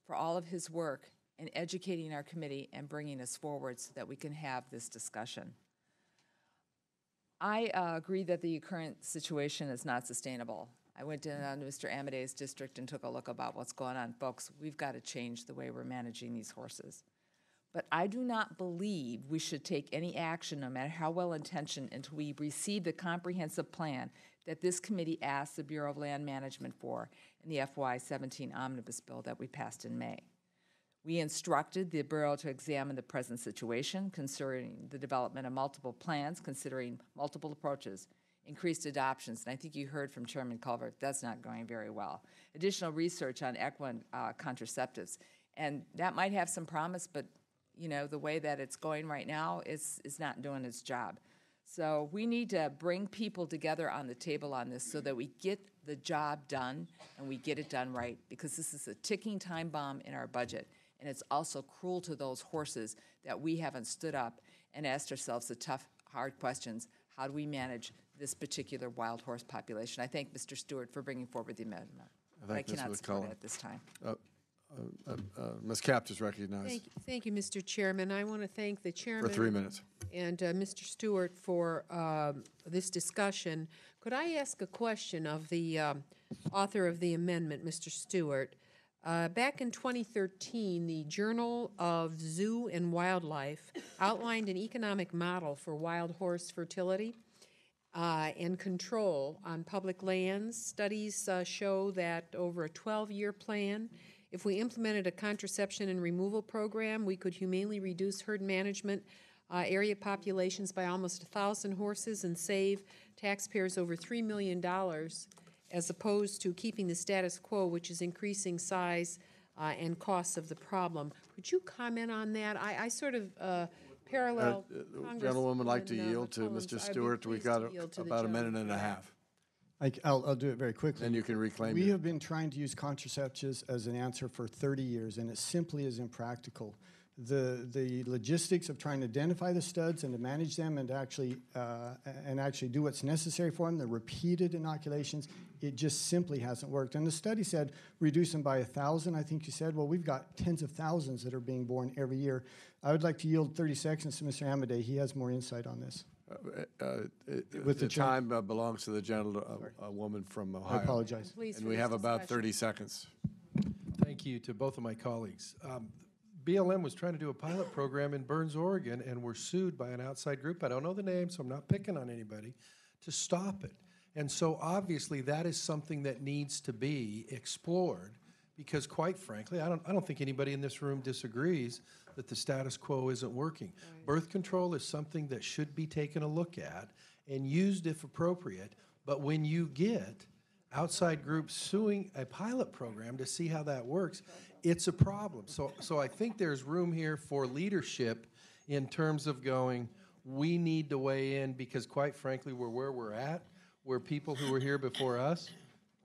for all of his work in educating our committee and bringing us forward so that we can have this discussion. I agree that the current situation is not sustainable. I went to Mr. Amadei's district and took a look about what's going on. Folks, we've got to change the way we're managing these horses. But I do not believe we should take any action, no matter how well-intentioned, until we receive the comprehensive plan that this committee asked the Bureau of Land Management for in the FY17 omnibus bill that we passed in May. We instructed the Bureau to examine the present situation, considering the development of multiple plans, considering multiple approaches, increased adoptions, and I think you heard from Chairman Culver, that's not going very well. Additional research on equine contraceptives, and that might have some promise, but you know, the way that it's going right now is not doing its job. So we need to bring people together on the table on this so that we get the job done and we get it done right, because this is a ticking time bomb in our budget. And it's also cruel to those horses that we haven't stood up and asked ourselves the tough, hard questions. How do we manage this particular wild horse population? I thank Mr. Stewart for bringing forward the amendment. I cannot support it at this time. Ms. Capt is recognized. Thank you, Mr. Chairman. I want to thank the chairman For 3 minutes. And Mr. Stewart for this discussion. Could I ask a question of the author of the amendment, Mr. Stewart? Back in 2013, the Journal of Zoo and Wildlife outlined an economic model for wild horse fertility and control on public lands. Studies show that over a 12-year plan, if we implemented a contraception and removal program, we could humanely reduce herd management area populations by almost 1,000 horses and save taxpayers over $3 million, as opposed to keeping the status quo, which is increasing size and costs of the problem. Could you comment on that? I sort of parallel The gentleman would like to yield to Mr. Stewart. We've got about a minute and a half. I'll do it very quickly. And you can reclaim We have been trying to use contraceptives as an answer for 30 years, and it simply is impractical. The logistics of trying to identify the studs and to manage them and actually do what's necessary for them, the repeated inoculations, it just simply hasn't worked. And the study said reduce them by 1,000, I think you said. Well, we've got tens of thousands that are being born every year. I would like to yield 30 seconds to Mr. Amadei. He has more insight on this. The time belongs to the gentlewoman from Ohio. I apologize. Please, And we have about 30 seconds. Thank you to both of my colleagues. BLM was trying to do a pilot program in Burns, Oregon, and were sued by an outside group. I don't know the name, so I'm not picking on anybody, to stop it. And so obviously that is something that needs to be explored, because quite frankly, I don't think anybody in this room disagrees that the status quo isn't working. Right. Birth control is something that should be taken a look at and used if appropriate, but when you get outside groups suing a pilot program to see how that works, it's a problem. So I think there's room here for leadership in terms of going, we need to weigh in, because quite frankly, we're where we're at, where people who were here before us,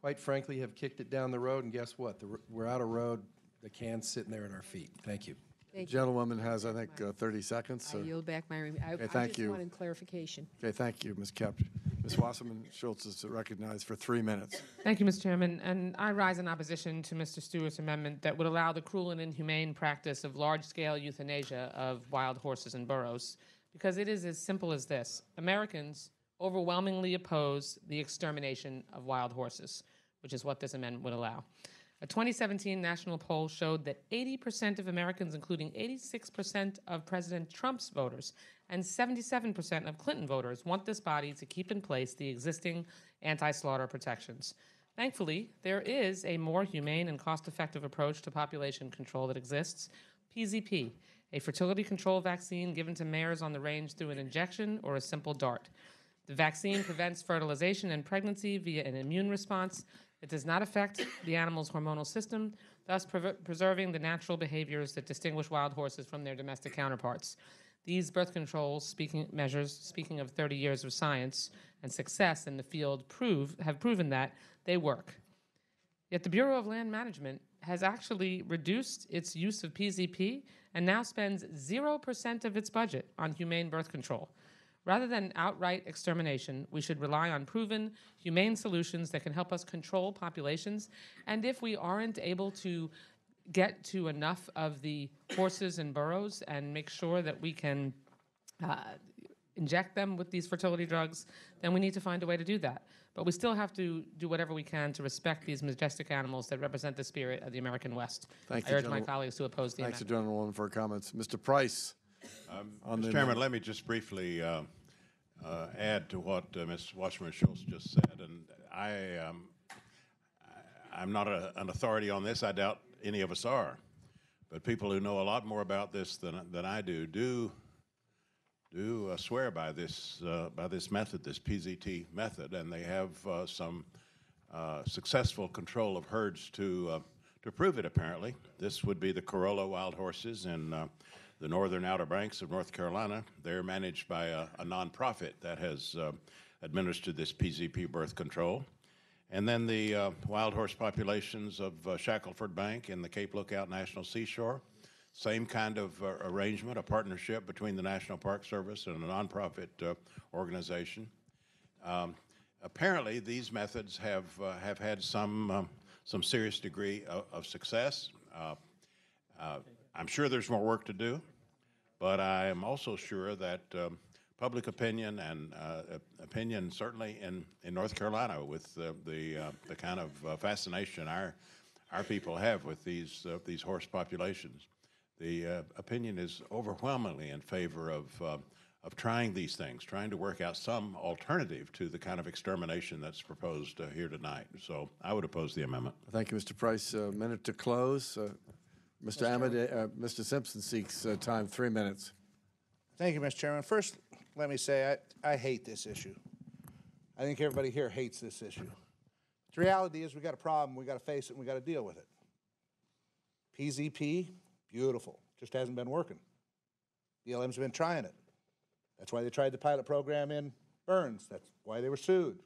quite frankly, have kicked it down the road, and guess what? We're out of road. The can's sitting there at our feet. Thank you. The gentlewoman has, I think, 30 seconds. I yield back my Okay, thank I just you. wanted clarification. Okay, thank you, Ms. Kept. Ms. Wasserman Schultz is recognized for 3 minutes. Thank you, Mr. Chairman. And I rise in opposition to Mr. Stewart's amendment that would allow the cruel and inhumane practice of large-scale euthanasia of wild horses and burros, because it is as simple as this. Americans overwhelmingly oppose the extermination of wild horses, which is what this amendment would allow. A 2017 national poll showed that 80% of Americans, including 86% of President Trump's voters and 77% of Clinton voters, want this body to keep in place the existing anti-slaughter protections. Thankfully, there is a more humane and cost-effective approach to population control that exists, PZP, a fertility control vaccine given to mares on the range through an injection or a simple dart. The vaccine prevents fertilization and pregnancy via an immune response. It does not affect the animal's hormonal system, thus preserving the natural behaviors that distinguish wild horses from their domestic counterparts. These birth control measures, speaking of 30 years of science and success in the field, have proven that they work. Yet the Bureau of Land Management has actually reduced its use of PZP and now spends 0% of its budget on humane birth control. Rather than outright extermination, we should rely on proven, humane solutions that can help us control populations. And if we aren't able to get to enough of the horses and burros and make sure that we can inject them with these fertility drugs, then we need to find a way to do that. But we still have to do whatever we can to respect these majestic animals that represent the spirit of the American West. Thank I you, urge my colleagues to oppose the Thanks, amendment. Gentlewoman, for comments. Mr. Price. Mr. Chairman, let me just briefly add to what Ms. Washburn-Schultz just said. And I'm not an authority on this. I doubt any of us are. But people who know a lot more about this than I do swear by this method, this PZT method, and they have some successful control of herds to prove it. Apparently, this would be the Corolla wild horses in the northern Outer Banks of North Carolina. They're managed by a nonprofit that has administered this PZP birth control. And then the wild horse populations of Shackelford Bank and the Cape Lookout National Seashore, same kind of arrangement, a partnership between the National Park Service and a nonprofit organization. Apparently, these methods have had some serious degree of success. I'm sure there's more work to do, but I am also sure that public opinion and opinion certainly in North Carolina with the kind of fascination our people have with these horse populations, the opinion is overwhelmingly in favor of trying these things, trying to work out some alternative to the kind of extermination that's proposed here tonight. So I would oppose the amendment. Thank you, Mr. Price. A minute to close. Mr. Simpson seeks time, 3 minutes. Thank you, Mr. Chairman. First, let me say I hate this issue. I think everybody here hates this issue. The reality is we got a problem, we got to face it, and we got to deal with it. PZP, beautiful, just hasn't been working. BLM's been trying it. That's why they tried the pilot program in Burns. That's why they were sued.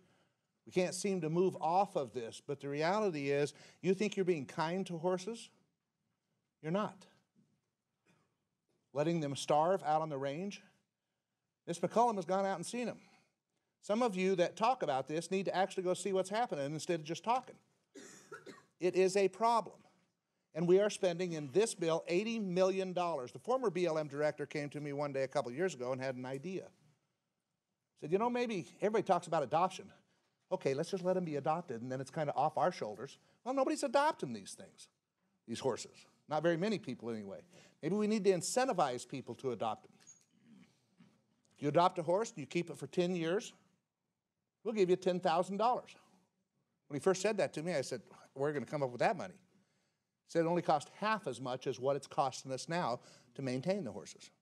We can't seem to move off of this, but the reality is you think you're being kind to horses? You're not. Letting them starve out on the range? Ms. McCollum has gone out and seen them. Some of you that talk about this need to actually go see what's happening instead of just talking. It is a problem. And we are spending in this bill $80 million. The former BLM director came to me one day a couple years ago and had an idea. Said, you know, maybe everybody talks about adoption. Okay, let's just let them be adopted, and then it's kind of off our shoulders. Well, nobody's adopting these things, these horses. Not very many people anyway. Maybe we need to incentivize people to adopt them. If you adopt a horse and you keep it for 10 years, we'll give you $10,000. When he first said that to me, I said, where are we going to come up with that money? He said it only cost half as much as what it's costing us now to maintain the horses.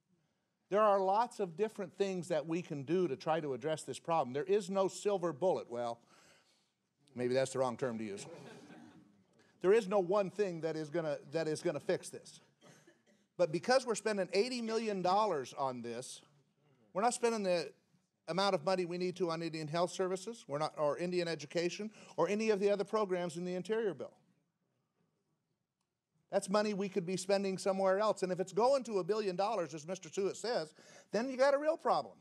There are lots of different things that we can do to try to address this problem. There is no silver bullet. Well, maybe that's the wrong term to use. There is no one thing that is gonna fix this. But because we're spending $80 million on this, we're not spending the amount of money we need to on Indian Health Services, or Indian Education, or any of the other programs in the Interior bill. That's money we could be spending somewhere else. And if it's going to $1 billion, as Mr. Stewart says, then you got a real problem.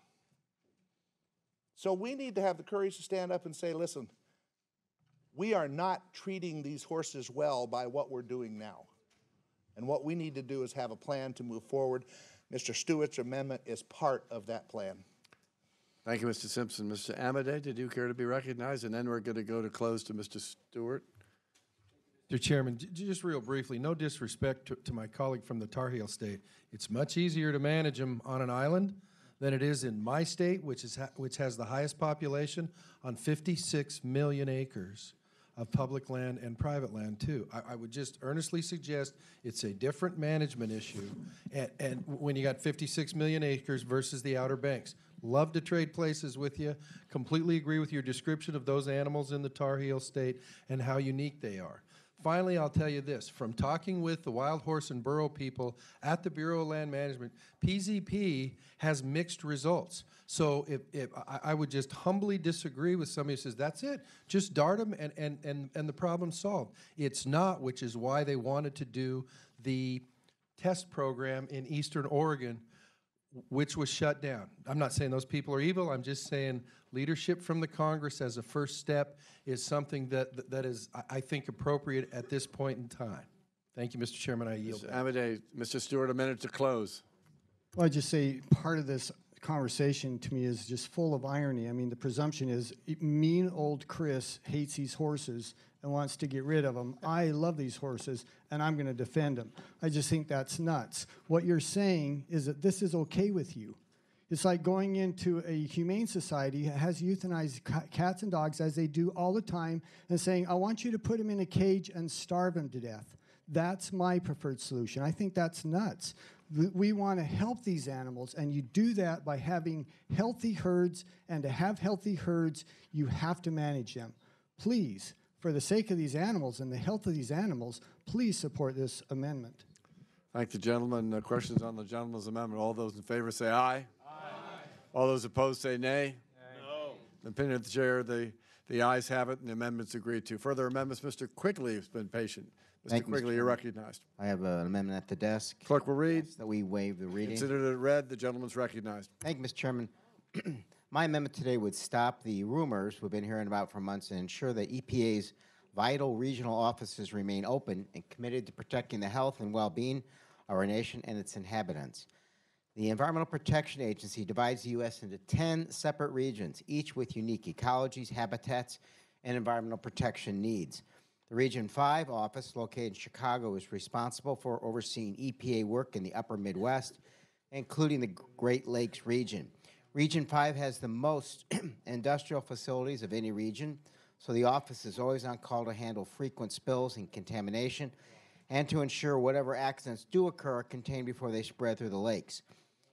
So we need to have the courage to stand up and say, listen, we are not treating these horses well by what we're doing now. And what we need to do is have a plan to move forward. Mr. Stewart's amendment is part of that plan. Thank you, Mr. Simpson. Mr. Amade, did you care to be recognized? And then we're going to go to close to Mr. Stewart. Mr. Chairman, just real briefly, no disrespect to my colleague from the Tar Heel State. It's much easier to manage them on an island than it is in my state, which has the highest population on 56 million acres of public land and private land, too. I would just earnestly suggest it's a different management issue, and when you got 56 million acres versus the Outer Banks. Love to trade places with you. Completely agree with your description of those animals in the Tar Heel State and how unique they are. Finally, I'll tell you this. From talking with the wild horse and burro people at the Bureau of Land Management, PZP has mixed results. So if I would just humbly disagree with somebody who says, that's it, just dart them and the problem's solved. It's not, which is why they wanted to do the test program in Eastern Oregon, which was shut down. I'm not saying those people are evil. I'm just saying leadership from the Congress as a first step is something that is, I think, appropriate at this point in time. Thank you, Mr. Chairman. I yield. Mr. Amade, Mr. Stewart, a minute to close. Well, I just say part of this conversation to me is just full of irony. I mean, the presumption is mean old Chris hates these horses and wants to get rid of them. I love these horses, and I'm going to defend them. I just think that's nuts. What you're saying is that this is okay with you. It's like going into a humane society that has euthanized cats and dogs, as they do all the time, and saying, I want you to put them in a cage and starve them to death. That's my preferred solution. I think that's nuts. We want to help these animals, and you do that by having healthy herds, and to have healthy herds, you have to manage them. Please, for the sake of these animals and the health of these animals, please support this amendment. Thank the gentleman. Questions on the gentleman's amendment? All those in favor say aye. Aye. All those opposed say nay. No. The opinion of the chair, the ayes have it, and the amendment's agreed to. Further amendments, Mr. Quigley has been patient. Mr. Quigley, you're recognized. I have an amendment at the desk. Clerk will read. That we waive the reading. Considered it read. The gentleman's recognized. Thank you, Mr. Chairman. My amendment today would stop the rumors we've been hearing about for months and ensure that EPA's vital regional offices remain open and committed to protecting the health and well-being of our nation and its inhabitants. The Environmental Protection Agency divides the U.S. into 10 separate regions, each with unique ecologies, habitats, and environmental protection needs. The Region 5 office, located in Chicago, is responsible for overseeing EPA work in the upper Midwest, including the Great Lakes region. Region 5 has the most industrial facilities of any region, so the office is always on call to handle frequent spills and contamination and to ensure whatever accidents do occur are contained before they spread through the lakes.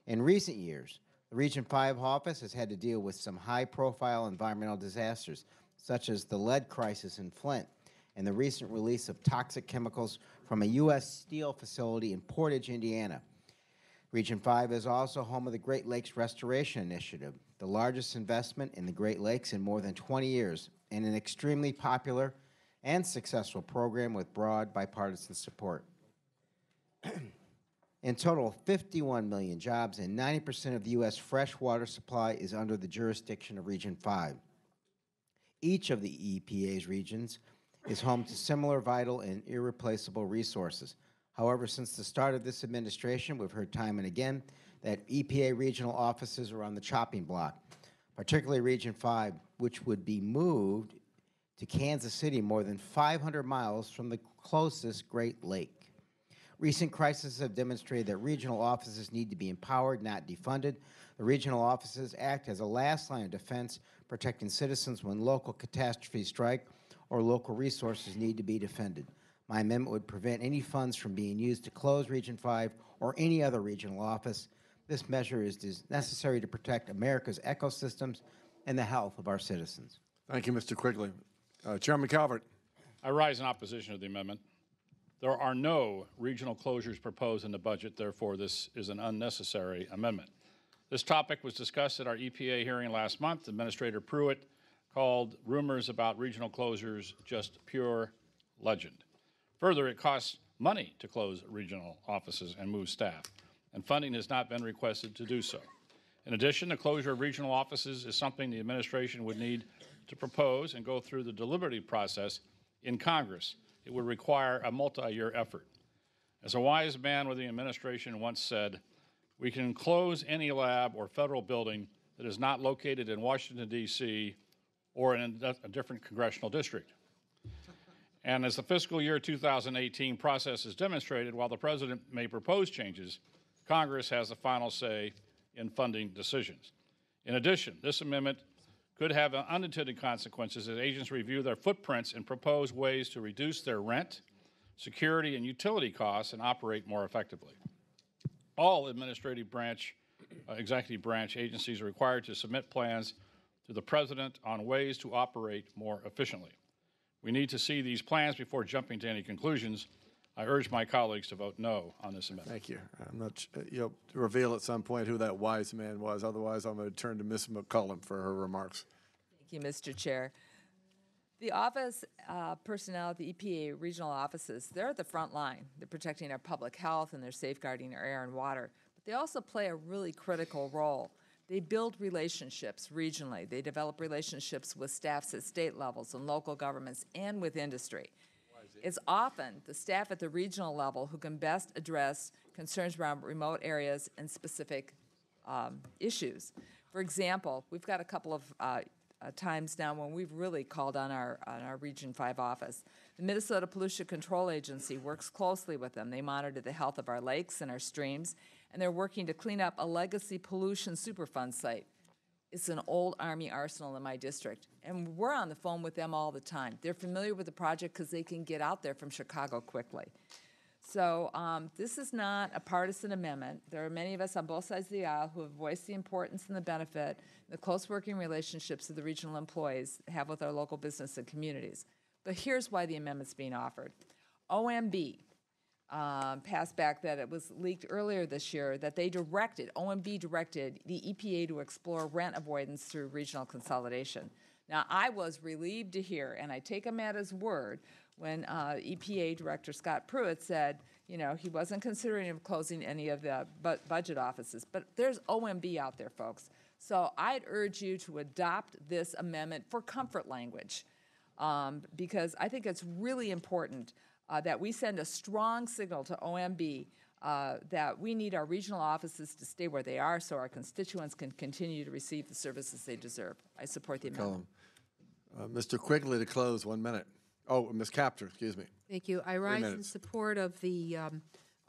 In recent years, the Region 5 office has had to deal with some high-profile environmental disasters, such as the lead crisis in Flint and the recent release of toxic chemicals from a U.S. steel facility in Portage, Indiana. Region 5 is also home of the Great Lakes Restoration Initiative, the largest investment in the Great Lakes in more than 20 years, and an extremely popular and successful program with broad bipartisan support. In total, 51 million jobs and 90% of the U.S. fresh water supply is under the jurisdiction of Region 5. Each of the EPA's regions is home to similar vital and irreplaceable resources. However, since the start of this administration, we've heard time and again that EPA regional offices are on the chopping block, particularly Region 5, which would be moved to Kansas City, more than 500 miles from the closest Great Lake. Recent crises have demonstrated that regional offices need to be empowered, not defunded. The regional offices act as a last line of defense, protecting citizens when local catastrophes strike or local resources need to be defended. My amendment would prevent any funds from being used to close Region 5 or any other regional office. This measure is necessary to protect America's ecosystems and the health of our citizens. Thank you, Mr. Quigley. Chairman Calvert. I rise in opposition to the amendment. There are no regional closures proposed in the budget, therefore this is an unnecessary amendment. This topic was discussed at our EPA hearing last month. Administrator Pruitt called rumors about regional closures just pure legend. Further, it costs money to close regional offices and move staff, and funding has not been requested to do so. In addition, the closure of regional offices is something the administration would need to propose and go through the deliberative process in Congress. It would require a multi-year effort. As a wise man with the administration once said, we can close any lab or federal building that is not located in Washington, D.C. or in a different congressional district. And as the fiscal year 2018 process has demonstrated, while the President may propose changes, Congress has the final say in funding decisions. In addition, this amendment could have unintended consequences as agents review their footprints and propose ways to reduce their rent, security, and utility costs and operate more effectively. All executive branch agencies are required to submit plans to the President on ways to operate more efficiently. We need to see these plans before jumping to any conclusions. I urge my colleagues to vote no on this amendment. Thank you. I'm not, you'll reveal at some point who that wise man was. Otherwise, I'm going to turn to Ms. McCullum for her remarks. Thank you, Mr. Chair. The office personnel at the EPA regional offices, they're at the front line. They're protecting our public health and they're safeguarding our air and water. But they also play a really critical role. They build relationships regionally. They develop relationships with staffs at state levels and local governments and with industry. It's often the staff at the regional level who can best address concerns around remote areas and specific issues. For example, we've got a couple of times now when we've really called on our Region 5 office. The Minnesota Pollution Control Agency works closely with them. They monitor the health of our lakes and our streams, and they're working to clean up a legacy pollution Superfund site. It's an old Army arsenal in my district, and we're on the phone with them all the time. They're familiar with the project because they can get out there from Chicago quickly. So this is not a partisan amendment. There are many of us on both sides of the aisle who have voiced the importance and the benefit, the close working relationships that the regional employees have with our local business and communities. But here's why the amendment's being offered. OMB passed back that it was leaked earlier this year that OMB directed the EPA to explore rent avoidance through regional consolidation. Now, I was relieved to hear, and I take him at his word, when EPA Director Scott Pruitt said, you know, he wasn't considering closing any of the budget offices. But there's OMB out there, folks. So I'd urge you to adopt this amendment for comfort language, because I think it's really important that we send a strong signal to OMB that we need our regional offices to stay where they are so our constituents can continue to receive the services they deserve. I support the amendment. Mr. Quigley to close, 1 minute. Oh, Ms. Capter, excuse me. Thank you. I rise in support of the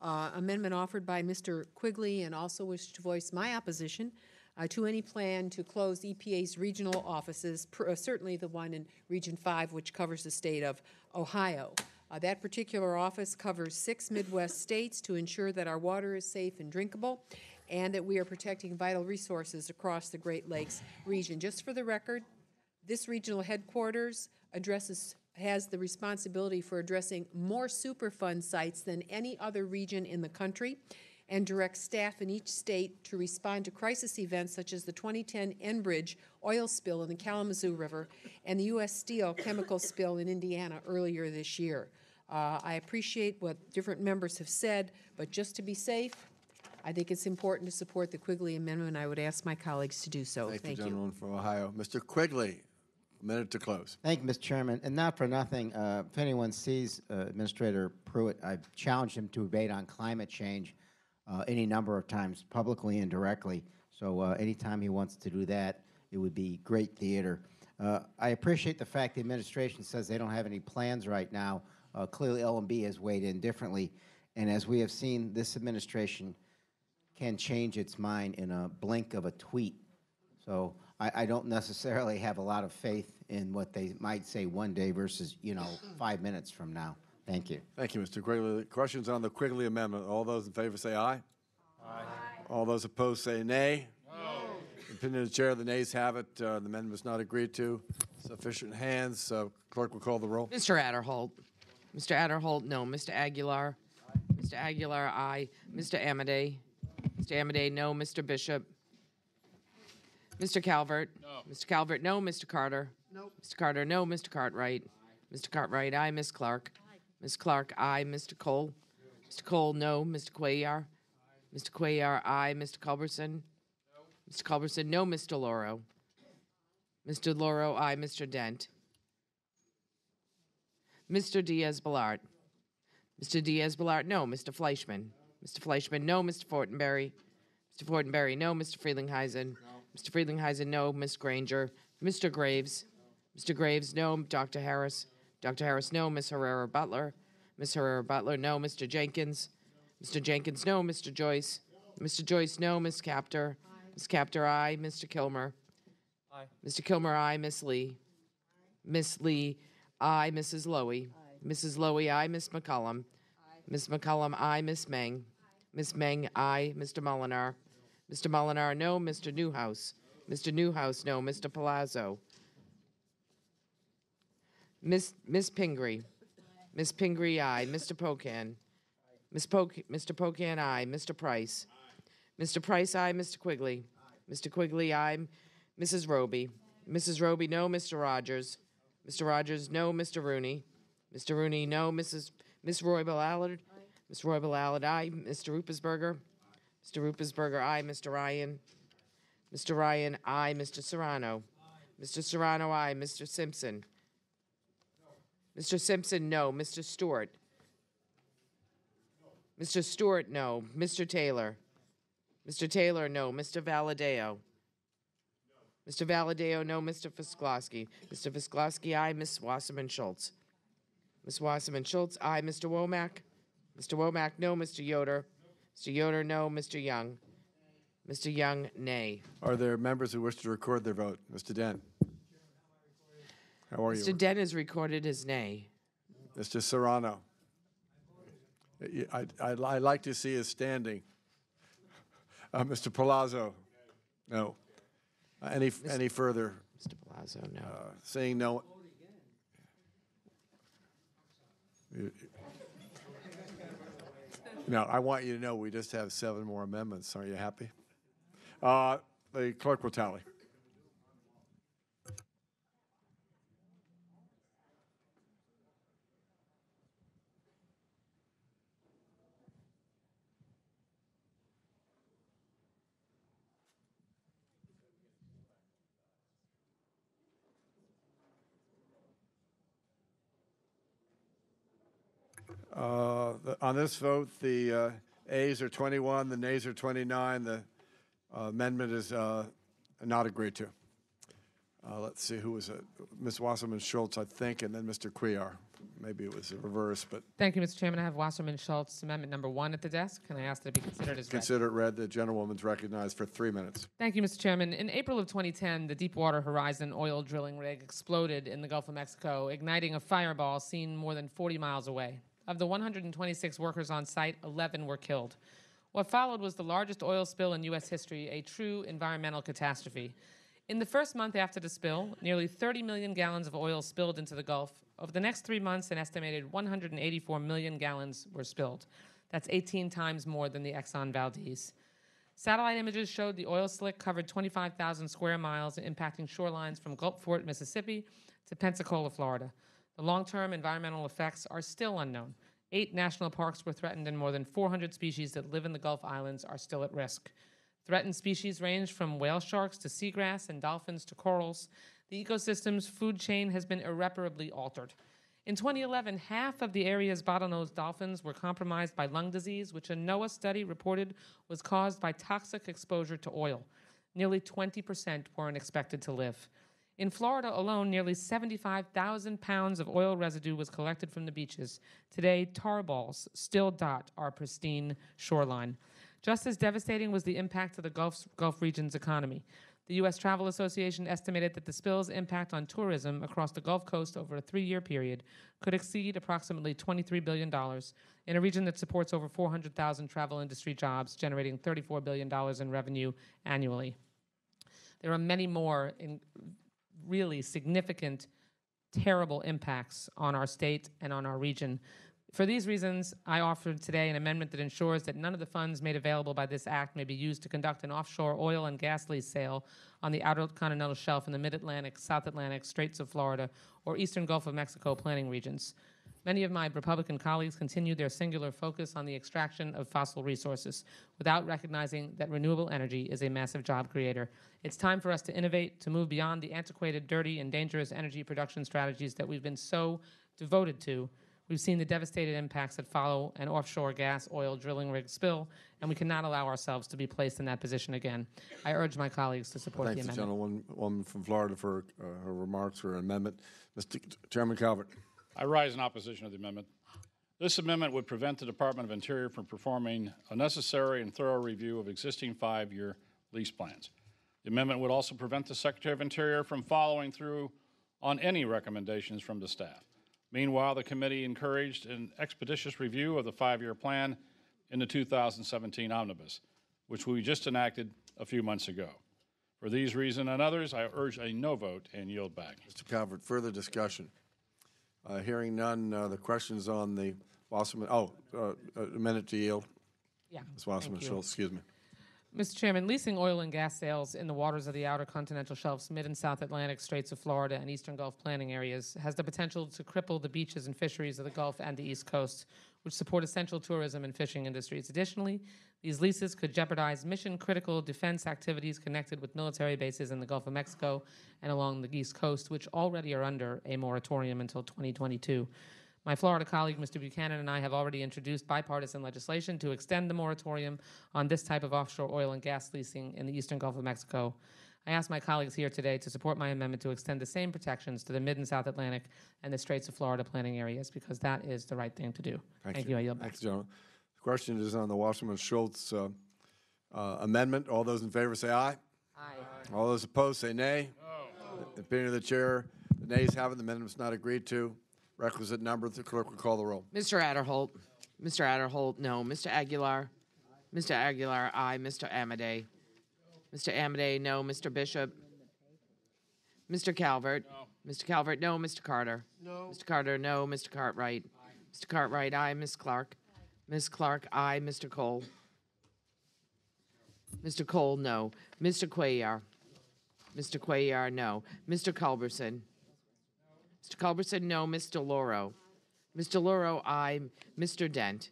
amendment offered by Mr. Quigley and also wish to voice my opposition to any plan to close EPA's regional offices, certainly the one in Region 5, which covers the state of Ohio. That particular office covers 6 Midwest states to ensure that our water is safe and drinkable and that we are protecting vital resources across the Great Lakes region. Just for the record, this regional headquarters has the responsibility for addressing more Superfund sites than any other region in the country and directs staff in each state to respond to crisis events such as the 2010 Enbridge oil spill in the Kalamazoo River and the U.S. Steel chemical spill in Indiana earlier this year. I appreciate what different members have said, but just to be safe, I think it's important to support the Quigley amendment, and I would ask my colleagues to do so. Thank the gentleman from Ohio. Mr. Quigley, a minute to close. Thank you, Mr. Chairman. And not for nothing, if anyone sees Administrator Pruitt, I've challenged him to debate on climate change any number of times, publicly and directly. So anytime he wants to do that, it would be great theater. I appreciate the fact the administration says they don't have any plans right now. Clearly, OMB has weighed in differently. And as we have seen, this administration can change its mind in a blink of a tweet. So I don't necessarily have a lot of faith in what they might say one day versus, 5 minutes from now. Thank you. Thank you, Mr. Quigley. Questions on the Quigley amendment? All those in favor say aye. Aye. All those opposed say nay. No. In opinion of the chair, the nays have it. The amendment was not agreed to. Sufficient hands. Clerk will call the roll. Mr. Adderholt. Mr. Adderholt, no. Mr. Aguilar. Mr. Aguilar, aye. Mr. Amedee. Mr. Amedee, no. Mr. Bishop. Mr. Calvert. No. Mr. Calvert, no. Mr. Carter. No. Mr. Carter, no. Mr. Cartwright. Aye. Mr. Cartwright, aye. Ms. Clark. Aye. Ms. Clark, aye. Mr. Cole. No. Mr. Cole, no. Mr. Cuellar. Aye. Mr. Cuellar, aye. Mr. Culberson. No. Mr. Culberson, no. Mr. Loro. Mr. Loro, aye. Mr. Dent. Mr. Diaz-Balart. Mr. Diaz-Balart, no. Mr. Fleischman. Mr. Fleischman, no. Mr. Fortenberry. Mr. Fortenberry, no. Mr. Frelinghuysen. No. Mr. Frelinghuysen, no. Ms. Granger. Mr. Graves. No. Mr. Graves, no. Dr. Harris. Dr. Harris, no. Ms. Herrera Butler. Ms. Herrera Butler, no. Mr. Jenkins. Mr. Jenkins, no. Mr. Joyce. Mr. Joyce, no. Ms. Capter. Ms. Capter, aye. Mr. Kilmer. Aye. Mr. Kilmer, aye. Ms. Lee. Ms. Lee, aye. Mrs. Lowy. Mrs. Lowy, aye. Ms. McCollum. Ms. McCollum, aye. Ms. Meng. Ms. Meng, aye. Mr. Molinar. Mr. Molinar, no. Mr. Newhouse. Mr. Newhouse, no. Mr. Palazzo. Ms. Pingree. Ms. Pingree, aye. Mr. Pocan. Mr. Pocan, aye. Mr. Price. Mr. Price, aye. Mr. Quigley. Mr. Quigley, aye. Mrs. Roby. Mrs. Roby, no. Mr. Rogers. Mr. Rogers, no. Mr. Rooney. Mr. Rooney, no. Miss Roybal Allard. Miss Roybal Allard, aye. Mr. Ruppersberger. Mr. Ruppersberger, aye. Mr. Ryan. Mr. Ryan, aye. Mr. Serrano. Mr. Serrano, aye. Mr. Simpson. Mr. Simpson, no. Mr. Stewart. Mr. Stewart, no. Mr. Taylor. Mr. Taylor, no. Mr. Valadeo. Mr. Valadeo, no. Mr. Fisklowski. Mr. Fisklowski, aye. Ms. Wasserman Schultz. Ms. Wasserman Schultz, aye. Mr. Womack. Mr. Womack, no. Mr. Yoder. Mr. Yoder, no. Mr. Young. Mr. Young, nay. Are there members who wish to record their vote? Mr. Dent. How are you? Mr. Dent has recorded his nay. Mr. Serrano. I'd like to see his standing. Mr. Palazzo. No. Any further? Mr. Palazzo, no. Seeing no. No, I want you to know we just have 7 more amendments. Are you happy? The clerk will tally. On this vote, the ayes are 21, the nays are 29. The amendment is not agreed to. Let's see, who was it? Ms. Wasserman Schultz, I think, and then Mr. Cuellar. Maybe it was a reverse, but Thank you, Mr. Chairman. I have Wasserman Schultz Amendment number 1 at the desk, and I ask that it be considered as read. consider it read. The gentlewoman's recognized for 3 minutes. Thank you, Mr. Chairman. In April of 2010, the Deepwater Horizon oil drilling rig exploded in the Gulf of Mexico, igniting a fireball seen more than 40 miles away. Of the 126 workers on site, 11 were killed. What followed was the largest oil spill in U.S. history, a true environmental catastrophe. In the first month after the spill, nearly 30 million gallons of oil spilled into the Gulf. Over the next 3 months, an estimated 184 million gallons were spilled. That's 18 times more than the Exxon Valdez. Satellite images showed the oil slick covered 25,000 square miles, impacting shorelines from Gulfport, Mississippi to Pensacola, Florida. The long-term environmental effects are still unknown. 8 national parks were threatened, and more than 400 species that live in the Gulf Islands are still at risk. Threatened species range from whale sharks to seagrass and dolphins to corals. The ecosystem's food chain has been irreparably altered. In 2011, half of the area's bottlenose dolphins were compromised by lung disease, which a NOAA study reported was caused by toxic exposure to oil. Nearly 20% weren't expected to live. In Florida alone, nearly 75,000 pounds of oil residue was collected from the beaches. Today, tar balls still dot our pristine shoreline. Just as devastating was the impact to the Gulf region's economy. The U.S. Travel Association estimated that the spill's impact on tourism across the Gulf Coast over a 3-year period could exceed approximately $23 billion in a region that supports over 400,000 travel industry jobs, generating $34 billion in revenue annually. There are many more really significant, terrible impacts on our state and on our region. For these reasons, I offered today an amendment that ensures that none of the funds made available by this act may be used to conduct an offshore oil and gas lease sale on the outer continental shelf in the Mid-Atlantic, South Atlantic, Straits of Florida, or Eastern Gulf of Mexico planning regions. Many of my Republican colleagues continue their singular focus on the extraction of fossil resources without recognizing that renewable energy is a massive job creator. It's time for us to innovate, to move beyond the antiquated, dirty, and dangerous energy production strategies that we've been so devoted to. We've seen the devastating impacts that follow an offshore gas oil drilling rig spill, and we cannot allow ourselves to be placed in that position again. I urge my colleagues to support the amendment. Thanks, the gentlewoman from Florida, for her remarks or amendment. Mr. Chairman Calvert. I rise in opposition to the amendment. This amendment would prevent the Department of Interior from performing a necessary and thorough review of existing 5-year lease plans. The amendment would also prevent the Secretary of Interior from following through on any recommendations from the staff. Meanwhile, the committee encouraged an expeditious review of the 5-year plan in the 2017 omnibus, which we just enacted a few months ago. For these reasons and others, I urge a no vote and yield back. Mr. Calvert, further discussion? Hearing none, the questions on the Wasserman, a minute to yield. Yeah. Ms. Wasserman thank you. Schultz, excuse me. Mr. Chairman, leasing oil and gas sales in the waters of the outer continental shelves, mid and South Atlantic, Straits of Florida, and eastern Gulf planning areas has the potential to cripple the beaches and fisheries of the Gulf and the East Coast, which support essential tourism and fishing industries. Additionally, these leases could jeopardize mission-critical defense activities connected with military bases in the Gulf of Mexico and along the East Coast, which already are under a moratorium until 2022. My Florida colleague, Mr. Buchanan, and I have already introduced bipartisan legislation to extend the moratorium on this type of offshore oil and gas leasing in the eastern Gulf of Mexico. I ask my colleagues here today to support my amendment to extend the same protections to the mid and South Atlantic and the Straits of Florida planning areas, because that is the right thing to do. Thank you. I yield back. Thanks, gentlemen. The question is on the Wasserman Schultz amendment. All those in favor say aye. Aye. All those opposed say nay. No. The opinion of the chair, the nays have it. The amendment is not agreed to. Requisite number. The clerk will call the roll. Mr. Adderholt. Mr. Adderholt, no. Mr. Aguilar. Mr. Aguilar, aye. Mr. Amadei. Mr. Amadei, no. Mr. Bishop. Mr. Calvert. No. Mr. Calvert, no. Mr. Carter. No. Mr. Carter, no. Mr. Cartwright. Aye. Mr. Cartwright, aye. Ms. Clark. Ms. Clark, aye. Mr. Cole. Mr. Cole, no. Mr. Cuellar. Mr. Cuellar, no. Mr. Culberson. Mr. Culberson, no. Mr. Loro. Mr. Loro, aye. Mr. Dent.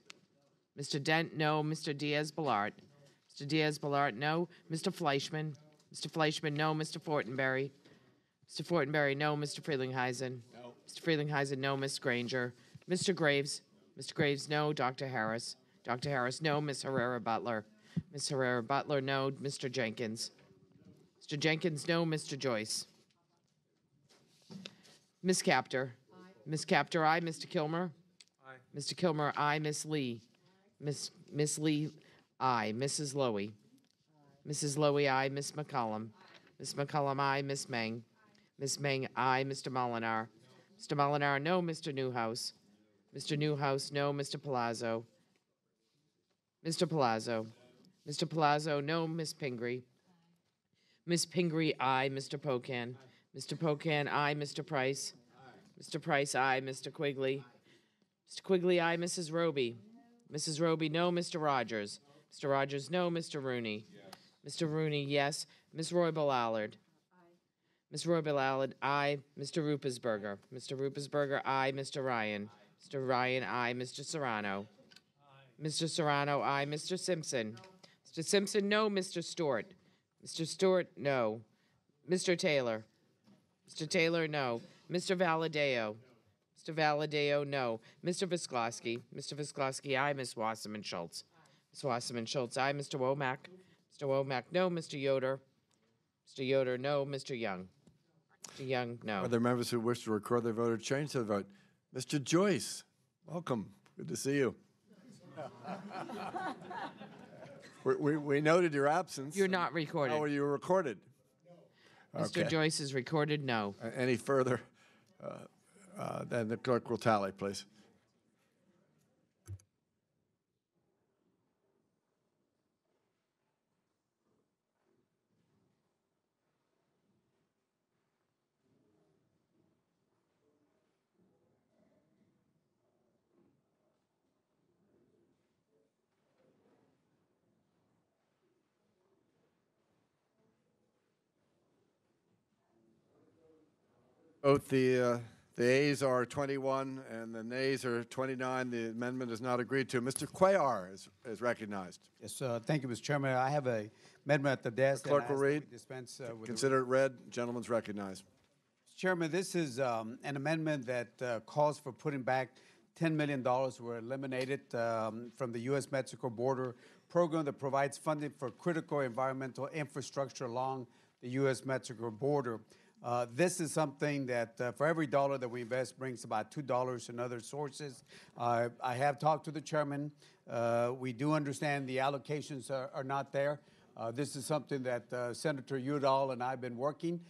Mr. Dent, no. Mr. Diaz-Balart. Mr. Diaz-Balart, no. Mr. Fleischman. Mr. Fleischman, no. Mr. Fortenberry. Mr. Fortenberry, no. Mr. Frelinghuysen. No. Mr. Frelinghuysen, no. Ms. Granger. Mr. Graves. Mr. Graves, no. Dr. Harris. Dr. Harris, no. Ms. Herrera-Butler. Ms. Herrera-Butler, no. Mr. Jenkins. Mr. Jenkins, no. Mr. Joyce. Ms. Captor. Aye. Ms. Captor, aye. Mr. Kilmer. Aye. Mr. Kilmer, aye. Ms. Lee. Miss Lee, aye. Mrs. Lowy. Mrs. Lowy, aye. Ms. McCollum. Ms. McCollum, aye. Ms. Meng. Ms. Meng, aye. Mr. Molinar. Mr. Molinar, no. Mr. Newhouse. Mr. Newhouse, no. Mr. Palazzo. Mr. Palazzo. Mr. Palazzo, no. Ms. Pingree. Ms. Pingree, aye. Mr. Pocan. Mr. Pocan, aye. Mr. Price. Aye. Mr. Price, aye. Mr. Quigley. Mr. Quigley, aye. Mrs. Roby. Mrs. Roby, no. Mr. Rogers. Mr. Rogers, no. Mr. Rooney. Yes. Mr. Rooney, yes. Ms. Roybal Allard. Aye. Ms. Roybal Allard, aye. Mr. Ruppersberger. Mr. Ruppersberger, aye. Mr. Ryan. Aye. Mr. Ryan, aye. Mr. Serrano. Aye. Mr. Serrano, aye. Mr. Simpson. No. Mr. Simpson, no. Mr. Stewart. Mr. Stewart, no. Mr. Taylor. Mr. Taylor, no. Mr. Valadeo. Mr. Valadeo, no. Mr. Visklosky. Mr. Visklosky, aye. Ms. Wasserman Schultz. Ms. Wasserman Schultz, aye. Mr. Womack. Mr. Womack, no. Mr. Yoder. Mr. Yoder, no. Mr. Young. Mr. Young, no. Are there members who wish to record their vote or change their vote? Mr. Joyce, welcome. Good to see you. we noted your absence. You're not recorded. Oh, you were recorded. No. Mr. Joyce is recorded, no. Any further? Then the clerk will tally, please. Both the ayes are 21 and the nays are 29. The amendment is not agreed to. Mr. Cuellar is recognized. Yes, thank you, Mr. Chairman. I have a amendment at the desk. The clerk will read. Consider it read. Gentleman's recognized. Mr. Chairman, this is an amendment that calls for putting back $10 million were eliminated from the U.S.-Mexico border program that provides funding for critical environmental infrastructure along the U.S.-Mexico border. This is something that for every dollar that we invest brings about $2 in other sources. I have talked to the chairman. We do understand the allocations are not there. This is something that Senator Udall and I have been working.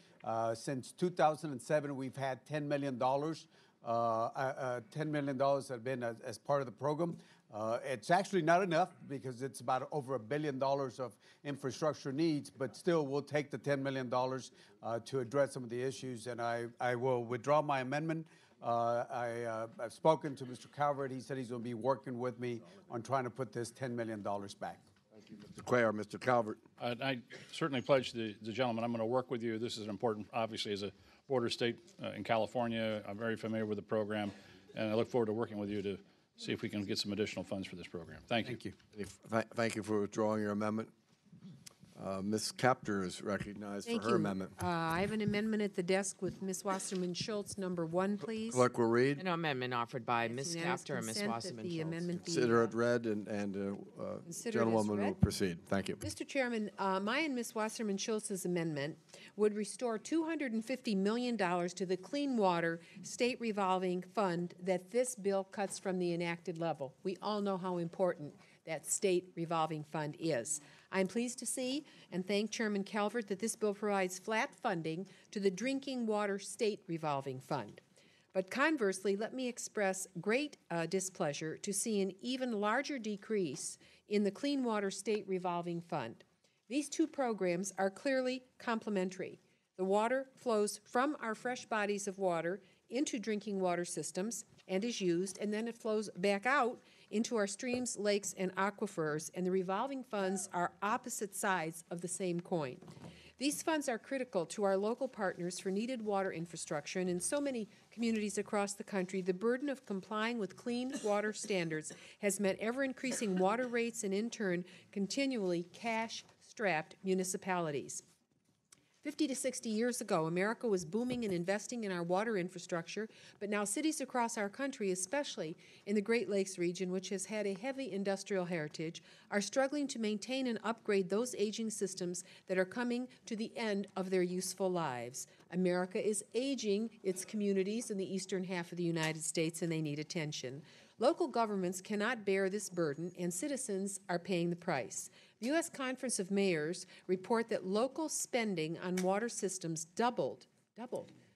Since 2007, we've had $10 million. $10 million have been as part of the program. It's actually not enough because it's about over $1 billion of infrastructure needs, but still we'll take the $10 million to address some of the issues, and I will withdraw my amendment. I've spoken to Mr. Calvert. He said he's going to be working with me on trying to put this $10 million back. Thank you, Mr. Cuellar. Mr. Calvert. I certainly pledge the gentleman I'm going to work with you. This is important, obviously, as a border state in California. I'm very familiar with the program, and I look forward to working with you to see if we can get some additional funds for this program. Thank you. Thank you for withdrawing your amendment. Ms. Kaptur is recognized Thank for her you. amendment. I have an amendment at the desk with Ms. Wasserman Schultz, number 1, please. Clerk will read. An amendment offered by Ms. Unanimous Kaptur and Ms. consent that Wasserman the Schultz. amendment be, Consider it read, and Consider it as gentlewoman will read. proceed. Thank you. Mr. Chairman, my and Ms. Wasserman Schultz's amendment would restore $250 million to the Clean Water State Revolving Fund that this bill cuts from the enacted level. We all know how important that state revolving fund is. I'm pleased to see and thank Chairman Calvert that this bill provides flat funding to the Drinking Water State Revolving Fund. But conversely, let me express great displeasure to see an even larger decrease in the Clean Water State Revolving Fund. These two programs are clearly complementary. The water flows from our fresh bodies of water into drinking water systems and is used, and then it flows back out into our streams, lakes, and aquifers, and the revolving funds are opposite sides of the same coin. These funds are critical to our local partners for needed water infrastructure, and in so many communities across the country, the burden of complying with clean water standards has meant ever-increasing water rates and, in turn, continually cash-strapped municipalities. 50 to 60 years ago, America was booming and investing in our water infrastructure, but now cities across our country, especially in the Great Lakes region, which has had a heavy industrial heritage, are struggling to maintain and upgrade those aging systems that are coming to the end of their useful lives. America is aging its communities in the eastern half of the United States, and they need attention. Local governments cannot bear this burden, and citizens are paying the price. The U.S. Conference of Mayors report that local spending on water systems doubled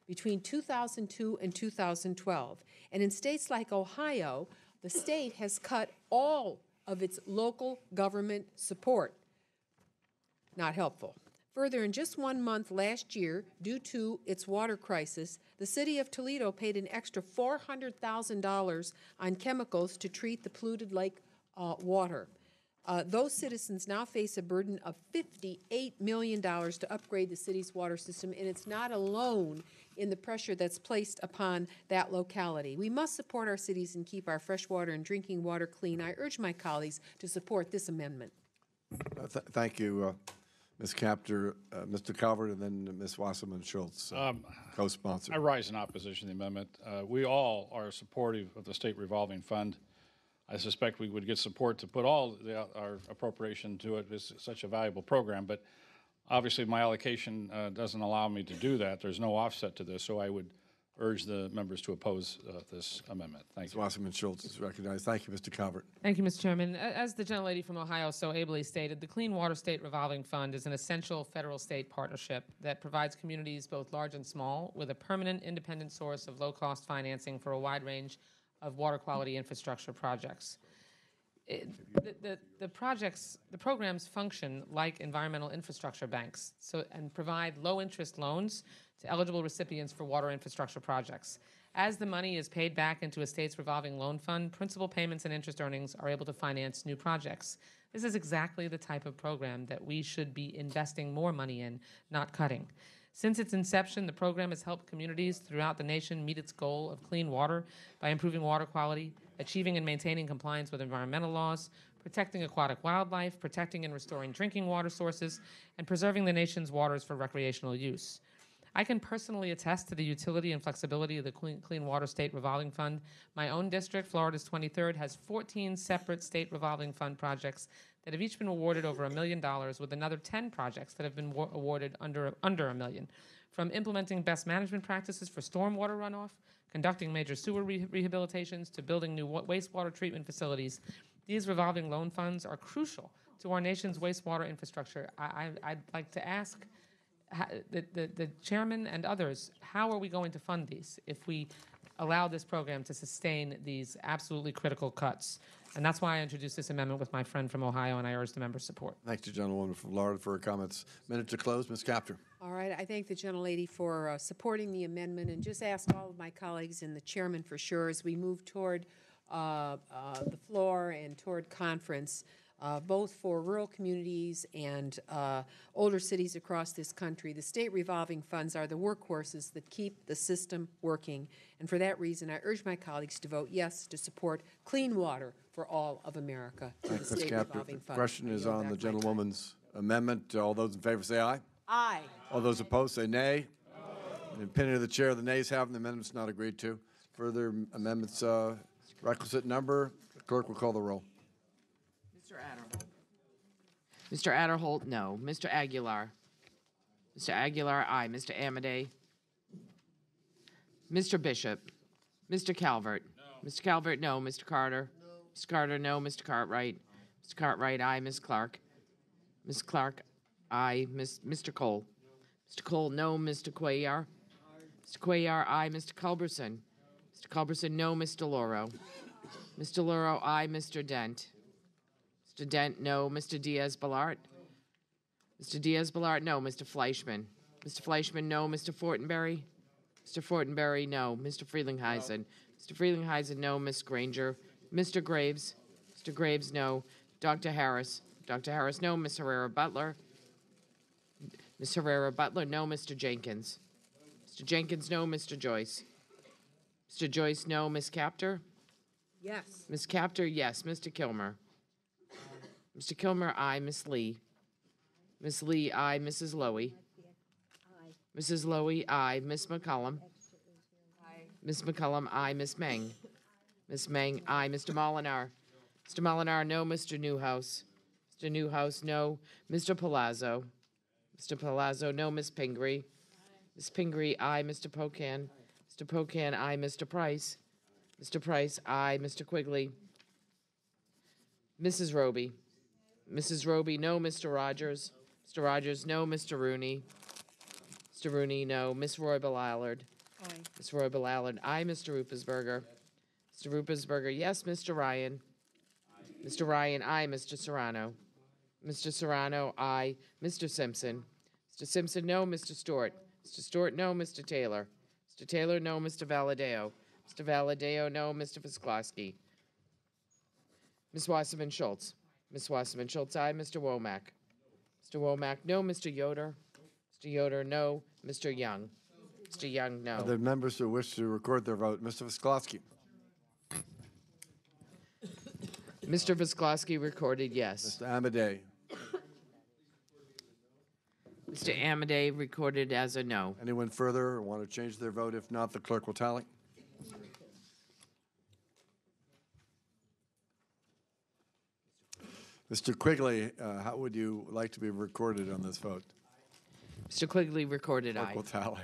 between 2002 and 2012. And in states like Ohio, the state has cut all of its local government support. Not helpful. Further, in just 1 month last year, due to its water crisis, the city of Toledo paid an extra $400,000 on chemicals to treat the polluted lake water. Those citizens now face a burden of $58 million to upgrade the city's water system, and it's not alone in the pressure that's placed upon that locality. We must support our cities and keep our fresh water and drinking water clean. I urge my colleagues to support this amendment. Thank you, Ms. Kaptur, Mr. Calvert, and then Ms. Wasserman Schultz, co-sponsor. I rise in opposition to the amendment. We all are supportive of the state revolving fund. I suspect we would get support to put all our appropriation to it. It's such a valuable program, but obviously my allocation doesn't allow me to do that. There's no offset to this, so I would urge the members to oppose this amendment. Thank you. Ms. Wasserman Schultz is recognized. Thank you, Mr. Calvert. Thank you, Mr. Chairman. As the gentlelady from Ohio so ably stated, the Clean Water State Revolving Fund is an essential federal-state partnership that provides communities, both large and small, with a permanent, independent source of low-cost financing for a wide range of water quality infrastructure projects. The programs function like environmental infrastructure banks and provide low-interest loans to eligible recipients for water infrastructure projects. As the money is paid back into a state's revolving loan fund, principal payments and interest earnings are able to finance new projects. This is exactly the type of program that we should be investing more money in, not cutting. Since its inception, the program has helped communities throughout the nation meet its goal of clean water by improving water quality, achieving and maintaining compliance with environmental laws, protecting aquatic wildlife, protecting and restoring drinking water sources, and preserving the nation's waters for recreational use. I can personally attest to the utility and flexibility of the Clean Water State Revolving Fund. My own district, Florida's 23rd, has 14 separate state revolving fund projects that have each been awarded over $1 million, with another 10 projects that have been awarded under $1 million. from implementing best management practices for stormwater runoff, conducting major sewer rehabilitations, to building new wastewater treatment facilities. These revolving loan funds are crucial to our nation's wastewater infrastructure. I'd like to ask the chairman and others, how are we going to fund these if we allow this program to sustain these absolutely critical cuts? And that's why I introduced this amendment with my friend from Ohio, and I urge the members' support. Thank you, Gentlewoman from Florida, for her comments. Minute to close. Ms. Capter. All right, I thank the gentlelady for supporting the amendment, and just ask all of my colleagues and the chairman for sure, as we move toward the floor and toward conference, both for rural communities and older cities across this country. The state revolving funds are the workhorses that keep the system working. And for that reason, I urge my colleagues to vote yes to support clean water for all of America. Thanks, The Ms. state Capter. revolving The funds. question is I yield on the back my time. gentlewoman's amendment. All those in favor say aye. Aye. All those opposed say nay. In the opinion of the chair, the nays have, and the amendment's not agreed to. Further amendments, requisite number. The clerk will call the roll. Mr. Adderholt. Mr. Adderholt, no. Mr. Aguilar. Mr. Aguilar, aye. Mr. Amadei. Mr. Bishop. Mr. Calvert. No. Mr. Calvert, no. Mr. Carter. No. Mr. Carter, no. Mr. Cartwright. Mr. Cartwright, aye. Ms. Clark. Ms. Clark, aye. Mr. Cole. Mr. Cole, no. Mr. Cuellar. Mr. Cuellar, aye. Mr. Culberson. Mr. Culberson, no. Mr. Loro. Mr. Loro, aye. Mr. Dent. Mr. Dent, no. Mr. Diaz-Balart. Mr. Diaz-Balart, no. Mr. Fleischman. Mr. Fleischman, no. Mr. Fortenberry. Mr. Fortenberry, no. Mr. Frelinghuysen. No. Mr. Frelinghuysen, no. Ms. Granger. Mr. Graves. Mr. Graves, no. Dr. Harris. Dr. Harris, no. Ms. Herrera-Butler. Ms. Herrera-Butler, no. Mr. Jenkins. Mr. Jenkins, no. Mr. Joyce. Mr. Joyce, no. Ms. Capter. Yes. Ms. Capter, yes. Mr. Kilmer. Mr. Kilmer, aye. Ms. Lee. Ms. Lee, aye. Mrs. Lowy. Mrs. Lowy, aye. Ms. McCollum. Ms. McCollum, aye. Ms. Meng. Ms. Meng, aye. Mr. Molinar. Mr. Molinar, no. Mr. Newhouse. Mr. Newhouse, no. Mr. Palazzo. Mr. Palazzo, no. Ms. Pingree. Ms. Pingree, aye. Mr. Pocan. Mr. Pocan, aye. Mr. Price. Mr. Price, aye. Mr. Quigley. Mrs. Roby. Mrs. Roby, no. Mr. Rogers. Mr. Rogers, no. Mr. Rooney. Mr. Rooney, no. Ms. Roybal Allard. Aye. Ms. Roybal Allard, aye. Mr. Ruppersberger. Mr. Ruppersberger, yes. Mr. Ryan. Mr. Ryan, aye. Mr. Serrano. Mr. Serrano, aye. Mr. Simpson. Mr. Simpson, no. Mr. Stewart. Mr. Stewart, no. Mr. Taylor. Mr. Taylor, no. Mr. Valadeo. Mr. Valadeo, no. Mr. Visklowski. Ms. Wasserman Schultz. Ms. Wasserman Schultz, aye. Mr. Womack. Mr. Womack, no. Mr. Yoder. Mr. Yoder, no. Mr. Young. Mr. Young, no. Other members who wish to record their vote. Mr. Visklowski. Mr. Visklowski recorded yes. Mr. Amadei. Mr. Amadei recorded as a no. Anyone further or want to change their vote? If not, the clerk will tally. Mr. Quigley, how would you like to be recorded on this vote? Mr. Quigley recorded Clerk aye. will tally.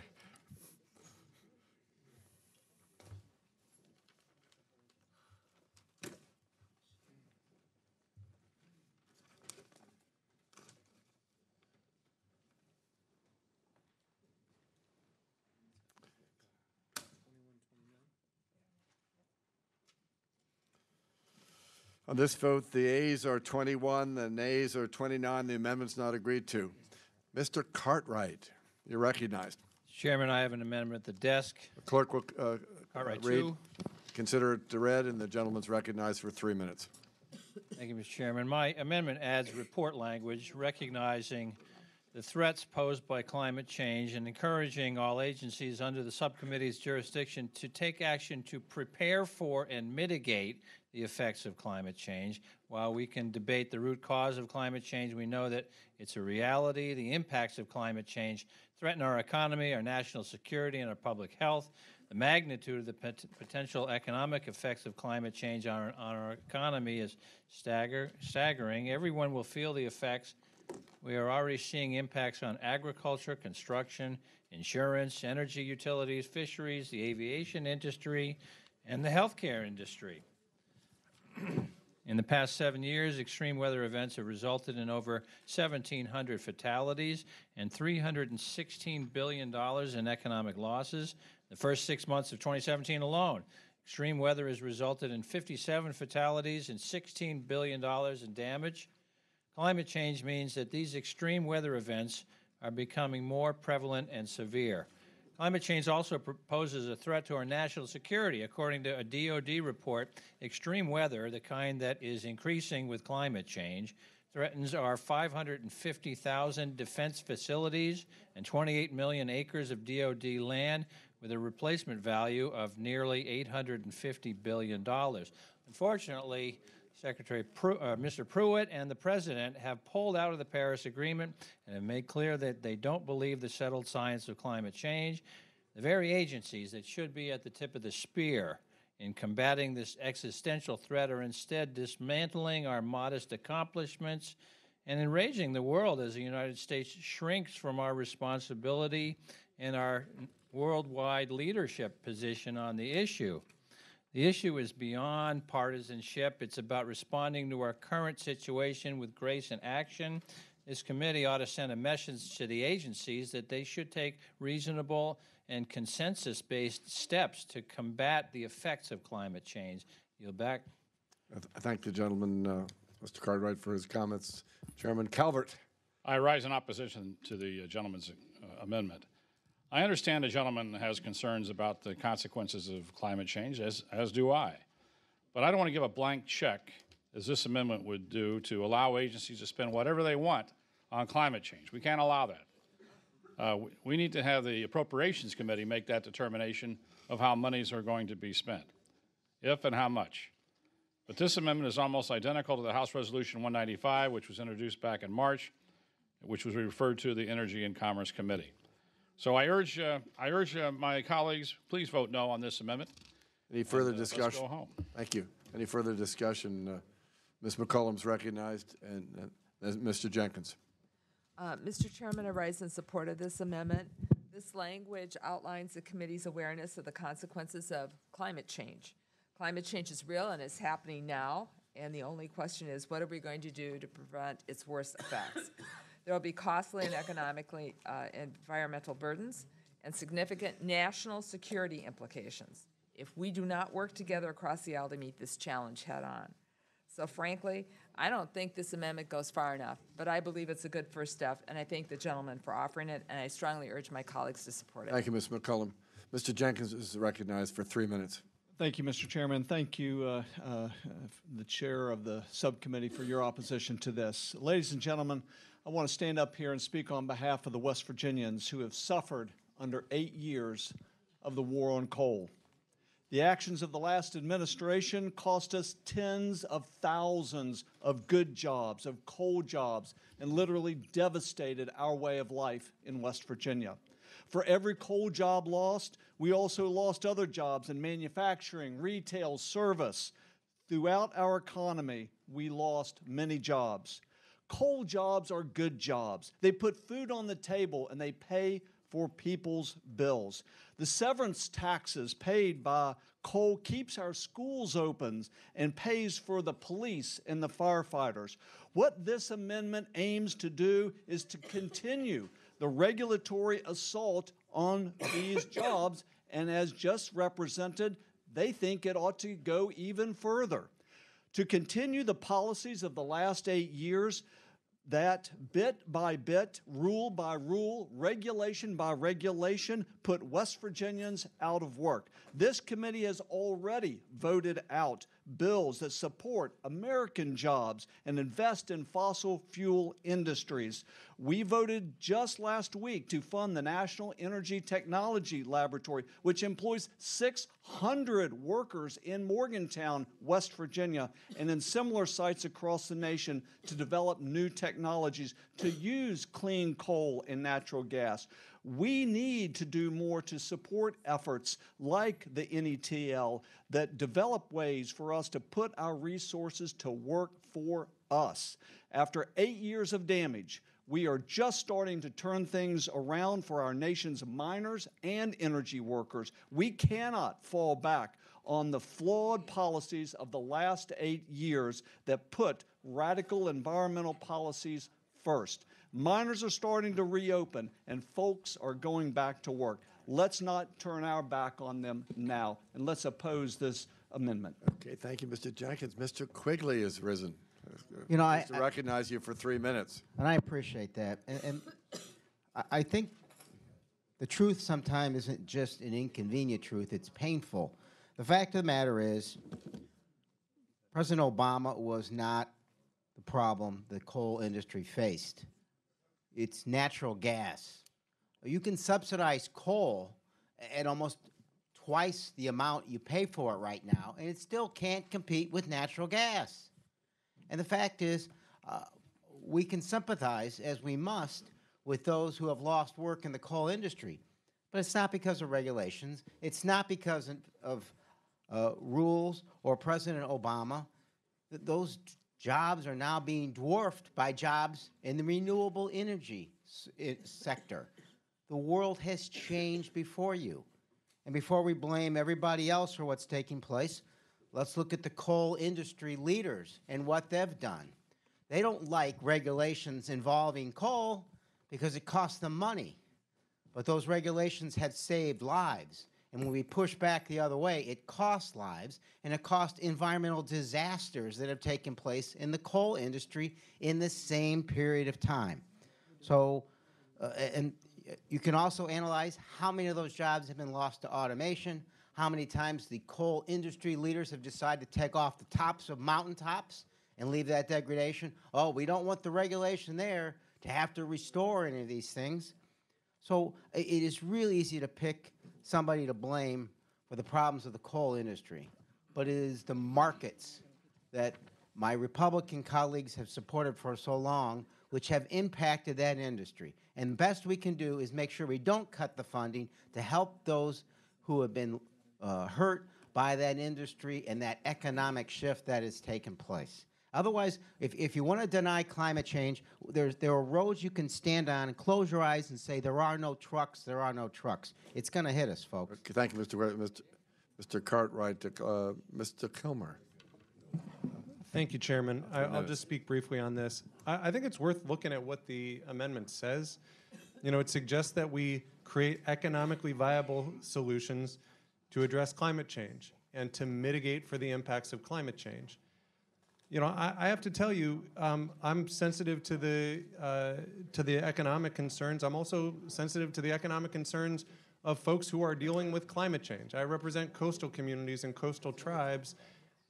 On this vote, the ayes are 21, the nays are 29. The amendment's not agreed to. Mr. Cartwright, you're recognized. Chairman, I have an amendment at the desk. The clerk will Cartwright, read, two. consider it read, and the gentleman's recognized for 3 minutes. Thank you, Mr. Chairman. My amendment adds report language recognizing the threats posed by climate change and encouraging all agencies under the subcommittee's jurisdiction to take action to prepare for and mitigate the effects of climate change. While we can debate the root cause of climate change, we know that it's a reality. The impacts of climate change threaten our economy, our national security, and our public health. The magnitude of the potential economic effects of climate change on our economy is staggering. Everyone will feel the effects. We are already seeing impacts on agriculture, construction, insurance, energy utilities, fisheries, the aviation industry, and the healthcare industry. In the past 7 years, extreme weather events have resulted in over 1,700 fatalities and $316 billion in economic losses. The first 6 months of 2017 alone, extreme weather has resulted in 57 fatalities and $16 billion in damage. Climate change means that these extreme weather events are becoming more prevalent and severe. Climate change also poses a threat to our national security. According to a DoD report, extreme weather, the kind that is increasing with climate change, threatens our 550,000 defense facilities and 28 million acres of DoD land with a replacement value of nearly $850 billion. Unfortunately, Mr. Pruitt and the President have pulled out of the Paris Agreement and have made clear that they don't believe the settled science of climate change. The very agencies that should be at the tip of the spear in combating this existential threat are instead dismantling our modest accomplishments and enraging the world as the United States shrinks from our responsibility and our worldwide leadership position on the issue. The issue is beyond partisanship. It's about responding to our current situation with grace and action. This committee ought to send a message to the agencies that they should take reasonable and consensus-based steps to combat the effects of climate change. Yield back. I thank the gentleman, Mr. Cartwright, for his comments. Chairman Calvert. I rise in opposition to the gentleman's amendment. I understand the gentleman has concerns about the consequences of climate change, as do I. But I don't want to give a blank check, as this amendment would do, to allow agencies to spend whatever they want on climate change. We can't allow that. We need to have the Appropriations Committee make that determination of how monies are going to be spent, if and how much. But this amendment is almost identical to the House Resolution 195, which was introduced back in March, which was referred to the Energy and Commerce Committee. So I urge my colleagues, please vote no on this amendment. Any further discussion? Let's go home. Thank you. Any further discussion? Ms. McCollum's recognized, and Mr. Jenkins. Mr. Chairman, I rise in support of this amendment. This language outlines the committee's awareness of the consequences of climate change. Climate change is real and is happening now, and the only question is, what are we going to do to prevent its worst effects? There will be costly and economically environmental burdens and significant national security implications if we do not work together across the aisle to meet this challenge head on. So frankly, I don't think this amendment goes far enough, but I believe it's a good first step, and I thank the gentleman for offering it, and I strongly urge my colleagues to support it. Thank you, Ms. McCollum. Mr. Jenkins is recognized for 3 minutes. Thank you, Mr. Chairman. Thank you, the chair of the subcommittee, for your opposition to this. Ladies and gentlemen, I want to stand up here and speak on behalf of the West Virginians who have suffered under 8 years of the war on coal. The actions of the last administration cost us tens of thousands of good jobs, of coal jobs, and literally devastated our way of life in West Virginia. For every coal job lost, we also lost other jobs in manufacturing, retail, service. Throughout our economy, we lost many jobs. Coal jobs are good jobs. They put food on the table and they pay for people's bills. The severance taxes paid by coal keeps our schools open and pays for the police and the firefighters. What this amendment aims to do is to continue the regulatory assault on these jobs, and as just represented, they think it ought to go even further. To continue the policies of the last 8 years that bit by bit, rule by rule, regulation by regulation, put West Virginians out of work. This committee has already voted out bills that support American jobs and invest in fossil fuel industries. We voted just last week to fund the National Energy Technology Laboratory, which employs 600 workers in Morgantown, West Virginia, and in similar sites across the nation to develop new technologies to use clean coal and natural gas. We need to do more to support efforts like the NETL that develop ways for us to put our resources to work for us. After 8 years of damage, We are just starting to turn things around for our nation's miners and energy workers. We cannot fall back on the flawed policies of the last 8 years that put radical environmental policies first. Miners are starting to reopen, and folks are going back to work. Let's not turn our back on them now, and let's oppose this amendment. Okay, thank you, Mr. Jenkins. Mr. Quigley has risen. You know, To recognize you for 3 minutes. And I appreciate that. And I think the truth sometimes isn't just an inconvenient truth, it's painful. The fact of the matter is, President Obama was not the problem the coal industry faced. It's natural gas. You can subsidize coal at almost twice the amount you pay for it right now, and it still can't compete with natural gas. And the fact is, we can sympathize, as we must, with those who have lost work in the coal industry. But it's not because of regulations. It's not because of rules or President Obama. Those jobs are now being dwarfed by jobs in the renewable energy sector. The world has changed before you. And before we blame everybody else for what's taking place, let's look at the coal industry leaders and what they've done. They don't like regulations involving coal because it costs them money. But those regulations have saved lives. And when we push back the other way, it costs lives, and it costs environmental disasters that have taken place in the coal industry in the same period of time. So, and you can also analyze how many of those jobs have been lost to automation, how many times the coal industry leaders have decided to take off the tops of mountaintops and leave that degradation. Oh, we don't want the regulation there to have to restore any of these things. So it is really easy to pick somebody to blame for the problems of the coal industry, but it is the markets that my Republican colleagues have supported for so long which have impacted that industry. And the best we can do is make sure we don't cut the funding to help those who have been hurt by that industry and that economic shift that has taken place. Otherwise, if you want to deny climate change, there are roads you can stand on and close your eyes and say, there are no trucks, there are no trucks. It's going to hit us, folks. Okay, thank you, Mr. Cartwright. Mr. Kilmer. Thank you, Chairman. I'll just speak briefly on this. I think it's worth looking at what the amendment says. You know, it suggests that we create economically viable solutions to address climate change and to mitigate for the impacts of climate change. You know, I have to tell you, I'm sensitive to the economic concerns. I'm also sensitive to the economic concerns of folks who are dealing with climate change. I represent coastal communities and coastal tribes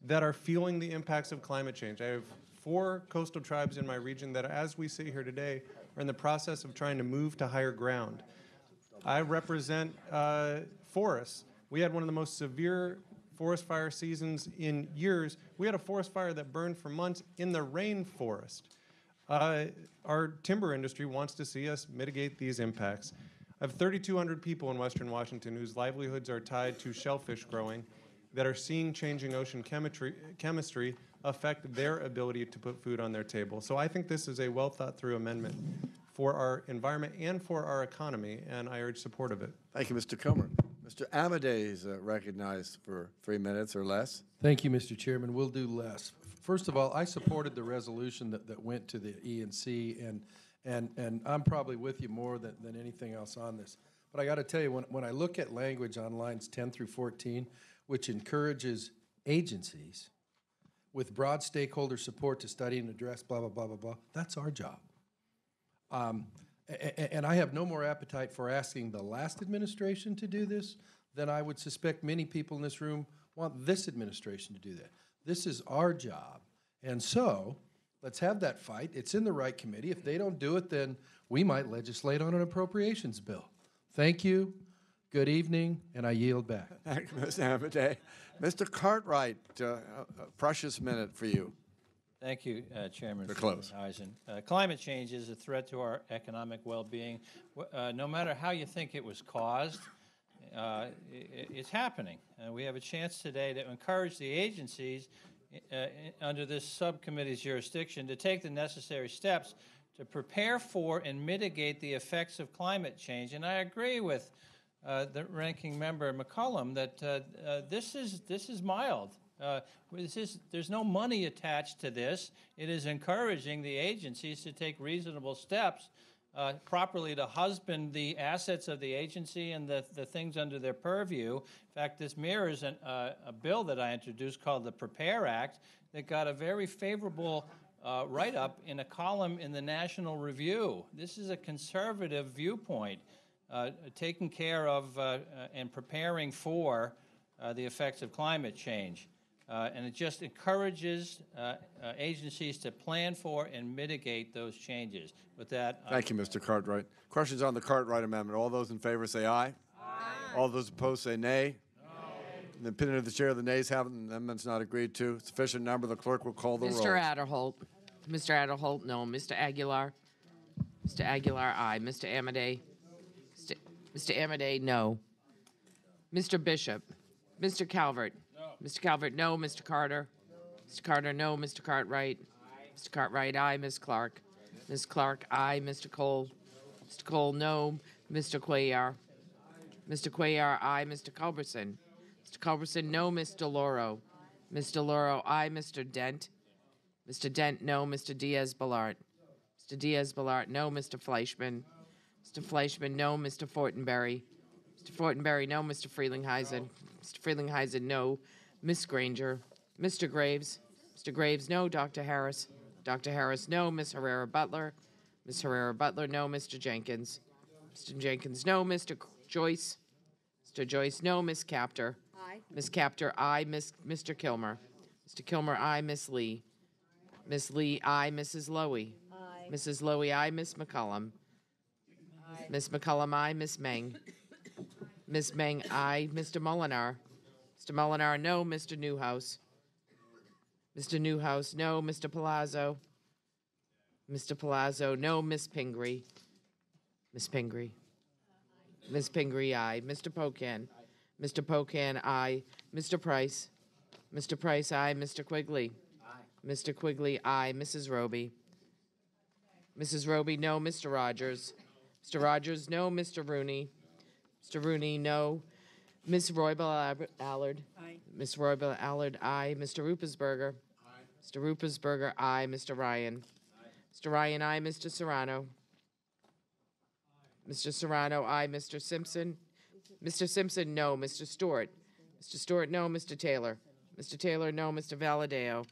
that are feeling the impacts of climate change. I have 4 coastal tribes in my region that, as we sit here today, are in the process of trying to move to higher ground. I represent forests. We had one of the most severe forest fire seasons in years. We had a forest fire that burned for months in the rainforest. Our timber industry wants to see us mitigate these impacts. I have 3,200 people in Western Washington whose livelihoods are tied to shellfish growing that are seeing changing ocean chemistry affect their ability to put food on their table. So I think this is a well-thought-through amendment for our environment and for our economy, and I urge support of it. Thank you, Mr. Kilmer. Mr. Amade is recognized for 3 minutes or less. Thank you, Mr. Chairman. We'll do less. First of all, I supported the resolution that went to the E&C, and I'm probably with you more than anything else on this. But I got to tell you, when I look at language on lines 10 through 14, which encourages agencies with broad stakeholder support to study and address blah, blah, blah, blah, blah, that's our job. And I have no more appetite for asking the last administration to do this than I would suspect many people in this room want this administration to do that. This is our job. And so let's have that fight. It's in the right committee. If they don't do it, then we might legislate on an appropriations bill. Thank you. Good evening, and I yield back. Thank you, Mr. Amade. Mr. Cartwright, a precious minute for you. Thank you, Chairman. To close. Eisen. Climate change is a threat to our economic well-being. No matter how you think it was caused, it's happening. We have a chance today to encourage the agencies under this subcommittee's jurisdiction to take the necessary steps to prepare for and mitigate the effects of climate change. And I agree with the ranking member McCollum that this is mild. There's no money attached to this. It is encouraging the agencies to take reasonable steps properly to husband the assets of the agency and the things under their purview. In fact, this mirrors a bill that I introduced called the Prepare Act that got a very favorable write-up in a column in the National Review. This is a conservative viewpoint, taking care of and preparing for the effects of climate change. And it just encourages agencies to plan for and mitigate those changes. With that, Thank you, Mr. Cartwright. Questions on the Cartwright amendment? All those in favor say aye. Aye. All those opposed say nay. In the opinion of the chair, the nays have it, and the amendment's not agreed to. Sufficient number, the clerk will call the roll. Mr. Adderholt. Mr. Adderholt, no. Mr. Aguilar. Mr. Aguilar, aye. Mr. Amadei. Mr. Amadei, no. Mr. Bishop. Mr. Calvert. No. Mr. Calvert, no. Mr. Carter. Mr. Carter, no. Mr. Cartwright. Mr. Cartwright, aye. Ms. Clark. Ms. Clark, aye. Mr. Cole. Mr. Cole, no. Mr. Cuellar. Mr. Cuellar, aye. Mr. Culberson. Mr. Culberson, no. Ms. DeLauro. Ms. DeLauro, aye. Mr. Dent. Mr. Dent, no. Mr. Diaz-Balart. Mr. Diaz-Balart, no. Mr. Fleischman. Mr. Fleischman, no. Mr. Fortenberry. Mr. Fortenberry, no. Mr. Frelinghuysen. Mr. Frelinghuysen, no. Ms. Granger. Mr. Graves. Mr. Graves, no. Dr. Harris. Dr. Harris, no. Ms. Herrera-Butler. Ms. Herrera-Butler, no. Mr. Jenkins. Mr. Jenkins, no. Mr. Joyce. Mr. Joyce, no. Ms. Captor. Aye. Ms. Captor, aye. Mr. Kilmer. Mr. Kilmer, aye. Ms. Lee. Ms. Lee, aye. Mrs. Lowy. Aye. Mrs. Lowy, aye. Ms. McCollum. Aye. Ms. McCollum, aye. Ms. Meng. Ms. Meng, aye. Mr. Molinar. Mr. Molinar, no. Mr. Newhouse. Mr. Newhouse, no. Mr. Palazzo. Mr. Palazzo, no. Ms. Pingree. Ms. Pingree. Ms. Pingree, aye. Mr. Pocan. Mr. Pocan, aye. Mr. Price. Mr. Price, aye. Mr. Quigley. Mr. Quigley, aye. Mrs. Roby. Mrs. Roby, no. Mr. Rogers. Mr. Rogers, no. Mr. Rooney. Mr. Rooney, no. Ms. Roybal Allard. Aye. Ms. Roybal Allard, aye. Mr. Ruppersberger. Aye. Mr. Ruppersberger, aye. Mr. Ryan. Aye. Mr. Ryan, aye. Mr. Serrano. Aye. Mr. Serrano, aye. Mr. Simpson. Mr. Simpson, no. Mr. Stewart. Mr. Stewart, no. Mr. Taylor. Mr. Taylor, no. Mr. Valadeo.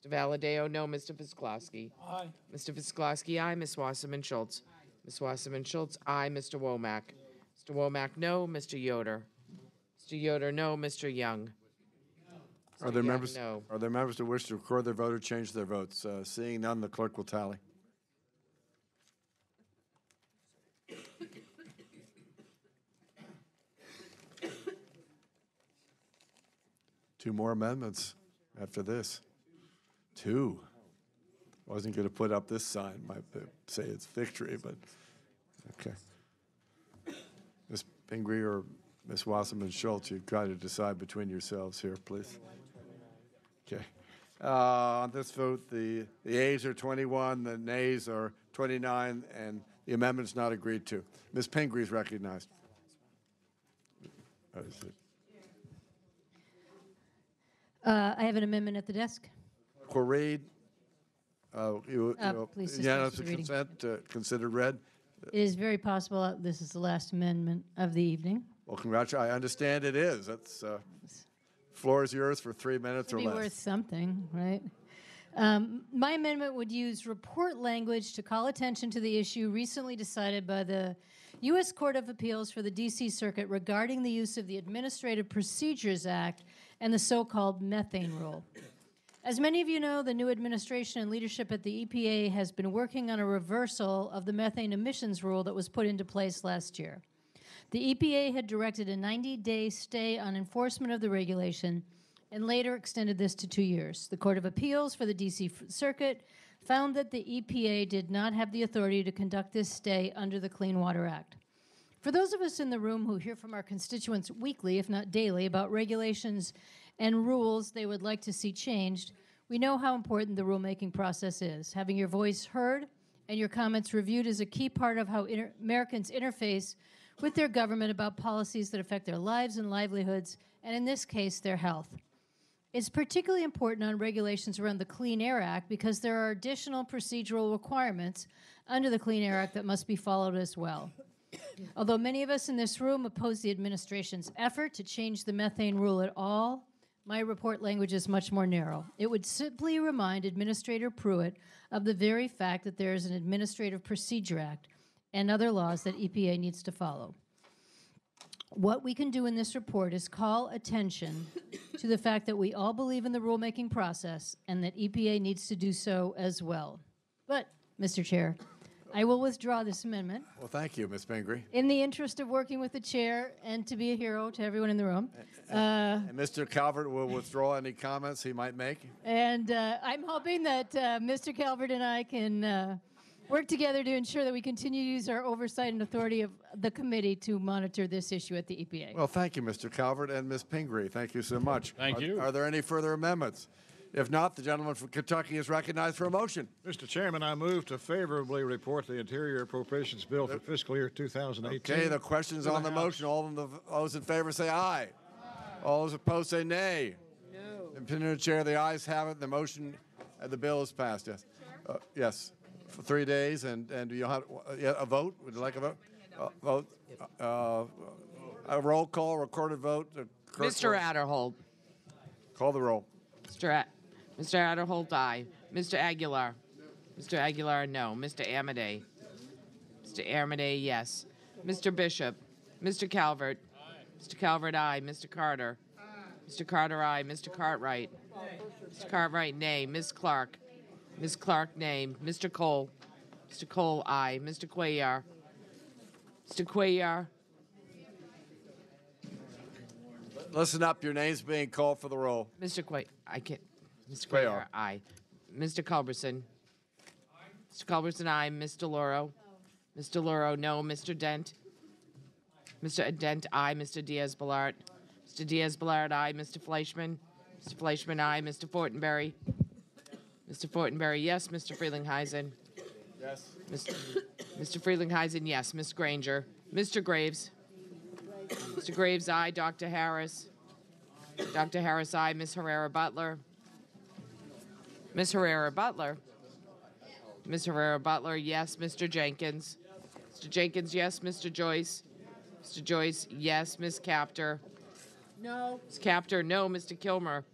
Mr. Valadeo, no. Mr. Visklowski. Aye. Mr. Visklowski, aye. Ms. Wasserman Schultz. Ms. Wasserman Schultz, aye. Mr. Womack. Mr. Womack, no. Mr. Yoder. Mr. Yoder, no. Mr. Young. Are there Young, members? no. Are there members who wish to record their vote or change their votes? Seeing none, the clerk will tally. Two more amendments after this. Two. Wasn't going to put up this sign. Might say it's victory, but okay. Ms. Pingree or Ms. Wasserman Schultz, you've got to decide between yourselves here, please. Okay. On this vote, the ayes are 21, the nays are 29, and the amendment's not agreed to. Ms. Pingree is recognized. I have an amendment at the desk. Will read. Please dispense Unanimous with the reading. consent, considered read. It is very possible this is the last amendment of the evening. Well, congratulations. I understand it is. That's floor is yours for 3 minutes or It'd be less. worth something, right? My amendment would use report language to call attention to the issue recently decided by the U.S. Court of Appeals for the D.C. Circuit regarding the use of the Administrative Procedures Act and the so-called methane rule. As many of you know, the new administration and leadership at the EPA has been working on a reversal of the methane emissions rule that was put into place last year. The EPA had directed a 90-day stay on enforcement of the regulation and later extended this to 2 years. The Court of Appeals for the D.C. Circuit found that the EPA did not have the authority to conduct this stay under the Clean Water Act. For those of us in the room who hear from our constituents weekly, if not daily, about regulations and rules they would like to see changed, we know how important the rulemaking process is. Having your voice heard and your comments reviewed as a key part of how Americans interface with their government about policies that affect their lives and livelihoods, and in this case, their health. It's particularly important on regulations around the Clean Air Act because there are additional procedural requirements under the Clean Air Act that must be followed as well. Although many of us in this room oppose the administration's effort to change the methane rule at all, my report language is much more narrow. It would simply remind Administrator Pruitt of the very fact that there is an Administrative Procedure Act and other laws that EPA needs to follow. What we can do in this report is call attention to the fact that we all believe in the rulemaking process and that EPA needs to do so as well. But, Mr. Chair, I will withdraw this amendment Well, thank you, Ms. Pingree. in the interest of working with the chair and to be a hero to everyone in the room. And Mr. Calvert will withdraw any comments he might make. And I'm hoping that Mr. Calvert and I can work together to ensure that we continue to use our oversight and authority of the committee to monitor this issue at the EPA. Well, thank you, Mr. Calvert and Ms. Pingree. Thank you so much. Thank you. Are there any further amendments? If not, the gentleman from Kentucky is recognized for a motion. Mr. Chairman, I move to favorably report the Interior Appropriations Bill for fiscal year 2018. Okay, the question's on the motion. All those in favor say aye. All those opposed say nay. No. Opinion of the chair, the ayes have it. The motion, the bill is passed. Yes. Yes. For 3 days, and you'll have a vote. Would you like a vote? Vote. A roll call, recorded vote. Mr. Adderholt. Call the roll. Mr. Adderholt, aye. Mr. Aguilar. Mr. Aguilar, no. Mr. Amadei. Mr. Amadei, yes. Mr. Bishop. Mr. Calvert. Mr. Calvert, aye. Mr. Carter. Mr. Carter, aye. Mr. Cartwright. Mr. Cartwright, nay. Ms. Clark. Ms. Clark, nay. Mr. Cole. Mr. Cole, aye. Mr. Cuellar. Mr. Cuellar. Listen up. Your name's being called for the roll. Mr. Mr. Cuellar, aye. Mr. Culberson. Mr. Culberson, aye. Ms. DeLauro. Ms. DeLauro, no. Mr. Dent. Mr. Dent, aye. Mr. Diaz-Balart. Mr. Diaz-Balart, aye. Mr. Fleischman. Mr. Fleischman, aye. Mr. Fortenberry. Mr. Fortenberry, yes. Mr. Frelinghuysen. Yes. Mr. Frelinghuysen, yes. Ms. Granger. Mr. Graves. Mr. Graves, aye. Dr. Harris. Dr. Harris, aye. Ms. Herrera-Butler. Ms. Herrera-Butler. Ms. Herrera-Butler, yes. Mr. Jenkins. Mr. Jenkins, yes. Mr. Joyce. Mr. Joyce, yes. Ms. Capter. No. Ms. Capter, no. Mr. Kilmer.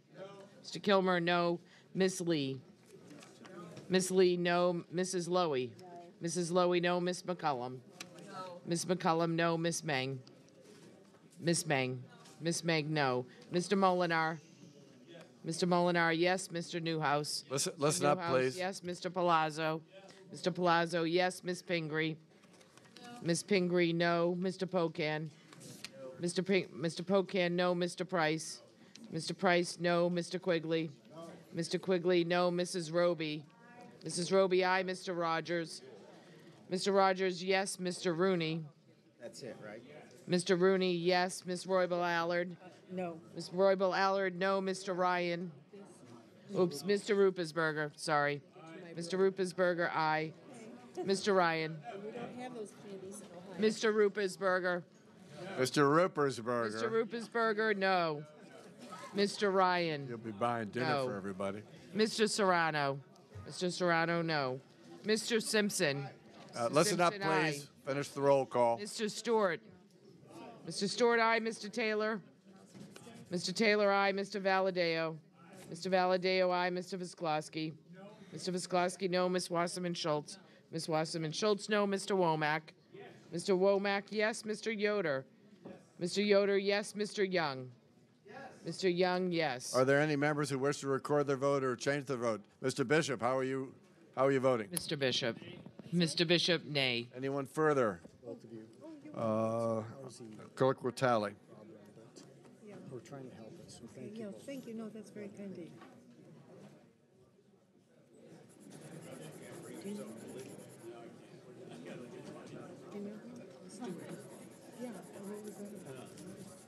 Mr. Kilmer, no. Ms. Lee. Ms. Lee, no. Mrs. Lowy. Mrs. Lowy, no. Ms. McCullum. Ms. McCullum, no. Ms. Meng. Ms. Meng. Ms. Meng, no. Mr. Molinar. Mr. Molinar, yes. Mr. Newhouse. Listen up, please. Yes. Mr. Palazzo. Mr. Palazzo, yes. Ms. Pingree. Ms. Pingree, no. Mr. Pocan. Mr. Pocan, no. Mr. Price. Mr. Price, no. Mr. Quigley. Mr. Quigley, no. Mrs. Roby. Mrs. Roby, aye. Mr. Rogers. Mr. Rogers, yes. Mr. Rooney. That's it, right? Mr. Rooney, yes. Ms. Roybal Allard. No. Ms. Roybal Allard, no. Mr. Ryan. Oops, Mr. Rupesberger, sorry. Mr. Rupesberger, aye. Mr. Ryan. We don't have those candies in Ohio. Mr. Rupesberger. Mr. Rupesberger. Mr. Rupesberger, no. Mr. Ryan. You'll be buying dinner No. for everybody. Mr. Serrano. Mr. Serrano, no. Mr. Simpson. Listen up, Simpson, aye. please. Finish the roll call. Mr. Stewart. Mr. Stewart, aye. Mr. Taylor. Mr. Taylor, aye. Mr. Valadeo. Mr. Valadeo, aye. Mr. Visklosky. Mr. Visklosky, no. Ms. Wasserman Schultz. Ms. Wasserman Schultz, no. Mr. Womack. Mr. Womack, yes. Mr. Yoder. Mr. Yoder, yes. Mr. Young. Mr. Young, yes. Are there any members who wish to record their vote or change their vote? Mr. Bishop, how are you voting? Mr. Bishop. Mr. Bishop, nay. Anyone further? Both of you. Clerk will tally. We're trying to help us, so thank you. No, thank you. No, that's very kind of you. Do you know? Stewart. Yeah. What was that about?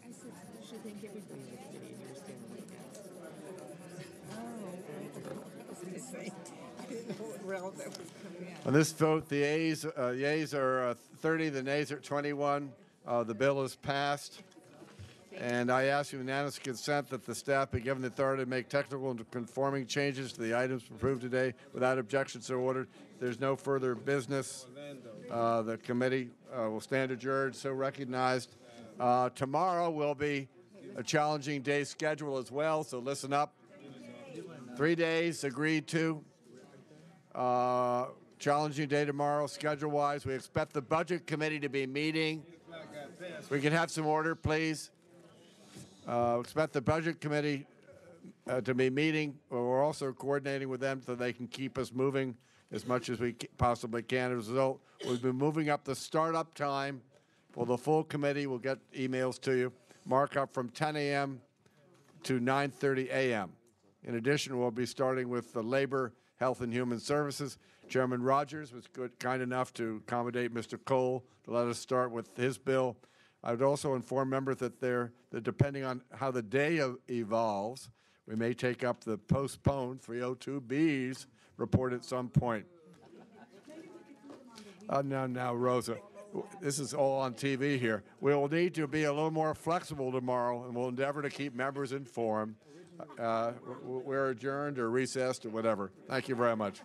I said, you should thank everybody in the committee, and you're standing right now. Oh, I was going to say. I didn't On this vote, the yeas are 30, the nays are 21. The bill is passed. And I ask unanimous consent that the staff be given the authority to make technical and conforming changes to the items approved today without objection so ordered. There's no further business. The committee will stand adjourned, so recognized. Tomorrow will be a challenging day schedule as well, so listen up. 3 days agreed to. Challenging day tomorrow, schedule-wise. We expect the Budget Committee to be meeting. We can have some order, please. Expect the Budget Committee to be meeting. We're also coordinating with them so they can keep us moving as much as we possibly can. As a result, we've been moving up the startup time for the full committee. We'll get emails to you. Markup from 10 a.m. to 9:30 a.m. In addition, we'll be starting with the Labor, Health, and Human Services. Chairman Rogers was kind enough to accommodate Mr. Cole to let us start with his bill. I would also inform members that depending on how the day evolves, we may take up the postponed 302B's report at some point. Now, Rosa, this is all on TV here. We'll need to be a little more flexible tomorrow, and we'll endeavor to keep members informed. We're adjourned or recessed or whatever. Thank you very much.